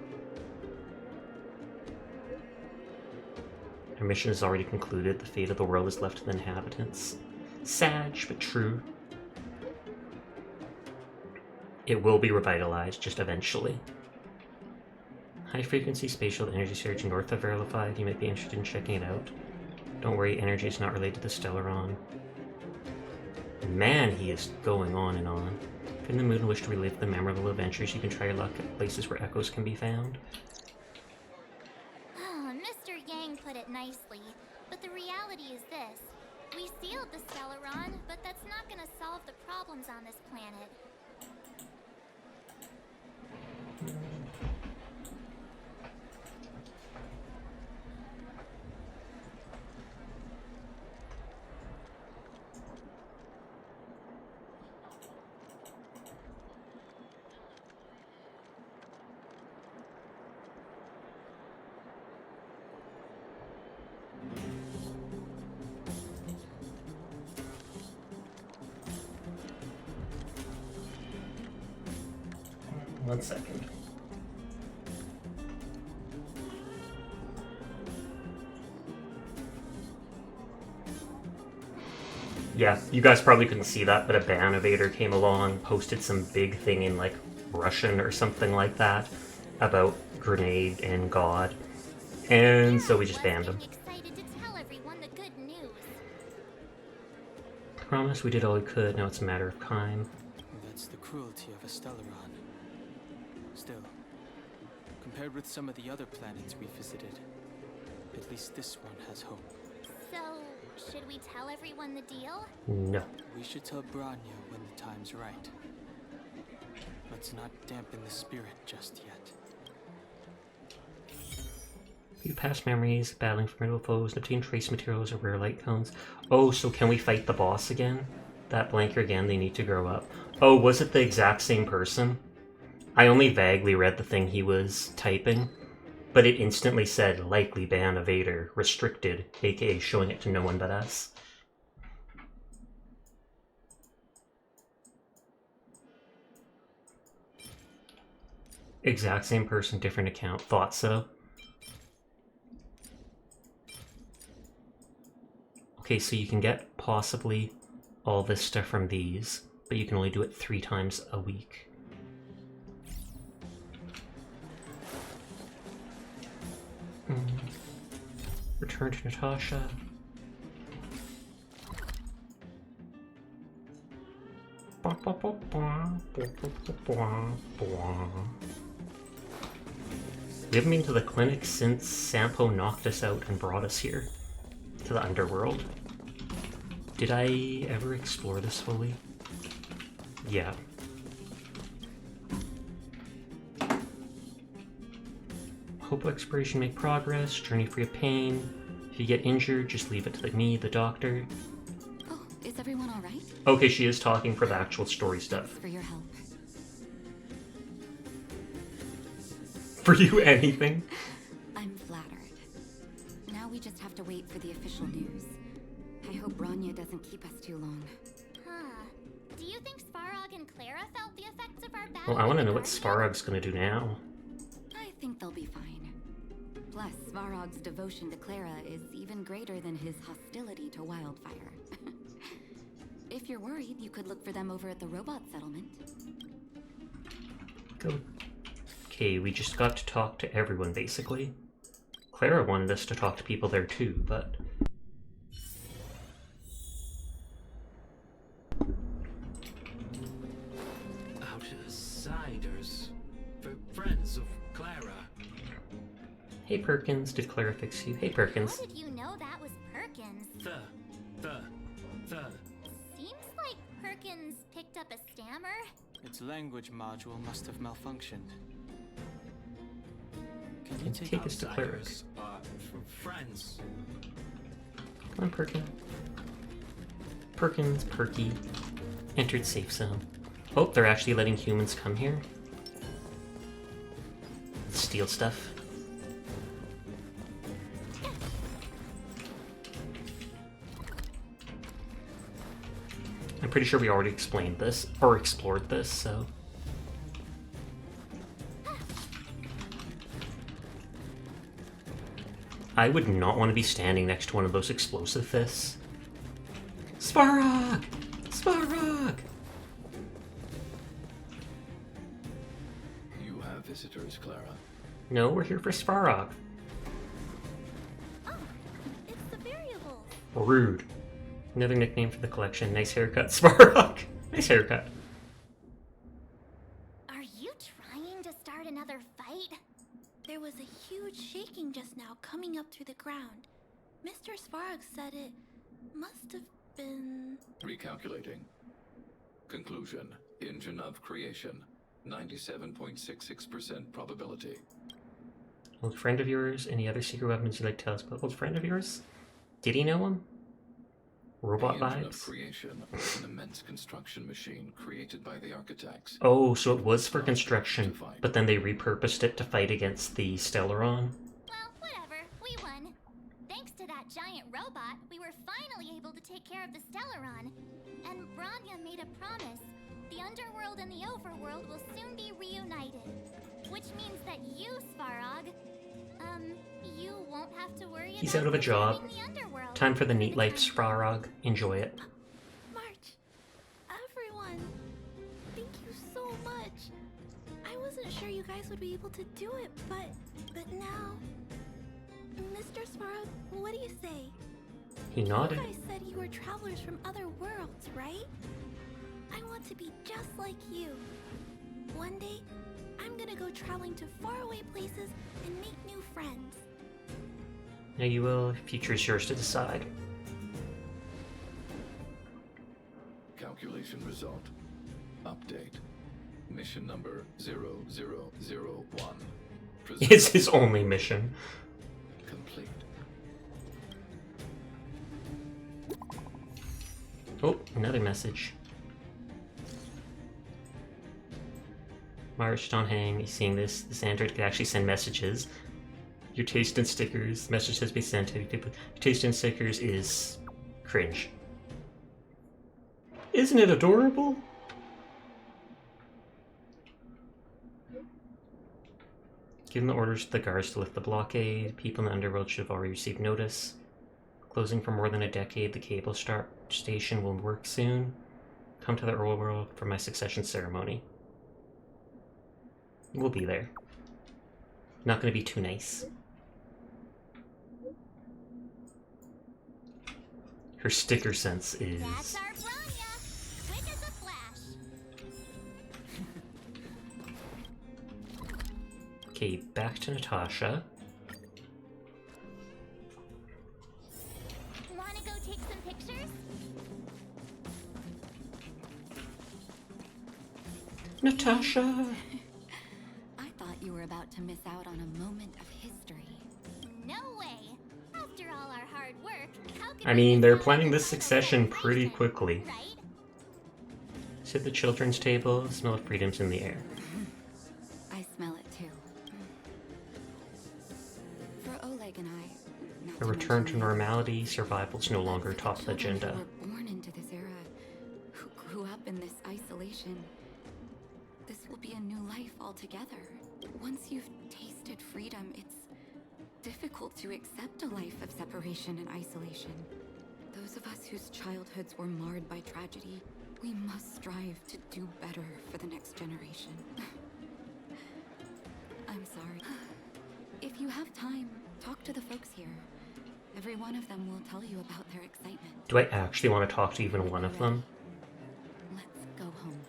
Our mission is already concluded. The fate of the world is left to the inhabitants. Sad, but true. It will be revitalized, just eventually. High-frequency spatial energy surge north of Jarilo-V. You might be interested in checking it out. Don't worry, energy is not related to the Stellaron. Man, he is going on and on. If you're in the mood and wish to relive the memorable adventures, you can try your luck at places where echoes can be found. Oh, Mr. Yang put it nicely, but the reality is this. We sealed the Stellaron, but that's not gonna solve the problems on this planet. One second. Yeah, you guys probably couldn't see that, but a ban evader came along, posted some big thing in like Russian or something like that about Grenade and God, and so we just banned him. Excited to tell everyone the good news. Promise we did all we could, now it's a matter of time. That's the cruelty of a Stellaron. Still, compared with some of the other planets we visited, at least this one has hope. So, Should we tell everyone the deal? No. We should tell Bronya when the time's right. Let's not dampen the spirit just yet. View past memories, battling formidable foes, obtain trace materials or rare light cones. Oh, so can we fight the boss again? That blanker again, they need to grow up. Oh, was it the exact same person? I only vaguely read the thing he was typing, but it instantly said, likely ban evader, restricted, aka showing it to no one but us. Exact same person, different account. Thought so. Okay, so you can get possibly all this stuff from these, but you can only do it 3 times a week. Return to Natasha. We haven't been to the clinic since Sampo knocked us out and brought us here, to the underworld. Did I ever explore this fully? Yeah. Hope exploration make progress, journey free of pain. If you get injured, just leave it to me, the doctor. Oh, is everyone alright? Okay, she is talking for the actual story stuff. Thanks for your help. For you, anything? I'm flattered. Now we just have to wait for the official news. I hope Bronya doesn't keep us too long. Huh. Do you think Svarog and Clara felt the effects of our battle? Well, I want to with know the what Guardian? Svarog's gonna do now. I think they'll be fine. Plus, Svarog's devotion to Clara is even greater than his hostility to Wildfire. If you're worried, you could look for them over at the robot settlement. Go. Okay, we just got to talk to everyone, basically. Clara wanted us to talk to people there too, but... Outsiders. For friends of Clara. Hey Perkins, did Clara fix you? Hey Perkins. How did you know that was Perkins? The. Seems like Perkins picked up a stammer. Its language module must have malfunctioned. Can you Let's take take us to Clara. Outsiders are friends. Come on, Perkin. Perkins, Perky. Entered safe zone. Oh, they're actually letting humans come here? Steal stuff. I'm pretty sure we already explained this, or explored this, so... I would not want to be standing next to one of those explosive fists. Svarog! Svarog! You have visitors, Clara. No, we're here for Svarog. Oh, it's the variables. Rude. Another nickname for the collection. Nice haircut, Svarog. Nice haircut. Are you trying to start another fight? There was a huge shaking just now coming up through the ground. Mr. Svarog said it must have been... Recalculating. Conclusion. Engine of creation. 97.66% probability. Old friend of yours? Any other secret weapons you'd like to tell us about? Old friend of yours? Did he know him? Robot the engine of vibes? creation was an immense construction machine created by the architects. Oh, so it was for construction, but then they repurposed it to fight against the Stellaron? Well, whatever. We won. Thanks to that giant robot, we were finally able to take care of the Stellaron. And Bronya made a promise. The underworld and the overworld will soon be reunited. Which means that you, Svarog, you won't have to worry He's about out of a job. surviving the underworld. Time for the neat life, Svarog. Enjoy it. March, everyone, thank you so much. I wasn't sure you guys would be able to do it, but now... Mr. Svarog, what do you say? He nodded. You guys said you were travelers from other worlds, right? I want to be just like you. One day, I'm gonna go traveling to faraway places and make new friends. Now you will. Future's yours to decide. Isolation result. Update. Mission number 0001. It's his only mission. Complete. Oh, another message. March, don't hang. You seeing this? This android could actually send messages. Your taste in stickers. Message has been sent to people. Your taste in stickers is cringe. Isn't it adorable? Given the orders to the guards to lift the blockade, people in the underworld should have already received notice. Closing for more than a decade, the cable station will work soon. Come to the overworld for my succession ceremony. We'll be there. Not gonna be too nice. Her sticker sense is... That's our Bronya! Quick as a flash! Okay, back to Natasha. Wanna go take some pictures? Natasha! I thought you were about to miss out on a moment of history. No way! After all our hard work, how can I mean, they're planning this succession pretty quickly. Sit at the children's table, the smell of freedom's in the air. I smell it too. For Oleg and I, not A return to normality, survival's no longer top of the agenda. who were born into this era, who grew up in this isolation. This will be a new life altogether. Once you've tasted freedom, it's difficult to accept a life of separation and isolation. Those of us whose childhoods were marred by tragedy, we must strive to do better for the next generation. I'm sorry. If you have time, talk to the folks here. Every one of them will tell you about their excitement. Do I actually want to talk to even one of them? Let's go home.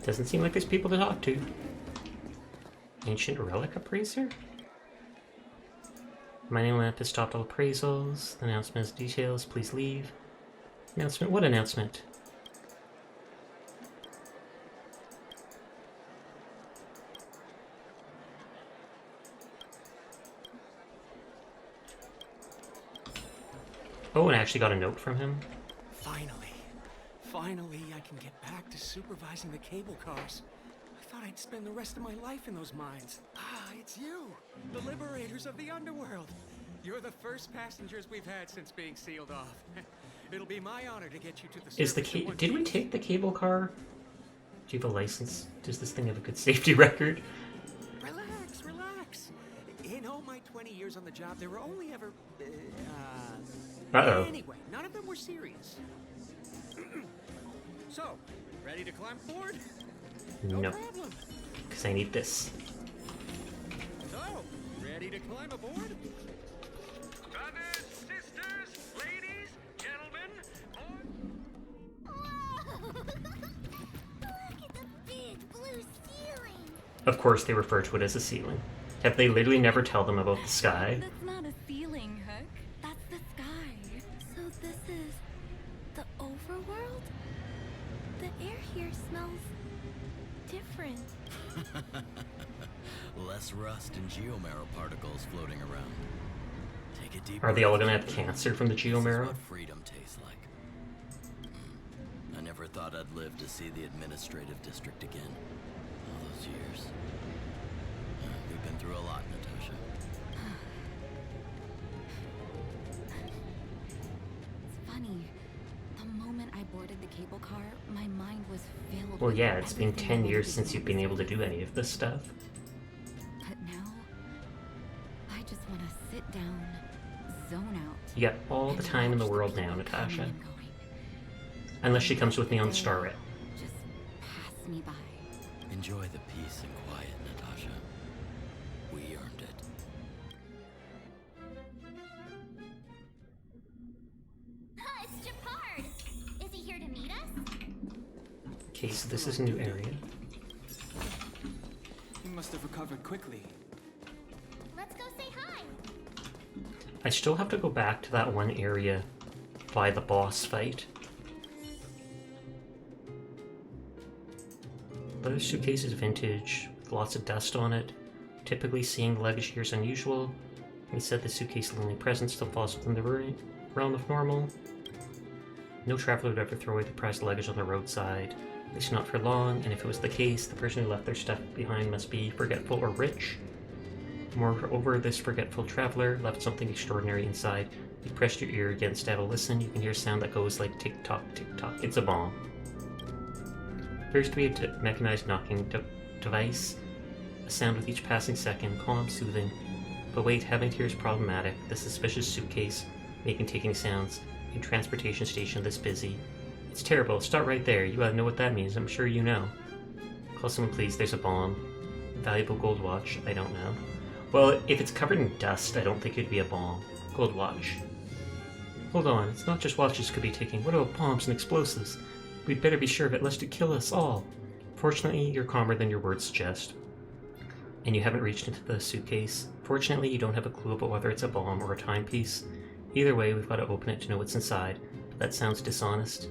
Doesn't seem like there's people to talk to. Ancient relic appraiser? Mining lamp has stopped all appraisals. Announcements, details, please leave. Announcement? What announcement? Oh, and I actually got a note from him. Finally, I can get back to supervising the cable cars. I thought I'd spend the rest of my life in those mines. Ah, it's you, the liberators of the underworld. You're the first passengers we've had since being sealed off. It'll be my honor to get you to the Is the surface did we take the cable car? Do you have a license? Does this thing have a good safety record? Relax. In all my 20 years on the job, there were only ever... Uh-oh. Anyway, none of them were serious. So, ready to climb aboard? No. Problem. Because I need this. So, ready to climb aboard? Brothers, sisters, ladies, gentlemen, Whoa! Look at the big blue ceiling! Of course they refer to it as a ceiling. Have they literally never tell them about the sky? That's not a ceiling, Hook. That's the sky. So this is the overworld? The air here smells different. Less rust and geomarrow particles floating around. Take a deep Are they all breath. gonna have cancer from the This is geomarrow? what freedom tastes like. I never thought I'd live to see the administrative district again. All those years. We've been through a lot, Natasha. It's funny. The moment I boarded the cable car, my mind was filled Well, with yeah, it's been everything I 10 wanted years to since do you've been this able to week. do any of this stuff. But now, I just want to sit down, zone out. You got all the time in the world now, Natasha. Unless she comes with me on the Star Red. Just pass me by. Enjoy the peace and quiet, Natasha. We earned it. Ha, it's Japard! Is he here to meet us? Okay, so this is a new area. You must have recovered quickly. Let's go say hi! I still have to go back to that one area by the boss fight. But this suitcase is vintage, with lots of dust on it. Typically seeing luggage here is unusual. He said the suitcase's lonely presence still falls within the realm of normal. No traveler would ever throw away the prized luggage on the roadside, at least not for long, and if it was the case, the person who left their stuff behind must be forgetful or rich. Moreover, this forgetful traveler left something extraordinary inside. You pressed your ear against it to listen, you can hear a sound that goes like tick-tock, tick-tock. It's a bomb. Appears to be a mechanized knocking device. A sound with each passing second, calm, soothing. But wait, having to hear is problematic. The suspicious suitcase making ticking sounds in transportation station this busy. It's terrible. Stop right there. You gotta know what that means. I'm sure you know. Call someone please. There's a bomb. Valuable gold watch. I don't know. Well, if it's covered in dust, I don't think it'd be a bomb. Gold watch. Hold on. It's not just watches could be ticking. What about bombs and explosives? We'd better be sure of it lest it kill us all. Fortunately, you're calmer than your words suggest. And you haven't reached into the suitcase. Fortunately, you don't have a clue about whether it's a bomb or a timepiece. Either way, we've got to open it to know what's inside. But that sounds dishonest.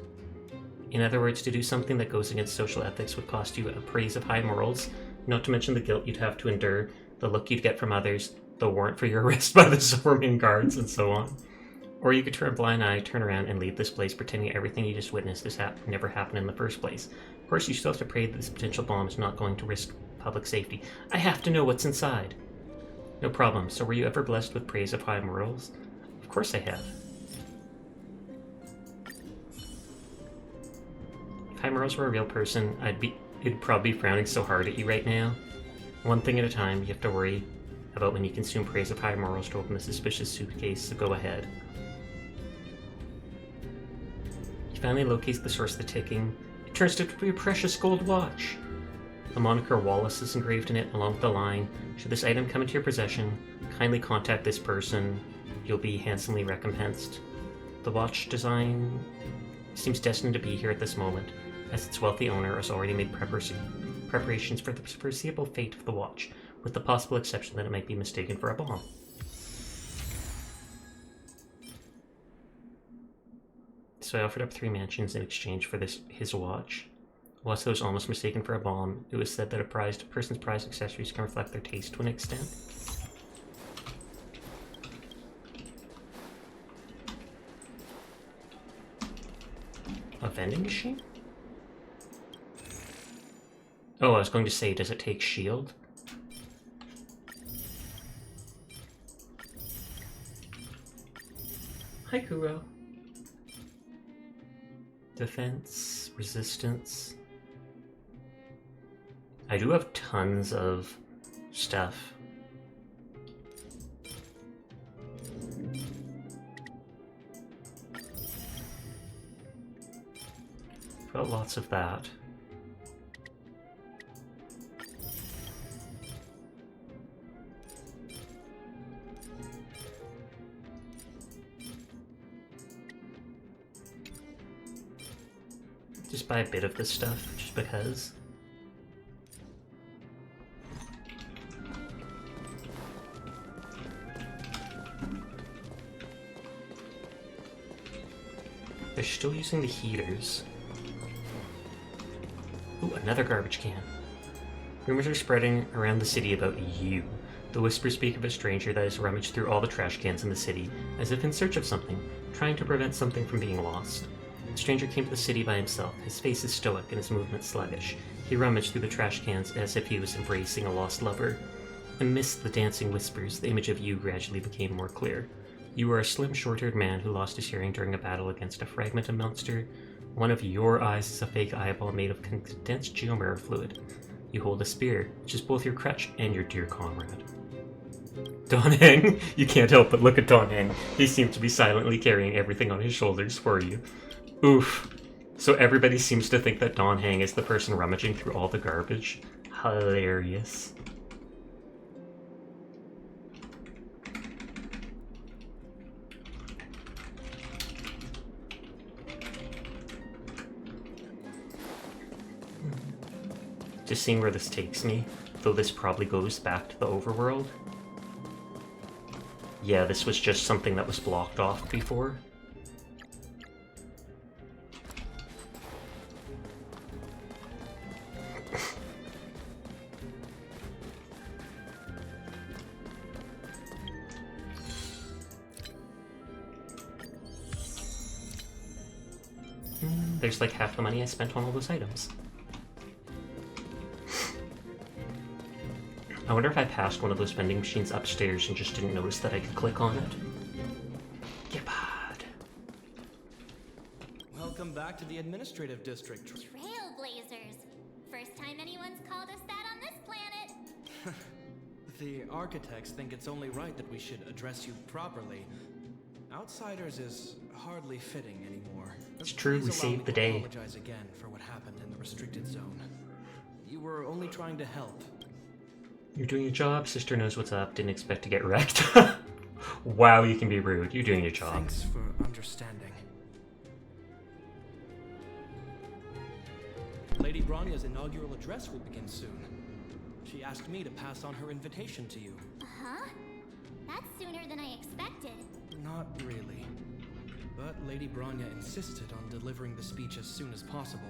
In other words, to do something that goes against social ethics would cost you a praise of high morals, not to mention the guilt you'd have to endure, the look you'd get from others, the warrant for your arrest by the Silverman guards, and so on. Or you could turn a blind eye, turn around, and leave this place pretending everything you just witnessed never happened in the first place. Of course, you still have to pray that this potential bomb is not going to risk public safety. I have to know what's inside. No problem. So were you ever blessed with praise of high morals? Of course I have. If high morals were a real person, it'd probably be frowning so hard at you right now. One thing at a time, you have to worry about when you consume praise of high morals to open the suspicious suitcase, so go ahead. You finally locate the source of the ticking. It turns out to be a precious gold watch. The moniker Wallace is engraved in it, along with the line, should this item come into your possession, kindly contact this person. You'll be handsomely recompensed. The watch design seems destined to be here at this moment, as its wealthy owner has already made preparations for the foreseeable fate of the watch, with the possible exception that it might be mistaken for a bomb. So I offered up 3 mansions in exchange for his watch. Whilst it was almost mistaken for a bomb, it was said that a person's prized accessories can reflect their taste to an extent. A vending machine? Oh, I was going to say, does it take shield? Hi, Kuro. Defense, resistance. I do have tons of stuff. Got lots of that. Just buy a bit of this stuff, just because. They're still using the heaters. Ooh, another garbage can. Rumors are spreading around the city about you. The whispers speak of a stranger that has rummaged through all the trash cans in the city, as if in search of something, trying to prevent something from being lost. The stranger came to the city by himself. His face is stoic and his movements sluggish. He rummaged through the trash cans as if he was embracing a lost lover. Amidst the dancing whispers, the image of you gradually became more clear. You are a slim, short-haired man who lost his hearing during a battle against a fragment of monster. One of your eyes is a fake eyeball made of condensed geomirror fluid. You hold a spear, which is both your crutch and your dear comrade. Don Heng? You can't help but look at Don Heng. He seems to be silently carrying everything on his shoulders for you. Oof. So everybody seems to think that Don Heng is the person rummaging through all the garbage. Hilarious. Just seeing where this takes me, though this probably goes back to the overworld. Yeah, this was just something that was blocked off before. There's like half the money I spent on all those items. I wonder if I passed one of those vending machines upstairs and just didn't notice that I could click on it. Get bad. Welcome back to the administrative district. Trailblazers. First time anyone's called us that on this planet. The architects think it's only right that we should address you properly. Outsiders is hardly fitting anymore. It's true, we saved the day. Apologize again for what happened in the restricted zone. You were only trying to help. You're doing your job, sister knows what's up, didn't expect to get wrecked. Wow, you can be rude. You're doing your job. Thanks for understanding. Lady Bronya's inaugural address will begin soon. She asked me to pass on her invitation to you. Huh? That's sooner than I expected. Not really. But Lady Bronya insisted on delivering the speech as soon as possible.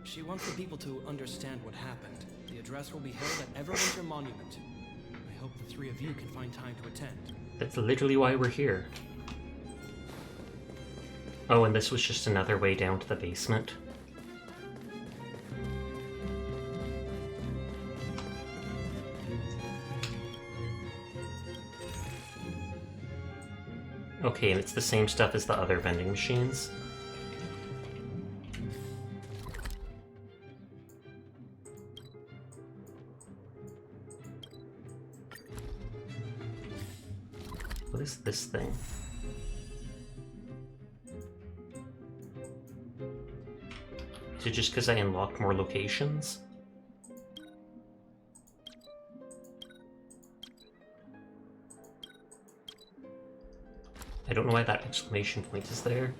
She wants the people to understand what happened. The address will be held at Everwinter Monument. I hope the three of you can find time to attend. That's literally why we're here. Oh, and this was just another way down to the basement. Okay, and it's the same stuff as the other vending machines. What is this thing? Is it just because I unlocked more locations? I don't know why that exclamation point is there.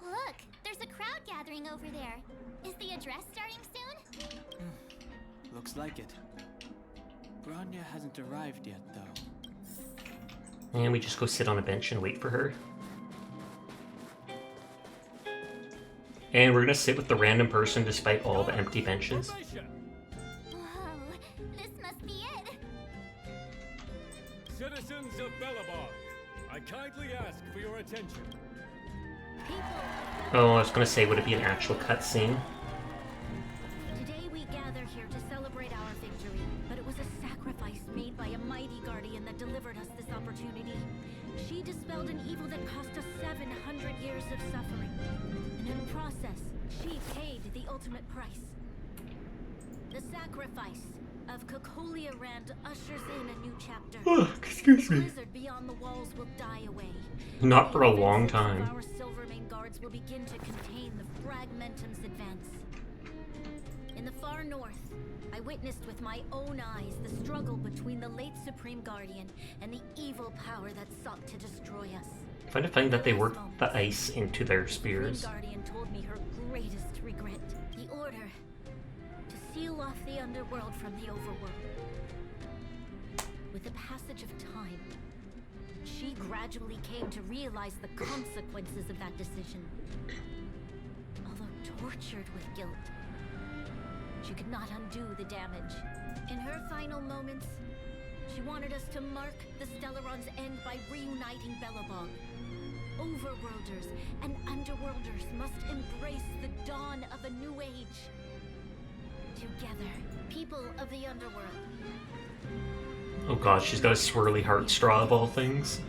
Look, there's a crowd gathering over there. Is the address starting soon? Looks like it. Bronya hasn't arrived yet, though. And we just go sit on a bench and wait for her. And we're gonna sit with the random person despite all the empty benches. Whoa, this must be it. Citizens of Belobog, I kindly ask for your attention. Oh, I was gonna say, would it be an actual cutscene? Today we gather here to celebrate our victory, but it was a sacrifice made by a mighty guardian that delivered us this opportunity. She dispelled an evil that cost us 700 years of suffering. And in the process, she paid the ultimate price. The sacrifice of Cocolia Rand ushers in a new chapter. Oh, excuse me. The blizzard beyond the walls will die away. Not for a long time. Our Silvermane guards will begin to contain the Fragmentum's advance. In the far north, I witnessed with my own eyes the struggle between the late Supreme Guardian and the evil power that sought to destroy us. I find it funny that they worked the ice into their spears. The Guardian told me her greatest regret. The order to seal off the underworld from the overworld. With the passage of time, she gradually came to realize the consequences of that decision. Although tortured with guilt, she could not undo the damage. In her final moments, she wanted us to mark the Stellaron's end by reuniting Belobog. Overworlders and Underworlders must embrace the dawn of a new age. Together, people of the Underworld. Oh god, she's got a swirly heart straw of all things.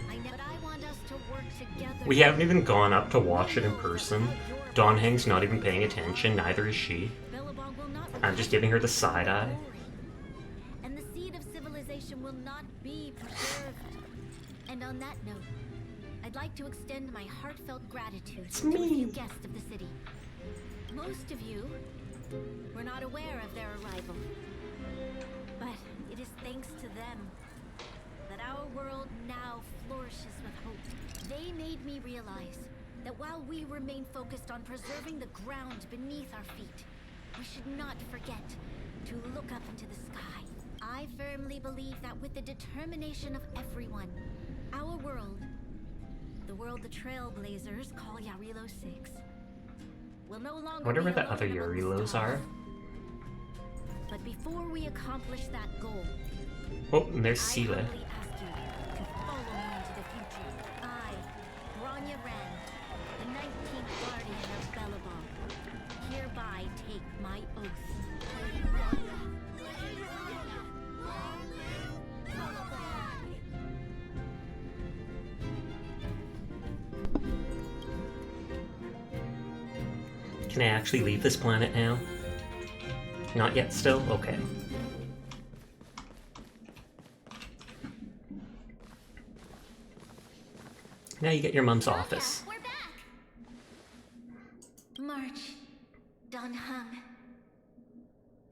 But I want us to work together. We haven't even gone up to watch it in person. Dawnhang's not even paying attention, neither is she. I'm just giving her the side eye. And the seed of civilization will not be preserved. And on that note, I'd like to extend my heartfelt gratitude to a few guests of the city. Most of you were not aware of their arrival. But it is thanks to them that our world now flourishes with hope. They made me realize that while we remain focused on preserving the ground beneath our feet, we should not forget to look up into the sky. I firmly believe that with the determination of everyone, our world, the world the Trailblazers call Jarilo-VI, will no longer I wonder be where the alone other among the Yarilos stars. are. But before we accomplish that goal, Oh, and there's I Sela. humbly ask you to follow me into the future. I, Bronya Ren, the 19th Guardian of Belobog, hereby take my oath. Can I actually leave this planet now? Not yet still? Okay. Now you get your mom's office. We're back. March, Don Hung,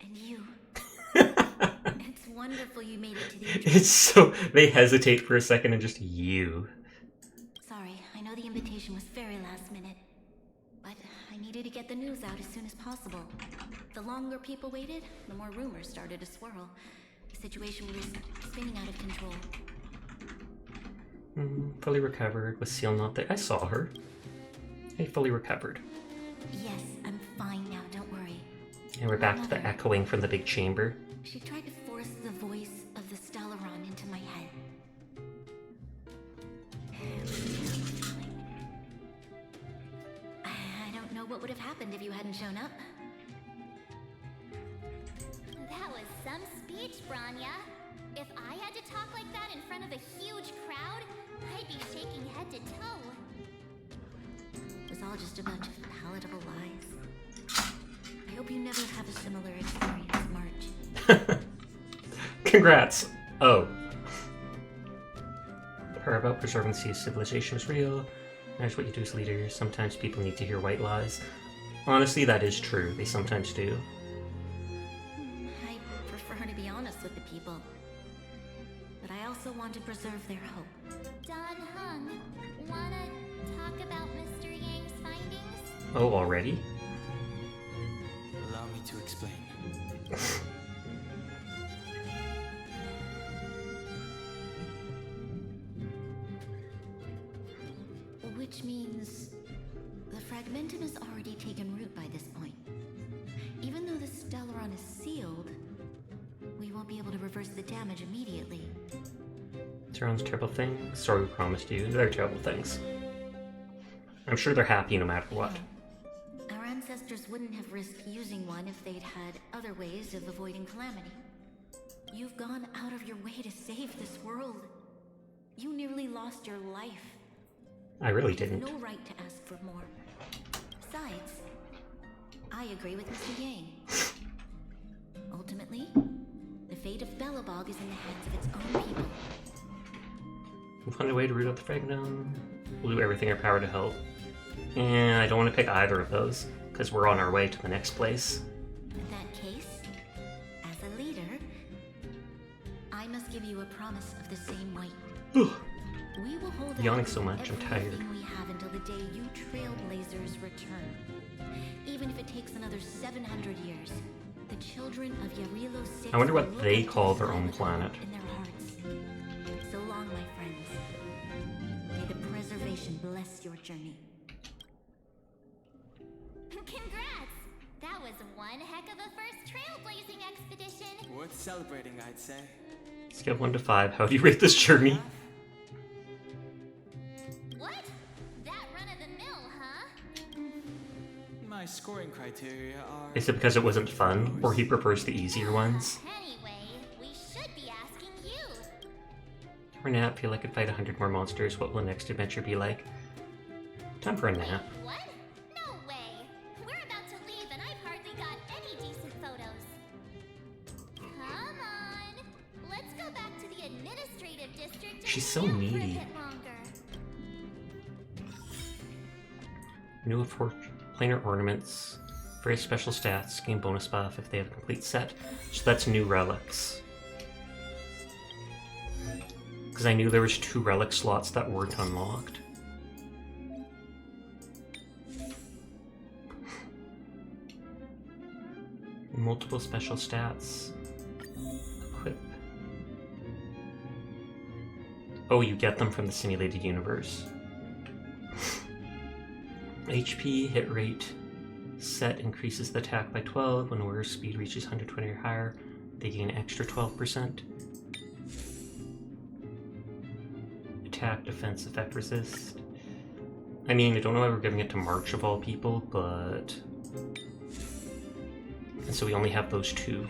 and you. It's wonderful you made it to the entrance. It's so... They hesitate for a second and just you. Sorry, I know the invitation was very last minute, but I needed to get the news out as soon as possible. The longer people waited, the more rumors started to swirl. The situation was spinning out of control. Fully recovered. Was Seal not there? I saw her. Hey, fully recovered. Yes, I'm fine now, don't worry. And we're back to the echoing from the big chamber. She tried to force the voice of the Stellaron into my head. I don't know what would have happened if you hadn't shown up. That was some speech, Bronya. If I had to talk like that in front of a huge crowd, I'd be shaking head to toe. It was all just a bunch of palatable lies. I hope you never have a similar experience, March. Congrats. Oh. Her about preserving the sea's civilization is real. That's what you do as leader. Sometimes people need to hear white lies. Honestly, that is true. They sometimes do. I prefer to be honest with the people. But I also want to preserve their hope. Don Hung, wanna talk about Mr. Yang's findings? Oh, already? Allow me to explain. Which means the Fragmentum has already taken root by this point. Even though the Stellaron is sealed, we won't be able to reverse the damage immediately. Terran's terrible things. Sorry, we promised you. They're terrible things. I'm sure they're happy no matter what. Our ancestors wouldn't have risked using one if they'd had other ways of avoiding calamity. You've gone out of your way to save this world. You nearly lost your life. I really didn't. No right to ask for more. Besides, I agree with Mr. Yang. Ultimately, the fate of Belobog is in the hands of its own people. We'll find a way to root out the Fragmentum. We'll do everything in our power to help. And I don't want to pick either of those, because we're on our way to the next place. In that case, as a leader, I must give you a promise of the same weight. We will hold Yawning out so much, I'm tired. everything we have until the day you Trailblazers return. Even if it takes another 700 years, the children of Jarilo-VI I wonder what will they look call up to their own Silent planet. in their hearts. So long, my friends. May the preservation bless your journey. Congrats! That was one heck of a first trailblazing expedition. Worth celebrating, I'd say. Scale 1 to 5. How do you rate this journey? What? That run of the mill, huh? My scoring criteria are... Is it because it wasn't fun, or he prefers the easier ones? Anyway, we should be asking you. For a nap, feel like I could fight 100 more monsters. What will the next adventure be like? Time for a nap. What? No way. We're about to leave and I've hardly got any decent photos. Come on. Let's go back to the administrative district and She's so hang out for a needy. bit longer. New planar ornaments. Very special stats. Gain bonus buff if they have a complete set. So that's new relics. Because I knew there was 2 relic slots that weren't unlocked. multiple special stats. Equip. Oh, you get them from the simulated universe. HP, hit rate, set increases the attack by 12. When warrior speed reaches 120 or higher, they gain an extra 12%. Attack, defense, effect, resist. I mean, I don't know why we're giving it to March of all people, but... And so we only have those two.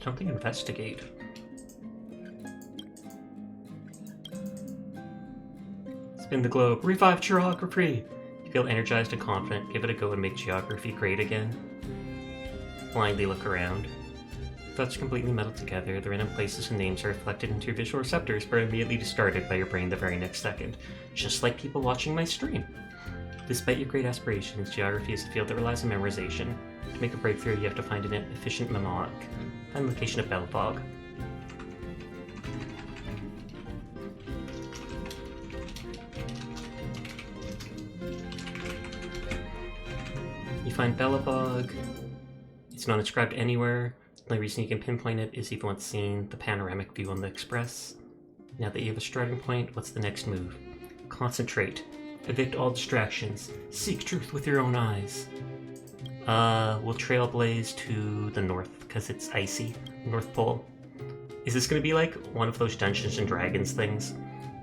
Something investigate. Spin the globe. Revive geography! You feel energized and confident. Give it a go and make geography great again. Blindly look around. Thoughts are completely melded together. The random places and names are reflected into your visual receptors, but are immediately discarded by your brain the very next second. Just like people watching my stream. Despite your great aspirations, geography is a field that relies on memorization. To make a breakthrough, you have to find an efficient mnemonic. Find the location of Belfog. You find Belfog. It's not inscribed anywhere. The only reason you can pinpoint it is you've once seen the panoramic view on the Express. Now that you have a starting point, what's the next move? Concentrate. Evict all distractions. Seek truth with your own eyes. We'll trailblaze to the north, because it's icy. North Pole. Is this going to be like one of those Dungeons and Dragons things?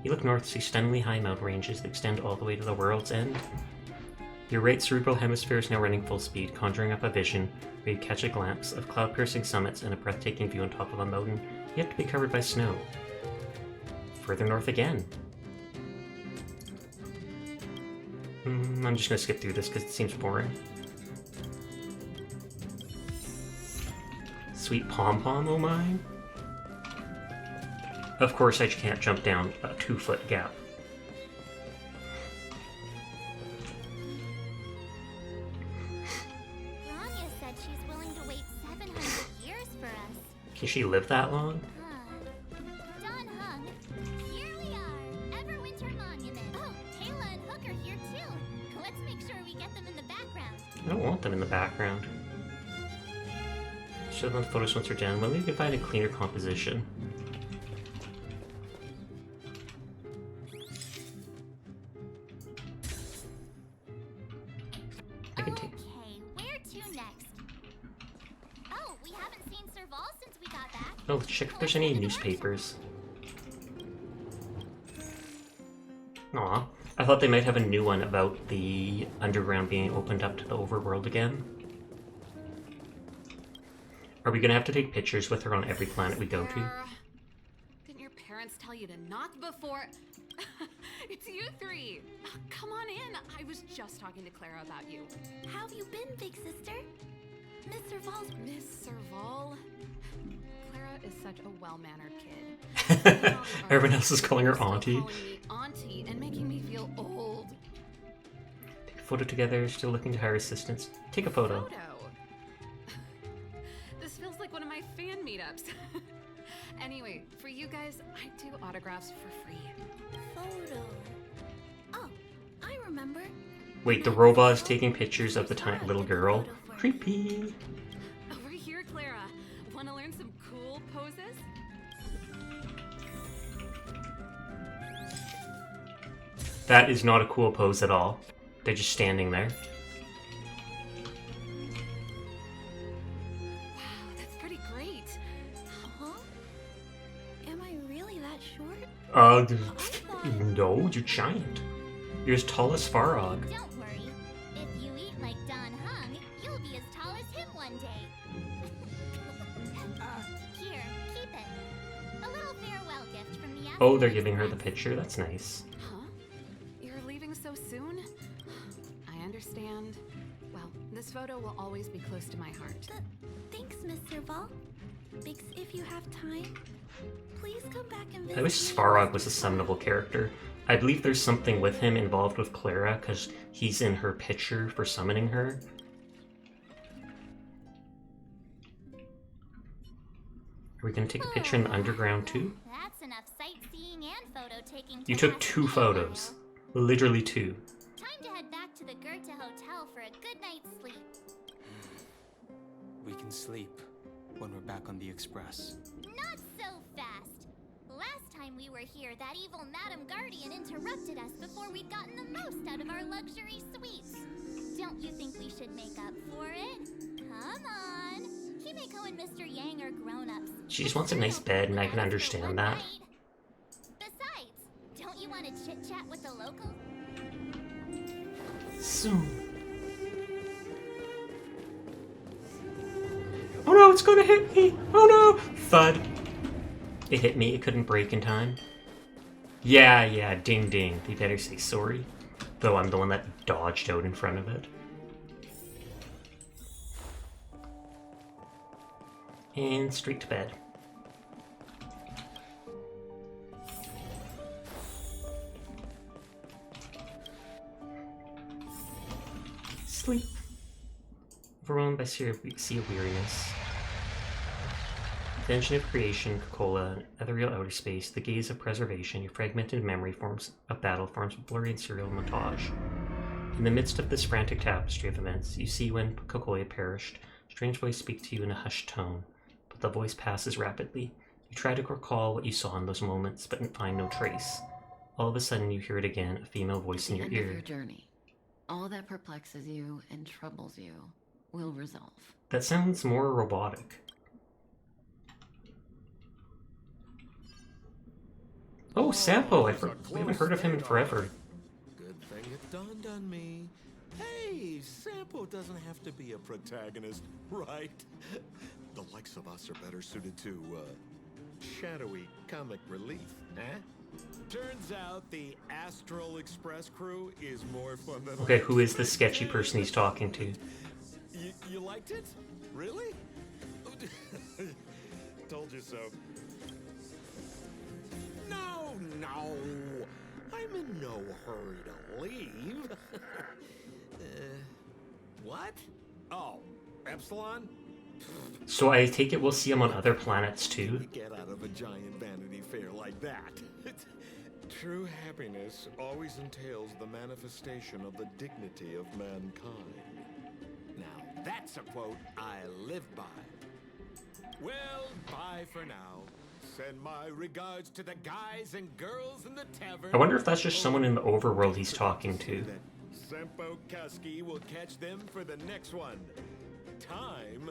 You look north, see stunningly high mountain ranges that extend all the way to the world's end. Your right cerebral hemisphere is now running full speed, conjuring up a vision where you catch a glimpse of cloud-piercing summits and a breathtaking view on top of a mountain yet to be covered by snow. Further north again. I'm just going to skip through this because it seems boring. Sweet pom-pom, oh my. Of course I can't jump down a 2-foot gap. Rania said she's willing to wait 700 years for us. Can she live that long? Don Hung, here we are. Everwinter Monument. Oh, Taylor and Hook are here too. Let's make sure we get them in the background. I don't want them in the background. Show them the photos once they're done. Well, maybe we can find a cleaner composition. I can take. Okay, where to next? Oh, we haven't seen Serval since we got back. Oh, let's check if there's any newspapers. Aw, I thought they might have a new one about the underground being opened up to the overworld again. Are we gonna have to take pictures with her on every planet we go to? Didn't your parents tell you to knock before? It's you three. Oh, come on in. I was just talking to Clara about you. How have you been, big sister? Miss Serval's... Miss Serval? Clara is such a well-mannered kid. Everyone else is calling her auntie. Calling me auntie and making me feel old. Take a photo together, still looking to hire assistants. Take a photo. This feels like one of my fan meetups. Anyway, for you guys, I do autographs for free. Photo. Oh, I remember. Wait, the robot is taking pictures of the tiny little girl? Creepy. Over here, Clara. Want to learn some cool poses? That is not a cool pose at all. They're just standing there. Wow, that's pretty great. Huh? Am I really that short? No, you're giant. You're as tall as Farog. Don't worry. If you eat like Don Hung, you'll be as tall as him one day. Here, keep it. A little farewell gift from the Oh, they're giving her the picture? That's nice. Huh? You're leaving so soon? I understand. Well, this photo will always be close to my heart. Thanks, Miss Serval. Biggs, if you have time, please come back and visit. I wish Svarog was a summonable character. I believe there's something with him involved with Clara, because he's in her picture for summoning her. Are we gonna take a picture in the underground too? That's enough sightseeing and photo taking. You took 2 photos. Literally 2. Time to head back to the Goethe Hotel for a good night's sleep. We can sleep when we're back on the Express. Not so fast. Last time we were here, that evil Madam Guardian interrupted us before we'd gotten the most out of our luxury suites. Don't you think we should make up for it? Come on. Himeko and Mr. Yang are grown-ups. She just wants a nice bed, and I can understand that. Besides, don't you want to chit-chat with the locals? Soon. Oh no, it's gonna hit me! Oh no! Thud. It hit me, it couldn't break in time. Yeah, ding ding. They better say sorry. Though I'm the one that dodged out in front of it. And straight to bed. Sleep. Overwhelmed by sea of weariness. The engine of creation, Coca-Cola, ethereal outer space, the gaze of preservation, your fragmented memory of battle forms a blurry and surreal montage. In the midst of this frantic tapestry of events, you see when Coca-Cola perished, a strange voice speaks to you in a hushed tone, but the voice passes rapidly. You try to recall what you saw in those moments, but find no trace. All of a sudden, you hear it again, a female voice in your ear. At the end of your journey, all that perplexes you and troubles you will resolve. That sounds more robotic. Oh, Sampo! We haven't heard of him in forever. Good thing it dawned on me. Hey, Sampo doesn't have to be a protagonist, right? The likes of us are better suited to, shadowy comic relief, eh? Turns out the Astral Express crew is more fun than... Okay, who is the sketchy person he's talking to? You liked it? Really? Told you so. No! I'm in no hurry to leave. What? Oh, Epsilon? So I take it we'll see him on other planets too? Get out of a giant Vanity Fair like that. True happiness always entails the manifestation of the dignity of mankind. Now, that's a quote I live by. Well, bye for now. Send my regards to the guys and girls in the tavern. I wonder if that's just someone in the overworld he's talking to. Sempo Kasky will catch them for the next one. Time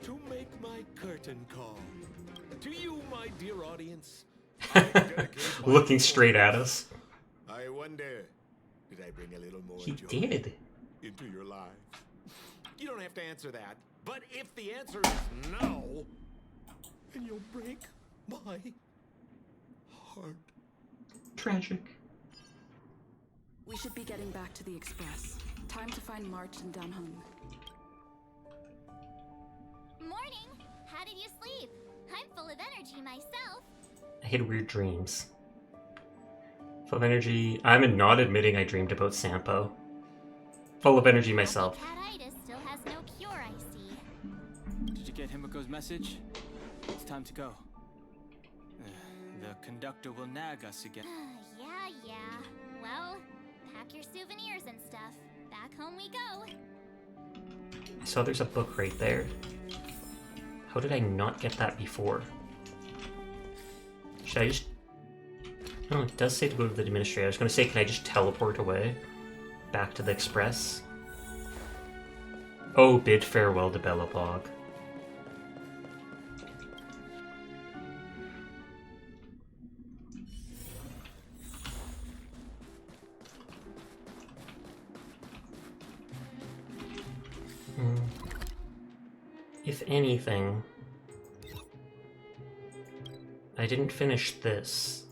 to make my curtain call. To you, my dear audience. Looking straight at us. I wonder, did I bring a little more He joy did. into your life? You don't have to answer that. But if the answer is no, then you'll break my heart. Tragic. We should be getting back to the Express. Time to find March and Dunham. Morning! How did you sleep? I'm full of energy myself. I had weird dreams. Full of energy. I'm not admitting I dreamed about Sampo. Full of energy myself. Catitis still has no cure, I see. Did you get Himiko's message? It's time to go. The conductor will nag us again. Yeah. Well, pack your souvenirs and stuff. Back home we go. I saw there's a book right there. How did I not get that before? Should I just... Oh, it does say to go to the administrator. I was going to say, can I just teleport away? Back to the Express? Oh, bid farewell to Belobog. If anything, I didn't finish this.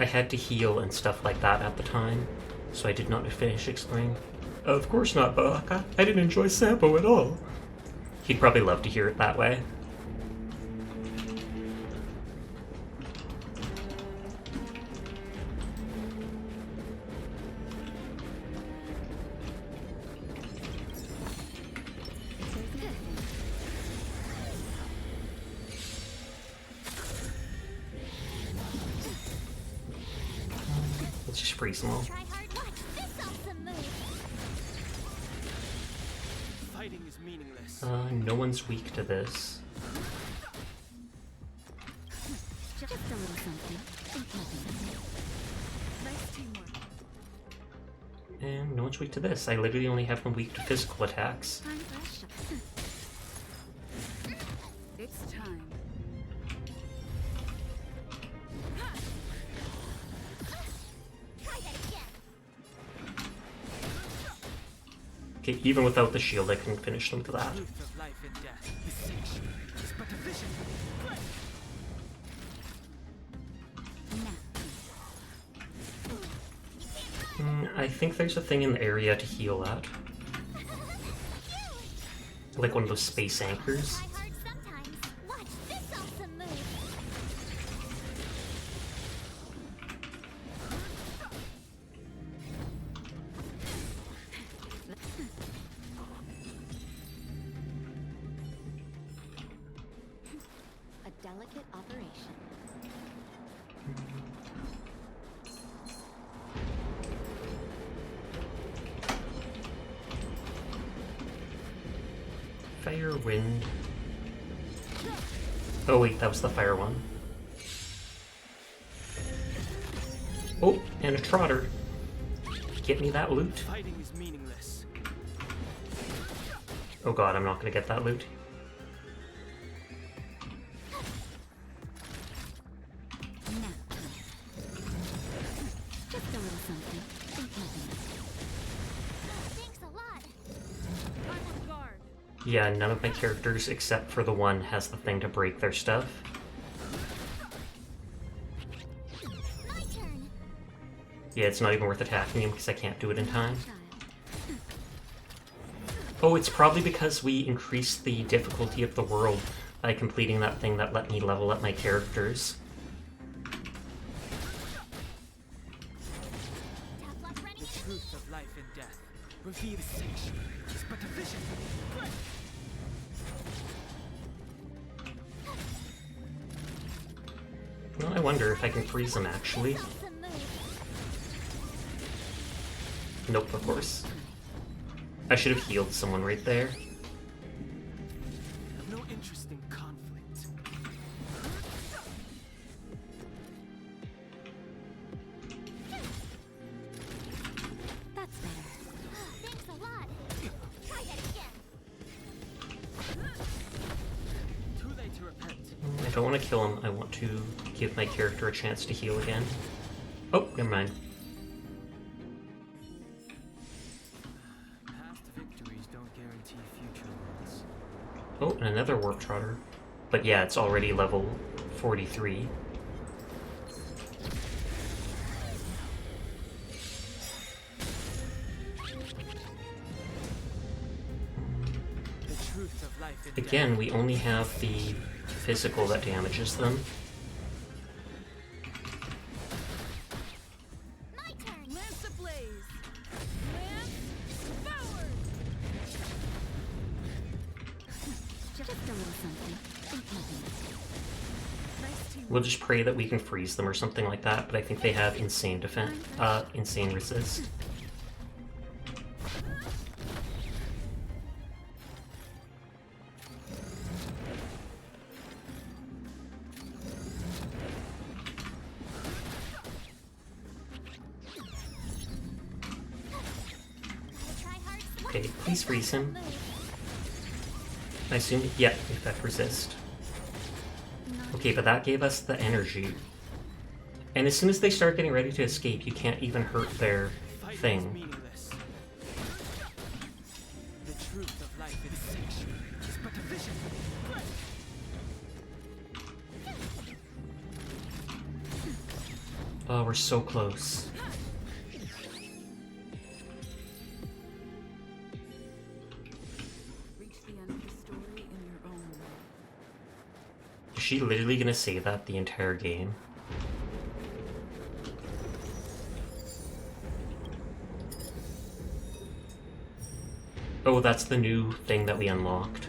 I had to heal and stuff like that at the time, so I did not finish exploring. Of course not, Baraka. I didn't enjoy Sampo at all. He'd probably love to hear it that way. Let's just freeze them all. Try hard. Watch this awesome move. Fighting is meaningless. No one's weak to this. Just a little something. Think nothing. Nice teamwork. And no one's weak to this. I literally only have them weak to physical attacks. Time for a shot. It's time. Try that again. Okay, even without the shield, I can finish them to that. Truth of life and death. The sanction is but a vision. I think there's a thing in the area to heal at. Like one of those space anchors. Try hard sometimes. Watch this awesome move. A delicate operation. Fire, wind. Oh wait, that was the fire one. Oh, and a trotter. Get me that loot. Fighting is meaningless. Oh god, I'm not gonna get that loot. Just a little something. Think nothing. Thanks a lot. I'm on guard. Yeah, none of my characters except for the one has the thing to break their stuff. My turn. Yeah, it's not even worth attacking him because I can't do it in time. Oh, it's probably because we increased the difficulty of the world by completing that thing that let me level up my characters. The truth of life and death. Reveal the sanction is but a vision. Well, I wonder if I can freeze him actually. Awesome move. Nope, of course. I should have healed someone right there. Have no interest in conflict. That's better. Thanks a lot. Try that again. Too late to repent. I don't want to kill him. I want to give my character a chance to heal again. Oh, never mind. Past victories don't guarantee future ones. Oh, and another warp trotter. But yeah, it's already level 43. The truth of life and Again, we only have the physical that damages them. My turn. Lance ablaze. Lance forward. Just a little something. Think nothing. Nice teamwork. We'll just pray that we can freeze them or something like that, but I think they have insane defense, insane resist. Try hard. Okay, please freeze him. I assume, yeah, effect resist. Okay, but that gave us the energy. And as soon as they start getting ready to escape, you can't even hurt their Fighting is thing. meaningless. The truth of life is sanction is but a vision. Oh, we're so close. Reach the end of the story in your own way. Is she literally gonna say that the entire game? Oh, that's the new thing that we unlocked.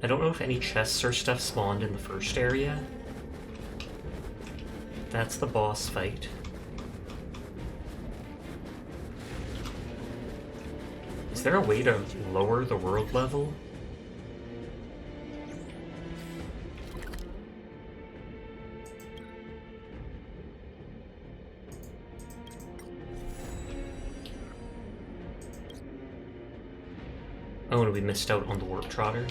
I don't know if any chests or stuff spawned in the first area. That's the boss fight. Is there a way to lower the world level? Oh, and we missed out on the warp trotter.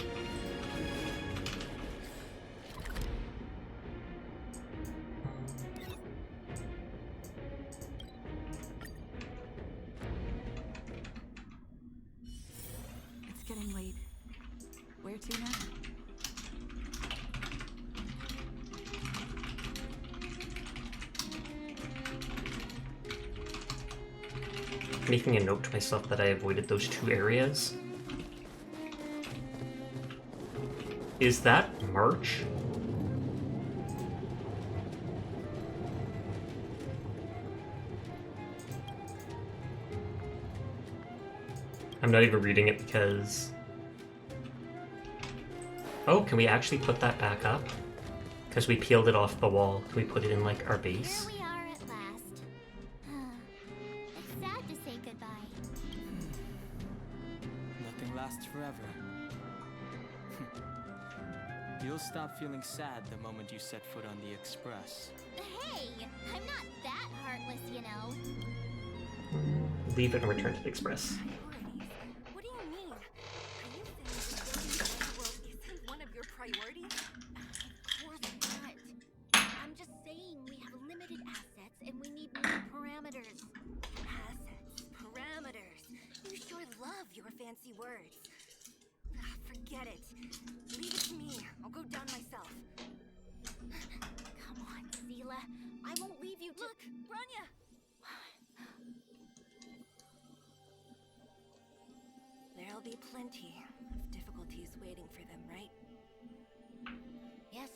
It's getting late. Where to now? Making a note to myself that I avoided those two areas. Is that March? I'm not even reading it because... Oh, can we actually put that back up? Because we peeled it off the wall. Can we put it in, like, our base? Here we are at last. It's sad to say goodbye. Nothing lasts forever. You'll stop feeling sad the moment you set foot on the Express. Hey, I'm not that heartless, you know. Leave it and return to the Express. What do you mean? Are you saying that building the world isn't one of your priorities? Of course not. I'm just saying we have limited assets and we need new parameters. Assets, parameters. You sure love your fancy words. Forget it. Leave it to me. I'll go down myself. Come on, Seela. I won't leave you to— Look, Branya! There'll be plenty of difficulties waiting for them, right? Yes.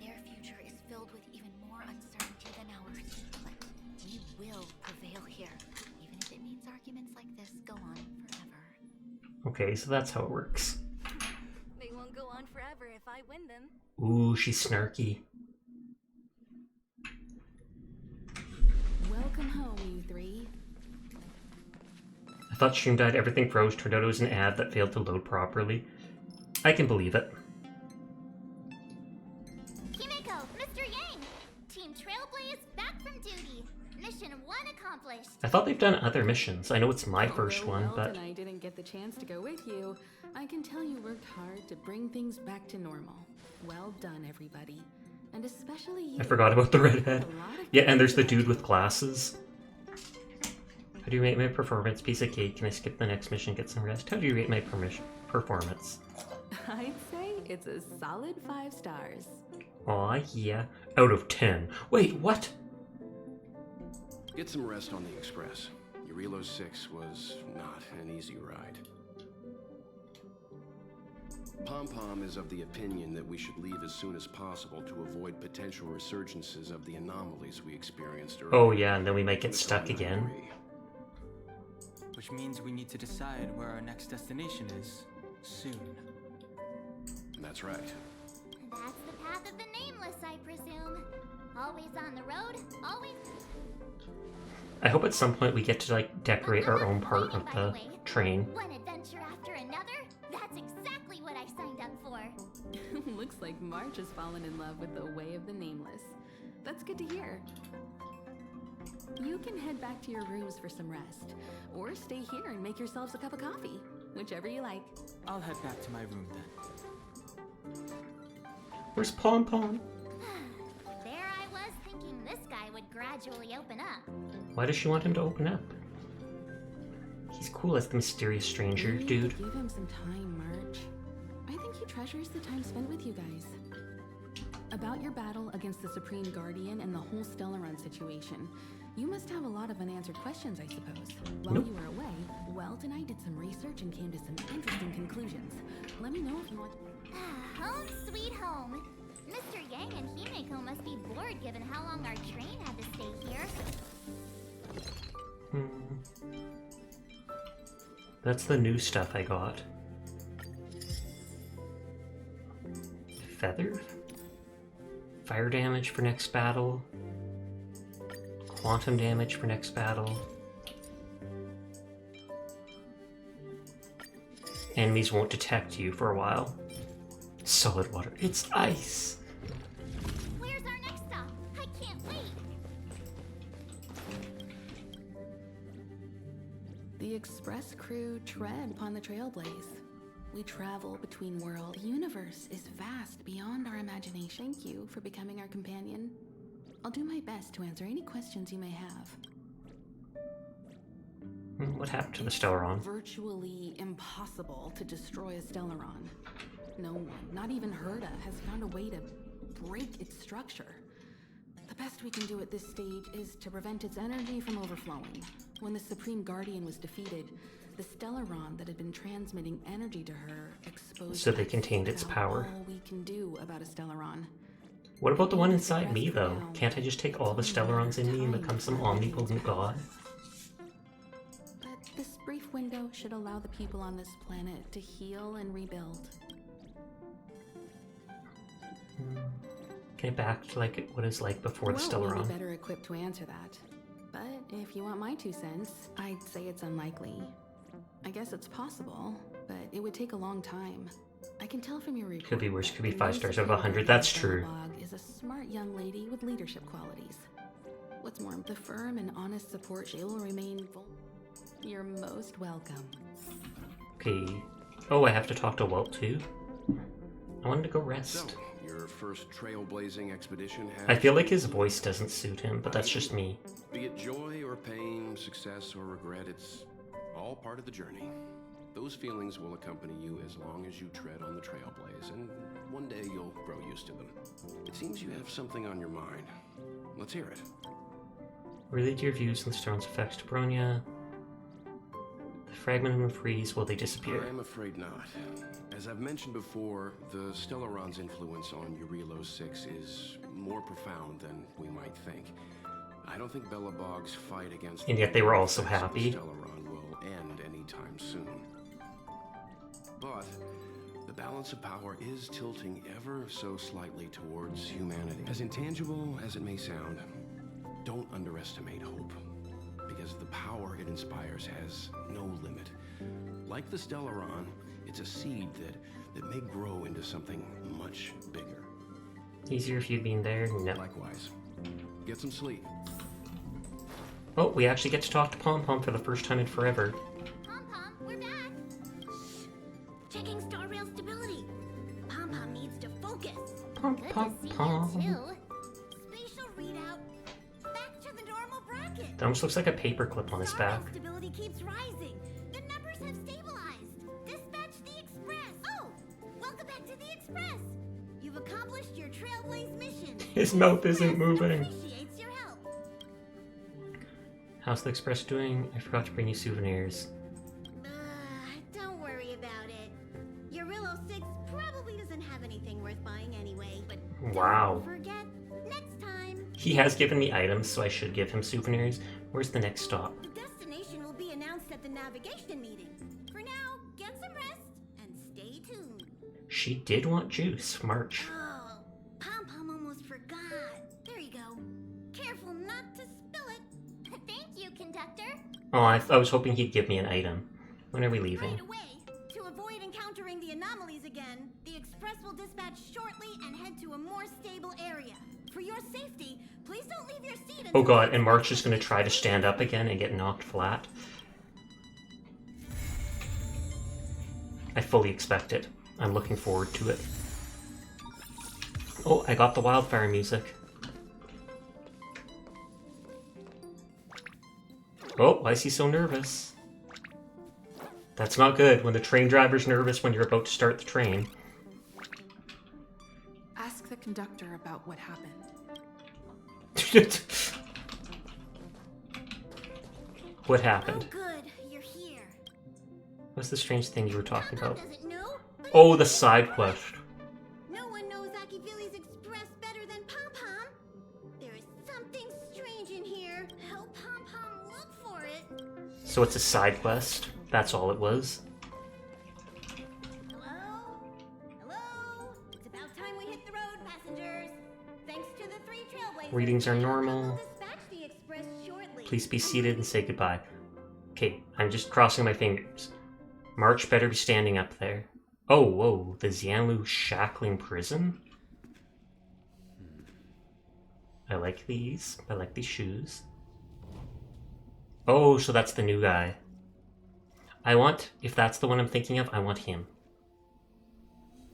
Their future is filled with even more uncertainty than ours. But we will prevail here, even if it means arguments like this go on forever. Okay, so that's how it works. They won't go on forever if I win them. Ooh, she's snarky. Welcome home, you three. I thought stream died, everything froze, turned out it was an ad that failed to load properly. I can believe it. Himeko, Mr. Yang! Team Trailblaze back from duty. Mission 1 accomplished. I thought they've done other missions. I know it's my first one, Welt but... and I didn't get the chance to go with you. I can tell you worked hard to bring things back to normal. Well done, everybody. And especially you. I forgot about the redhead. Yeah, and there's the dude with glasses. How do you rate my performance? Piece of cake. Can I skip the next mission, get some rest? How do you rate my performance? I'd say it's a solid 5 stars. Aw, yeah. Out of 10. Wait, what? Get some rest on the Express. Jarilo-VI was not an easy ride. Pom-Pom is of the opinion that we should leave as soon as possible to avoid potential resurgences of the anomalies we experienced earlier. Oh yeah, and then we might get stuck again. Which means we need to decide where our next destination is soon. That's right. That's the path of the Nameless, I presume. Always on the road, always... I hope at some point we get to, like, decorate our own part of the train. One adventure after another? That's exactly what I signed up for. Looks like March has fallen in love with the way of the Nameless. That's good to hear. You can head back to your rooms for some rest, or stay here and make yourselves a cup of coffee, whichever you like. I'll head back to my room then. Where's Pom-Pom? There I was thinking this guy would gradually open up. Why does she want him to open up? He's cool as the mysterious stranger, dude. Give him some time, March. I think he treasures the time spent with you guys. About your battle against the Supreme Guardian and the whole Stellaron situation, you must have a lot of unanswered questions, I suppose. While you were away, Welt and I did some research and came to some interesting conclusions. Let me know if you want... Home sweet home. Mr. Yang and Himeko must be bored given how long our train had to stay here. That's the new stuff I got. Feather? Fire damage for next battle. Quantum damage for next battle. Enemies won't detect you for a while. Solid water. It's ice! Where's our next stop? I can't wait! The Express crew tread upon the trailblaze. We travel between worlds. The universe is vast beyond our imagination. Thank you for becoming our companion. I'll do my best to answer any questions you may have. What happened to the Stellaron? Virtually impossible to destroy a Stellaron. No one, not even Herda, has found a way to break its structure. The best we can do at this stage is to prevent its energy from overflowing. When the Supreme Guardian was defeated, the Stellaron that had been transmitting energy to her exposed. So they contained its power. All we can do about a Stellaron. What about the one inside me, though? Can't I just take all the Stellarons in me and become some omnipotent god? But this brief window should allow the people on this planet to heal and rebuild. Get back to like what it's like before the We'll Stellaron. be better equipped to answer that. But if you want my 2 cents, I'd say it's unlikely. I guess it's possible, but it would take a long time. I can tell from your report. Could be worse, could be the 5 new stars out of Supreme 100. Guardian That's true. Belobog is a smart young lady with leadership qualities. What's more, the firm and honest support she will remain. You're most welcome. Okay. Oh, I have to talk to Walt too? I wanted to go rest. So, your first trailblazing expedition has... I feel like his voice doesn't suit him, but that's just me. Be it joy or pain, success or regret, it's all part of the journey. Those feelings will accompany you as long as you tread on the trailblaze, and one day you'll grow used to them. It seems you have something on your mind. Let's hear it. Relate your views on the Stone's effects to Bronya. The fragment and freeze, will they disappear? I'm afraid not. As I've mentioned before, the Stellaron's influence on Jarilo-VI is more profound than we might think. I don't think Belobog's fight against... And yet they were all so the effects of happy. the Stellaron will end anytime soon. But the balance of power is tilting ever so slightly towards humanity. As intangible as it may sound, don't underestimate hope, because the power it inspires has no limit. Like the Stellaron, it's a seed that may grow into something much bigger. Easier if you'd been there? No. Likewise. Get some sleep. Oh, we actually get to talk to Pom Pom for the first time in forever. Pom-Pom, we're back! Checking star rail stability. Pom-Pom needs to focus. Pom Pom Pom. Spatial readout. Back to the normal bracket. That almost looks like a paperclip on his back. Stability keeps rising. The numbers have stabilized. Dispatch the Express. Oh, welcome back to the Express. You've accomplished your Trailblaze mission. His mouth isn't moving. Appreciates your help. How's the Express doing? I forgot to bring you souvenirs. Don't worry about it. Jarilo-VI probably doesn't have anything worth buying anyway, but Wow. don't forget, next time. He has given me items, so I should give him souvenirs. Where's the next stop? The destination will be announced at the navigation meeting. For now, get some rest and stay tuned. She did want juice. March. Oh, Pom-Pom almost forgot. There you go. Careful not to spill it. Thank you, conductor. Oh, I was hoping he'd give me an item. When are we leaving? Right away. To avoid encountering the anomalies again, the Express will dispatch shortly and head to a more stable area. For your safety, please don't leave your seat. Oh god, and March is going to try to stand up again and get knocked flat. I fully expect it. I'm looking forward to it. Oh, I got the wildfire music. Oh, why is he so nervous? That's not good when the train driver's nervous when you're about to start the train. Ask the conductor about what happened. What happened? Good, you're here. What's the strange thing you were talking about? Doesn't know, but Oh, the side quest. no one knows Akivili's Express better than Pom-Pom. There is something strange in here. Help Pom-Pom look for it. So it's a side quest? That's all it was? Hello? Hello? It's about time we Readings are normal. Please be seated and say goodbye. Okay, I'm just crossing my fingers. March better be standing up there. Oh, whoa, the Xianlu shackling prison? I like these. I like these shoes. Oh, so that's the new guy. I want, if that's the one I'm thinking of, I want him.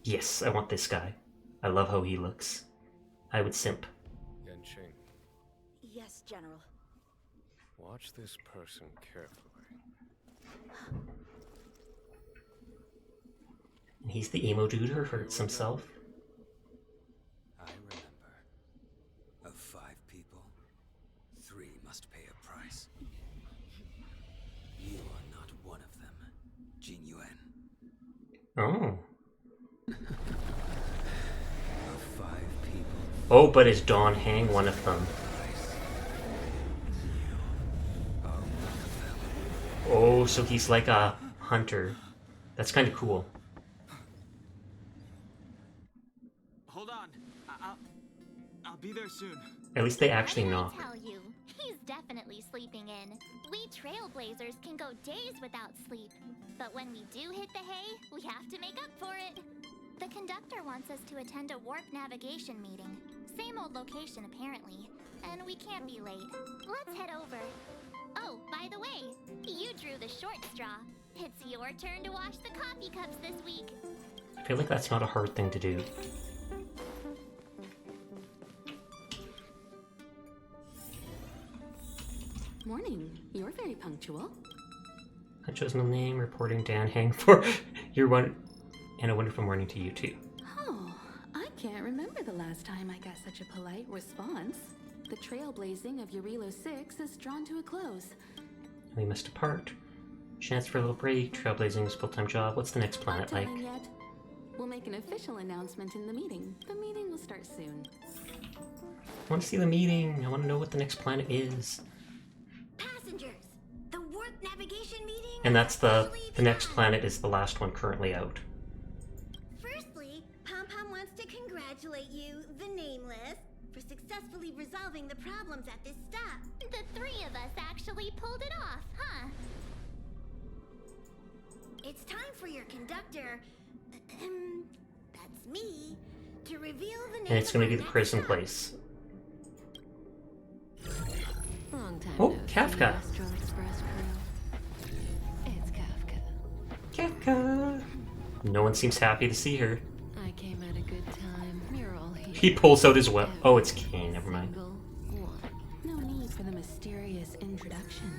Yes, I want this guy. I love how he looks. I would simp. Yanqing, Yes, General. watch this person carefully. And he's the emo dude who hurts himself. I remember. Of 5 people, 3 must pay a price. You are not one of them, Jin Yuan. Oh. Of 5 people. Oh, but is Dawn Hang one of them? Oh, so he's like a hunter. That's kind of cool. Hold on. I'll be there soon. At least they actually knock. I tell you, he's definitely sleeping in. We trailblazers can go days without sleep, but when we do hit the hay, we have to make up for it. The conductor wants us to attend a warp navigation meeting. Same old location, apparently, and we can't be late. Let's head over. Oh, by the way, you drew the short straw. It's your turn to wash the coffee cups this week. I feel like that's not a hard thing to do. Morning. You're very punctual. I chose no name, reporting Dan Hang for your one, and a wonderful morning to you too. Oh, I can't remember the last time I got such a polite response. The trailblazing of Jarilo-VI is drawn to a close. We must depart. Chance for a little break. Trailblazing is a full-time job. What's the next planet like? Not yet. We'll make an official announcement in the meeting. The meeting will start soon. I want to see the meeting. I want to know what the next planet is. Passengers, the warp navigation meeting. And that's the next planet is the last one currently out. Firstly, Pom Pom wants to congratulate you, the Nameless, for successfully resolving the problems at this stop. The 3 of us actually pulled it off, huh? It's time for your conductor, that's me, to reveal the name. And it's going to be the prison place. Long time Oh, no see, Kafka. Astral Express crew. It's Kafka. Kafka. No one seems happy to see her. I came at a good time. You're all here. He pulls out his weapon. Oh, it's Kane. Never mind. No need for the mysterious introduction,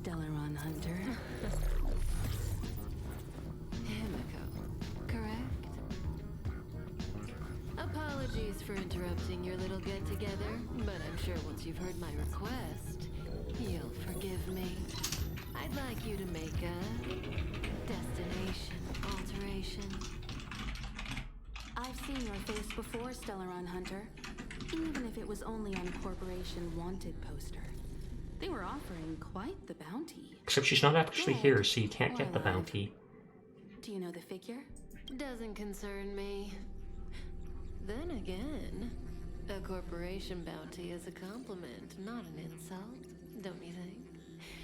Stellaron Hunter. Himiko, correct? Apologies for interrupting your little get-together, but I'm sure once you've heard my request, you'll forgive me. I'd like you to make a destination alteration. I've seen your face before, Stellaron Hunter. Even if it was only on a corporation wanted poster. They were offering quite the bounty. Except she's not actually here, so you can't get the bounty. Do you know the figure? Doesn't concern me. Then again, a corporation bounty is a compliment, not an insult, don't you think?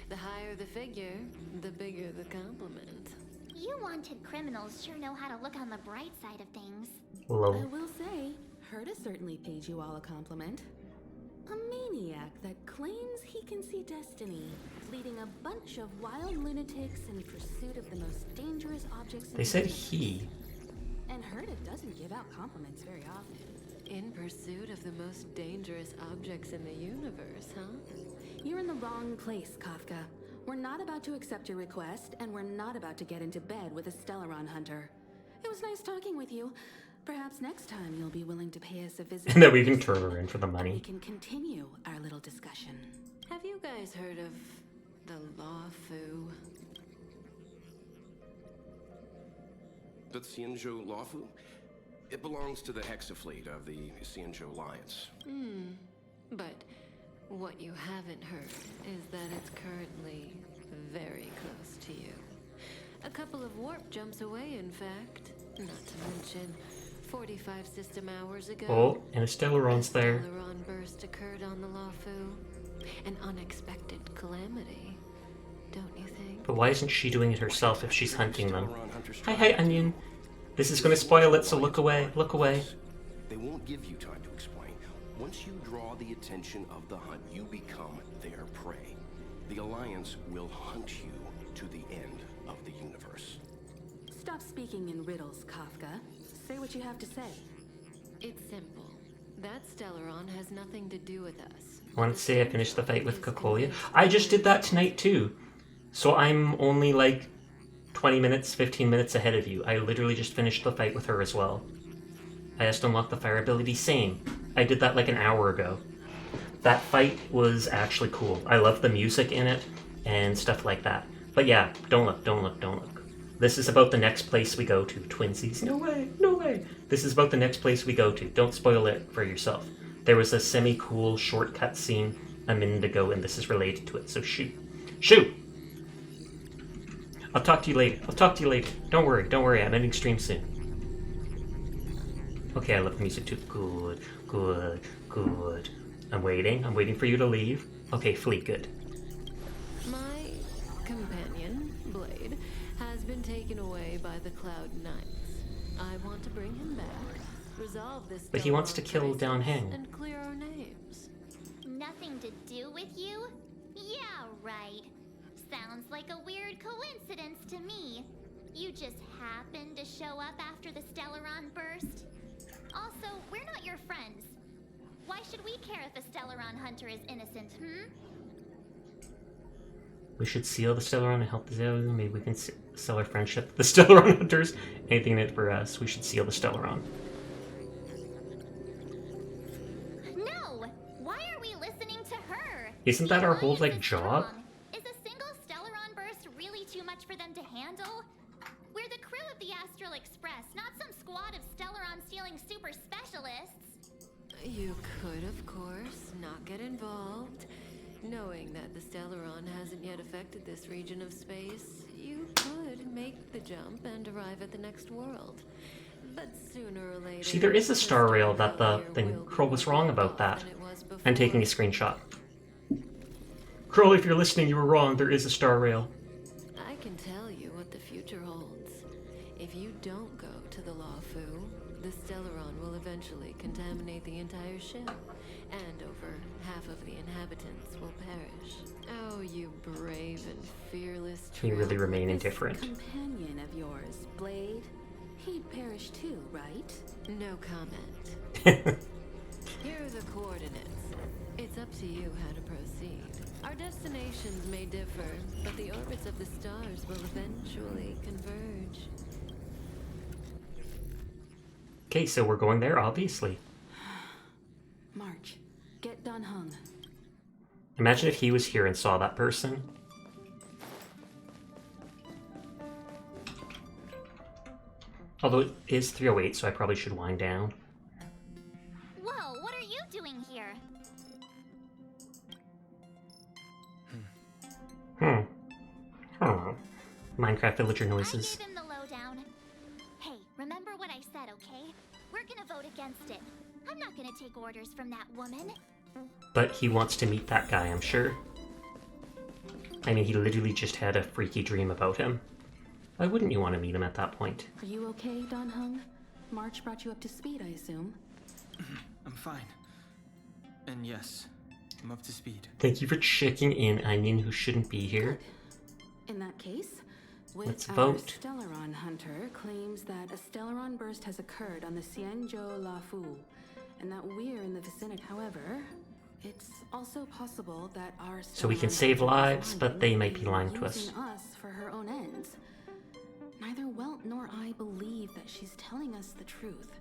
The higher the figure, the bigger the compliment. You wanted criminals sure know how to look on the bright side of things. Lol. I will say, Herta certainly paid you all a compliment. A maniac that claims he can see destiny, leading a bunch of wild lunatics in pursuit of the most dangerous objects in They the said universe. he. And Herta doesn't give out compliments very often. In pursuit of the most dangerous objects in the universe, huh? You're in the wrong place, Kafka. We're not about to accept your request, and we're not about to get into bed with a Stellaron Hunter. It was nice talking with you. Perhaps next time you'll be willing to pay us a visit. And then we can turn her in for the We money. can continue our little discussion. Have you guys heard of the Law-Fu? The Xianzhou Lawfu? It belongs to the Hexafleet of the Xianzhou Alliance. But what you haven't heard is that it's currently very close to you. A couple of warp jumps away, in fact. Not to mention 45 system hours ago. Oh, and a Stellaron's there. Stellaron burst occurred on the LaFu. An unexpected calamity, don't you think? But why isn't she doing it herself if she's hunting them? Hi, Onion. This is gonna spoil it, so look away, look away. They won't give you time to explain. Once you draw the attention of the hunt, you become their prey. The Alliance will hunt you to the end of the universe. Stop speaking in riddles, Kafka. Say what you have to say. It's simple. That Stellaron has nothing to do with us. I wanted to say I finished the fight with Kokolia. I just did that tonight too. So I'm only like 20 minutes, 15 minutes ahead of you. I literally just finished the fight with her as well. I just unlocked the fire ability. Same. I did that like an hour ago. That fight was actually cool. I love the music in it and stuff like that. But yeah, don't look, don't look, don't look. This is about the next place we go to, Twinsies. No way, no way. This is about the next place we go to. Don't spoil it for yourself. There was a semi-cool shortcut scene a minute ago, and this is related to it, so shoot. Shoot! I'll talk to you later. I'll talk to you later. Don't worry, I'm ending stream soon. Okay, I love the music too. Good, good, good. I'm waiting for you to leave. Okay, flee, good. My companion, Blade, has been taken away by the Cloud Knights. I want to bring him back, resolve this. But he wants to kill Dan Heng. And clear our names. Nothing to do with you? Yeah, right. Sounds like a weird coincidence to me. You just happened to show up after the Stellaron burst. Also, we're not your friends. Why should we care if a Stellaron hunter is innocent, We should seal the Stellaron and help the Stellaron. Maybe we can sell our friendship to the Stellaron hunters. Anything in it for us. We should seal the Stellaron. No! Why are we listening to her? Isn't that our whole, like, job? Is a single Stellaron burst really too much for them to handle? We're the crew of the Astral Express, not some squad of Stellaron-stealing super specialists. You could, of course, not get involved. Knowing that the Stellaron hasn't yet affected this region of space, you could make the jump and arrive at the next world. But sooner or later... See, there is a star rail that the thing. Crow was wrong about that. I'm taking a screenshot. Crow, if you're listening, you were wrong. There is a star rail. I can tell you what the future holds. If you don't go to the LaFu, the Stellaron will eventually contaminate the entire ship, and over half of the inhabitants will perish. Oh, you brave and fearless Can you really remain indifferent? Companion of yours, Blade. He'd perish too, right? No comment. Here are the coordinates. It's up to you how to proceed. Our destinations may differ, but the orbits of the stars will eventually converge. Okay, so we're going there, obviously. March, get Dan Heng. Imagine if he was here and saw that person. Although it is 3:08, so I probably should wind down. Whoa, what are you doing here? Minecraft villager noises. I gave him the lowdown. Hey, remember what I said, okay? We're gonna vote against it. I'm not gonna take orders from that woman. But he wants to meet that guy, I'm sure. I mean, he literally just had a freaky dream about him. Why wouldn't you want to meet him at that point? Are you okay, Dan Heng? March brought you up to speed, I assume. I'm fine. And yes, I'm up to speed. Thank you for checking in, Onion, who shouldn't be here. In that case, Let's our vote. Stellaron hunter claims that a Stellaron burst has occurred on the Xianzhou LaFu, and that we're in the vicinity. However, it's also possible that our So we can Stellaron save hunter is lives, but they might be lying, lying to us. using us for her own ends. Neither Welt nor I believe that she's telling us the truth,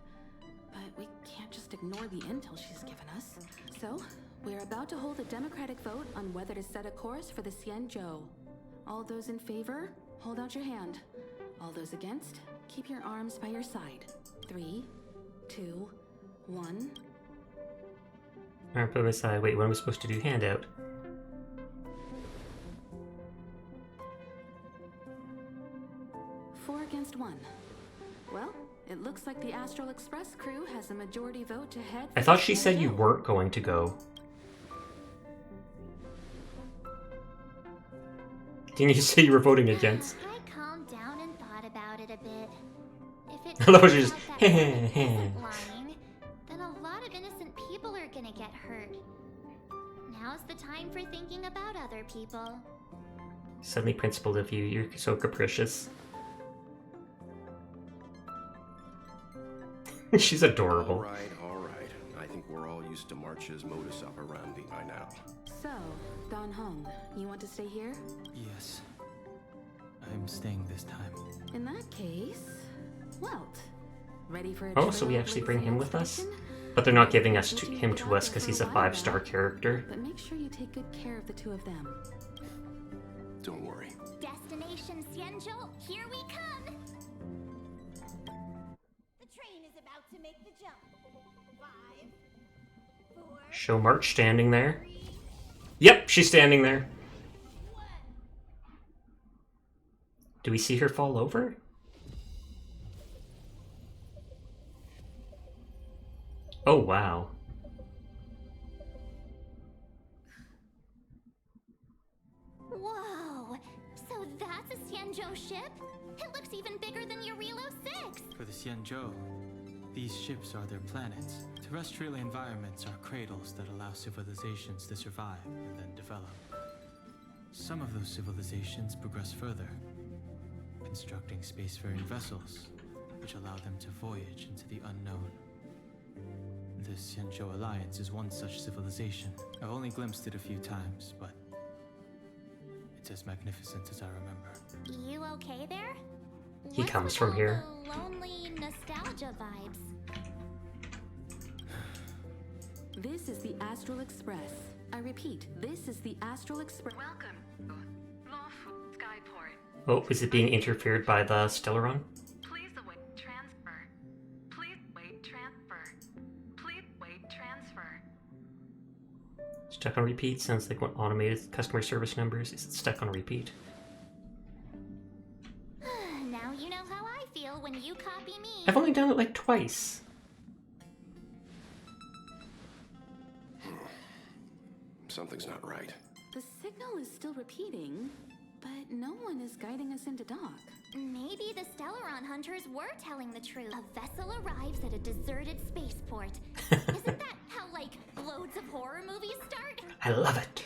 but we can't just ignore the intel she's given us. So, we're about to hold a democratic vote on whether to set a course for the Xianzhou. All those in favor, hold out your hand. All those against, keep your arms by your side. 3, 2, 1. Alright, put aside. Wait, what am I supposed to do? Handout. Four against 1. Well, it It looks like the Astral Express crew has a majority vote to head. I thought she said you weren't going to go. Didn't you say you were voting against? I calmed down and thought about it a bit. If it I love how turns she just, out that Brony isn't lying, then a lot of innocent people are gonna get hurt. Now's the time for thinking about other people. Suddenly principled of you, you're so capricious. She's adorable. All right. I think we're all used to March's modus operandi by now. So, Don Hung, you want to stay here? Yes. I'm staying this time. In that case, Welt. Ready for a Oh, so we actually bring him with us? But they're not giving him to us because he's a 5-star character. But make sure you take good care of the two of them. Don't worry. Destination Xianzhou, here we come! The train is about to make the jump. 5, 4. Show March standing there. Yep, she's standing there. Do we see her fall over? Oh, wow. Whoa! So that's a Xianzhou ship? It looks even bigger than Jarilo-VI! For the Xianzhou, these ships are their planets. Terrestrial environments are cradles that allow civilizations to survive and then develop. Some of those civilizations progress further, constructing spacefaring vessels, which allow them to voyage into the unknown. The Xianzhou Alliance is one such civilization. I've only glimpsed it a few times, but it's as magnificent as I remember. You okay there? He What's comes with from all here. the lonely nostalgia vibes. This is the Astral Express. I repeat, this is the Astral Express. Welcome. Skyport. Oh, is it being interfered by the Stellaron? Please await transfer. Please wait transfer. Please wait transfer. Stuck on repeat? Sounds like one automated customer service numbers. Is it stuck on repeat? Now you know how I feel when you copy me. I've only done it like twice. Something's not right. The signal is still repeating, but no one is guiding us into dock. Maybe the Stellaron hunters were telling the truth. A vessel arrives at a deserted spaceport. Isn't that how, like, loads of horror movies start? I love it.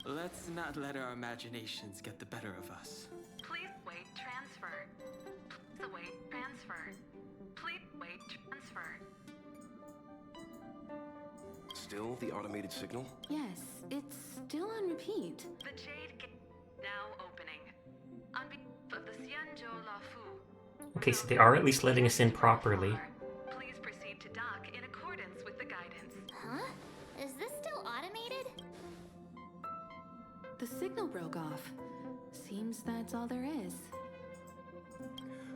Let's not let our imaginations get the better of us. Please wait transfer. Please await transfer. Please wait transfer. Still the automated signal? Yes, it's still on repeat. The Jade Gate now opening. On behalf of the Xianzhou-VI. Okay, so they are at least letting us in properly. Please proceed to dock in accordance with the guidance. Huh? Is this still automated? The signal broke off. Seems that's all there is.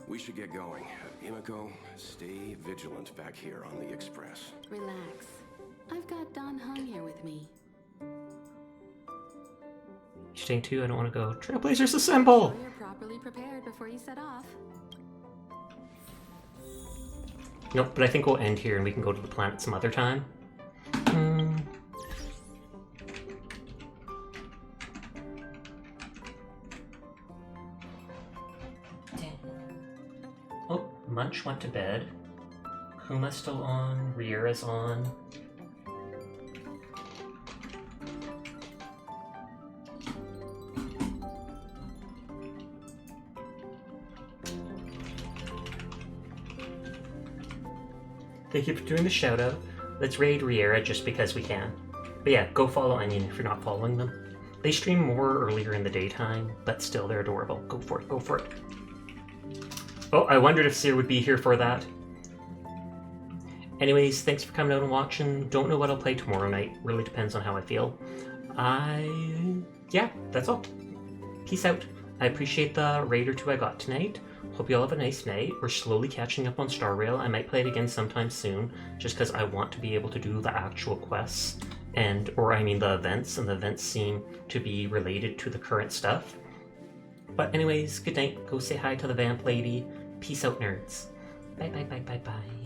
We should get going. Imiko, stay vigilant back here on the Express. Relax. I've got Don Hung here with me. You staying too? I don't want to go. Trailblazers assemble! So you're properly prepared before you set off. Nope, but I think we'll end here and we can go to the planet some other time. Oh, Munch went to bed. Kuma's still on. Riera's on. Thank you for doing the shout out. Let's raid Riera just because we can. But yeah, go follow Onion if you're not following them. They stream more earlier in the daytime, but still they're adorable. Go for it, go for it. Oh, I wondered if Seer would be here for that. Anyways, thanks for coming out and watching. Don't know what I'll play tomorrow night. Really depends on how I feel. Yeah, that's all. Peace out. I appreciate the raid or two I got tonight. Hope you all have a nice night. We're slowly catching up on Star Rail. I might play it again sometime soon, just because I want to be able to do the actual quests, the events, and the events seem to be related to the current stuff. But anyways, good night. Go say hi to the vamp lady. Peace out, nerds. Bye, bye, bye, bye, bye.